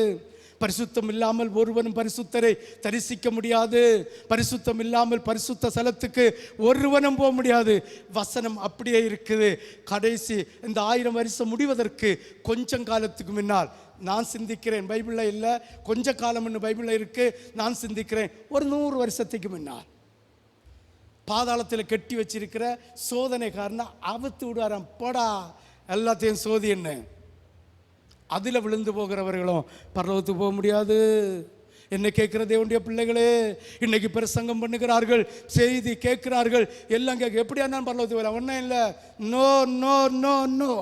பரிசுத்தம் இல்லாமல் ஒருவனும் பரிசுத்தரை தரிசிக்க முடியாது. பரிசுத்தம் இல்லாமல் பரிசுத்த ஸ்தலத்துக்கு ஒருவனும் போக முடியாது. வசனம் அப்படியே இருக்குது. கடைசி இந்த 1000 வருஷம் முடிவதற்கு கொஞ்சம் காலத்துக்கு முன்னால் நான் சிந்திக்கிறேன், பைபிளில் இல்லை, கொஞ்ச காலம் பைபிளில் இருக்கு, நான் சிந்திக்கிறேன், ஒரு 100 வருஷத்துக்கு முன்னால் பாதாளத்தில் கட்டி வச்சிருக்கிற சோதனைக்காரனை அவுத்து விடுவாராம். போடா எல்லாத்தையும் சோதி என்ன. அதில் விழுந்து போகிறவர்களும் பரலோகத்துக்கு போக முடியாது. என்னை கேட்கிற தேவனுடைய பிள்ளைகளே, இன்னைக்கு பிரசங்கம் பண்ணுகிறார்கள், செய்தி கேட்கிறார்கள், எல்லாம் கேட்க எப்படியா நான் பரலோகத்துக்கு வரலாம்? ஒன்றும் இல்லை. No no no no.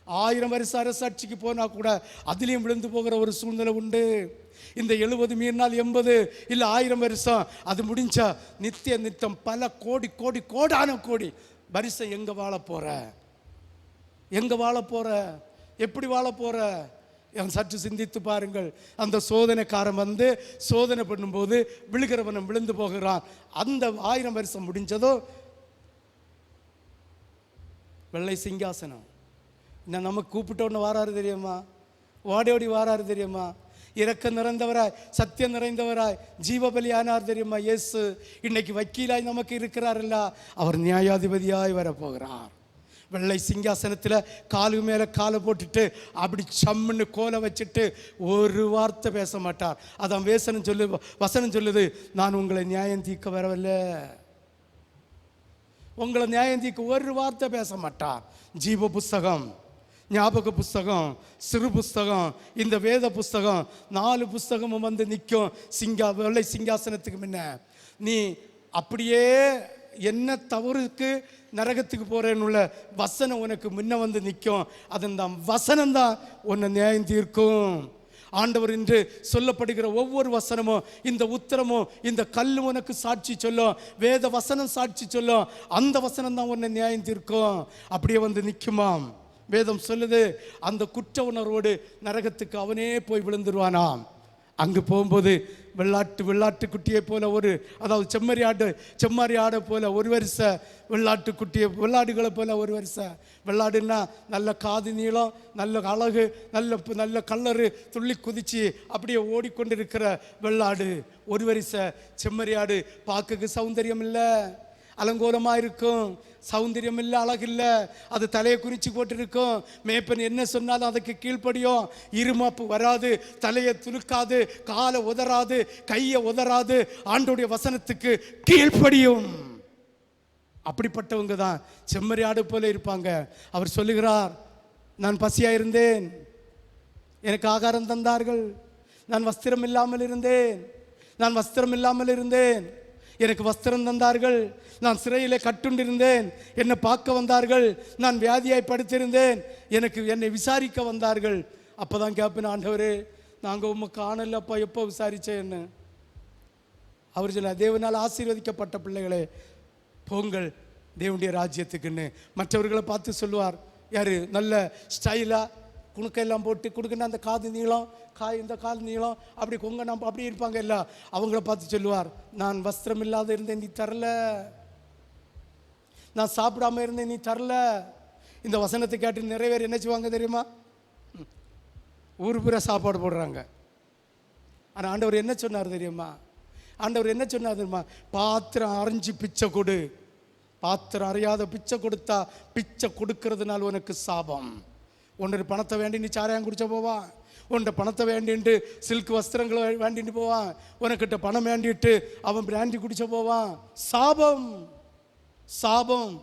1000 வருஷம் அரசாட்சிக்கு போனால் கூட அதுலேயும் விழுந்து போகிற ஒரு சூழ்நிலை உண்டு. இந்த 70 மீறினால் 80 இல்லை 1000 வருஷம் அது முடிஞ்சா நித்தியம் பல கோடான கோடி வருஷம் எங்கே வாழ போகிற? எப்படி வாழ போற? சற்று சிந்தித்து பாருங்கள். அந்த சோதனைக்காரன் வந்து சோதனை பண்ணும்போது விழுகிறவனும் விழுந்து போகிறான். அந்த 1000 வருஷம் முடிஞ்சதோ வெள்ளை சிங்காசனம். இன்னும் நமக்கு கூப்பிட்டோன்னு வாராரு தெரியுமா? ஓடி வாராரு தெரியுமா? இரக்கம் நிறைந்தவராய், சத்தியம் நிறைந்தவராய், ஜீவபலியானார் தெரியுமா? இயேசு இன்னைக்கு வக்கீலாய் நமக்கு இருக்கிறார்ல, அவர் நியாயாதிபதியாய் வரப்போகிறார். வெள்ளை சிங்காசனத்தில் காலு மேலே காலை போட்டுட்டு அப்படி சம்முன்னு கோலை வச்சுட்டு ஒரு வார்த்தை பேச மாட்டார். அதான் வசனம் சொல்லுது, நான் உங்களை நியாயம் தீர்க்க வரவில்ல. உங்களை நியாயம் தீர்க்க ஒரு வார்த்தை பேச மாட்டார். ஜீவ புஸ்தகம், ஞாபக புஸ்தகம், சிறு புஸ்தகம், இந்த வேத புஸ்தகம் 4 புஸ்தகமும் வந்து நிற்கும் வெள்ளை சிங்காசனத்துக்கு முன்ன. நீ அப்படியே என்ன தவறுக்கு நரகத்துக்கு போறேன்னு உள்ள வசனம் உனக்கு முன்ன வந்து நிற்கும். அதன் வசனம் தான் உன்னை நியாயம் தீர்க்கும். ஆண்டவர் என்று சொல்லப்படுகிற ஒவ்வொரு வசனமும், இந்த உத்தரமும், இந்த கல்லு உனக்கு சாட்சி சொல்லும். வேத வசனம் சாட்சி சொல்லும். அந்த வசனம் தான் உன்னை நியாயம் தீர்க்கும். அப்படியே வந்து நிற்குமாம். வேதம் சொல்லுது, அந்த குற்ற உணர்வோடு நரகத்துக்கு அவனே போய் விழுந்துருவானாம். அங்கு போகும்போது வெள்ளாட்டு குட்டியை போல அதாவது செம்மறி ஆடை போல ஒரு வரிசை வெள்ளாடுகளை போல ஒரு வரிசை. வெள்ளாடுன்னா நல்ல காது நீளம், நல்ல அழகு, நல்ல கல்லறு, துள்ளி குதிச்சு அப்படியே ஓடிக்கொண்டிருக்கிற வெள்ளாடு ஒரு வரிசை. செம்மறி ஆடு பார்க்க சௌந்தரியம் இல்லை, அலங்கோலமாக இருக்கும், சௌந்தரியம் இல்லை, அழகு இல்லை. அது தலையை குறித்து போட்டிருக்கும். மேப்பன் என்ன சொன்னாலும் அதுக்கு கீழ்ப்படியும். இருமாப்பு வராது, தலையை துலுக்காது, காலை உதறாது, கையை உதறாது, ஆண்டோடைய வசனத்துக்கு கீழ்ப்படியும். அப்படிப்பட்டவங்க தான் செம்மறி ஆடு போல இருப்பாங்க. அவர் சொல்லுகிறார், நான் பசியாக இருந்தேன், எனக்கு ஆகாரம் தந்தார்கள். நான் வஸ்திரம் இல்லாமல் இருந்தேன், எனக்கு வஸ்திரம் தந்தார்கள். நான் சிறையில் கட்டுண்டிருந்தேன், என்னை பார்க்க வந்தார்கள். நான் வியாதியாய் படுத்திருந்தேன், என்னை விசாரிக்க வந்தார்கள். அப்போ தான் கேட்பேன், ஆண்டவரே நாங்கள் உம்மை காணலப்பா, எப்போ விசாரிச்சேன்னு. அவர் சொல்ல, தேவனால் ஆசீர்வதிக்கப்பட்ட பிள்ளைகளே போங்கள் தேவனுடைய ராஜ்யத்துக்குன்னு. மற்றவர்களை பார்த்து சொல்லுவார், யார் நல்ல ஸ்டைலாக குணுக்கெல்லாம் போட்டு கொடுக்கணும், அந்த காது நீளம், இந்த காது நீளம், அப்படி கொங்கணம் அப்படி இருப்பாங்க எல்லாம். அவங்கள பார்த்து சொல்லுவார், நான் வஸ்திரம் இல்லாத இருந்தேன், நீ தரல. நான் சாப்பிடாம இருந்தேன், நீ தரல. இந்த வசனத்தை கேட்டு நிறைய பேர் என்ன செய்வாங்க தெரியுமா? ஊர் பூரா சாப்பாடு போடுறாங்க. ஆனால் ஆண்டவர் என்ன சொன்னார் தெரியுமா? பாத்திரம் அரைஞ்சி பிச்சை கொடு. பாத்திரம் அறியாத பிச்சை கொடுத்தா பிச்சை கொடுக்கறதுனால உனக்கு சாபம். ஒன்று பணத்தை வேண்டி நீ சாராயம் குடிச்ச போவான், உன்கிட்ட பணத்தை வேண்டிட்டு சில்க் வஸ்திரங்களை வேண்டிட்டு போவான், உனக்கிட்ட பணம் வேண்டிட்டு அவன் பிராண்டி குடிச்ச போவான். சாபம்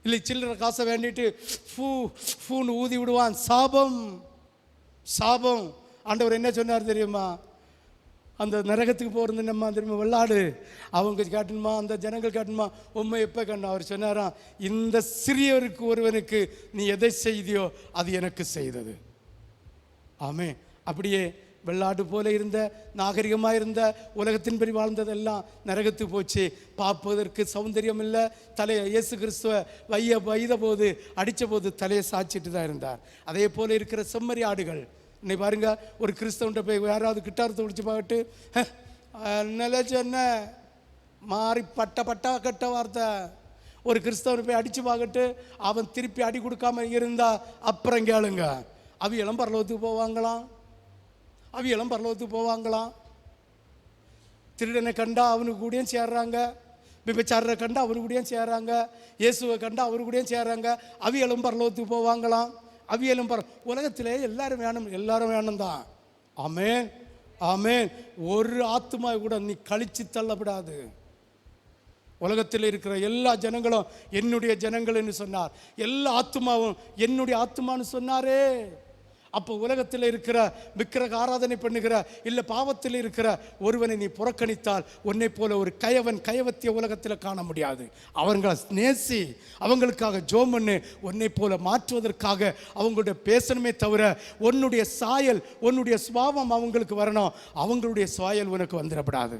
இல்லை, சில்லற காசை வேண்டிட்டு ஃபூன்னு ஊதி விடுவான். சாபம். ஆண்டவர் என்ன சொன்னார் தெரியுமா? அந்த நரகத்துக்கு போகிறது நம்ம திரும்ப வெள்ளாடு அவங்க காட்டணுமா, அந்த ஜனங்கள் காட்டணுமா, உண்மை எப்போ கண்டோம்? அவர் சொன்னாராம், இந்த சிறியவருக்கு ஒருவனுக்கு நீ எதை செய்தியோ அது எனக்கு செய்தது. ஆமே. அப்படியே வெள்ளாடு போல இருந்த, நாகரிகமாக இருந்த, உலகத்தின்படி வாழ்ந்ததெல்லாம் நரகத்துக்கு போச்சு. பார்ப்பதற்கு சௌந்தரியம் இல்லை. தலையை இயேசு கிறிஸ்துவ வைத போது அடித்த போது தலையை சாய்ச்சிட்டு தான் இருந்தார். அதே போல் இருக்கிற செம்மறி ஆடுகள். இன்னைக்கு பாருங்க, ஒரு கிறிஸ்தவன்ட்ட போய் யாராவது கிட்டாரத்தை பிடிச்சி பார்த்துட்டு நல்ல சொன்ன மாறி பட்டா கட்ட வார்த்தை. ஒரு கிறிஸ்தவனை போய் அடித்து பார்க்கட்டு அவன் திருப்பி அடி கொடுக்காம இருந்தா அப்புறம் கேளுங்க, அவியெல்லாம் பரலோகத்துக்கு போவாங்களாம். திருடனை கண்டா அவனுக்கு கூடயும் சேர்றாங்க, விபச்சாரரை கண்டா அவரு கூடயும் சேர்றாங்க, இயேசுவை கண்டா அவரு கூடயும் சேர்றாங்க. அவியலும் பரலோகத்துக்கு போவாங்களாம். அவியலும் உலகத்திலே எல்லாரும் வேணும் தான். ஆமேன். ஒரு ஆத்துமா கூட நீ கழிச்சு தள்ளப்படாது. உலகத்தில் இருக்கிற எல்லா ஜனங்களும் என்னுடைய ஜனங்கள் என்று சொன்னார். எல்லா ஆத்துமாவும் என்னுடைய ஆத்துமான்னு சொன்னாரே. அப்போ உலகத்தில் இருக்கிற விக்கிரக ஆராதனை பண்ணுகிற இல்லை பாவத்தில் இருக்கிற ஒருவனை நீ புறக்கணித்தால் உன்னை போல ஒரு கயவத்திய உலகத்தில் காண முடியாது. அவங்களை நேசி, அவங்களுக்காக ஜோம் பண்ணு. உன்னை போல மாற்றுவதற்காக அவங்களுடைய பேசணுமே தவிர உன்னுடைய சாயல், உன்னுடைய சுபாவம் அவங்களுக்கு வரணும். அவங்களுடைய சாயல் உனக்கு வந்துடப்படாது.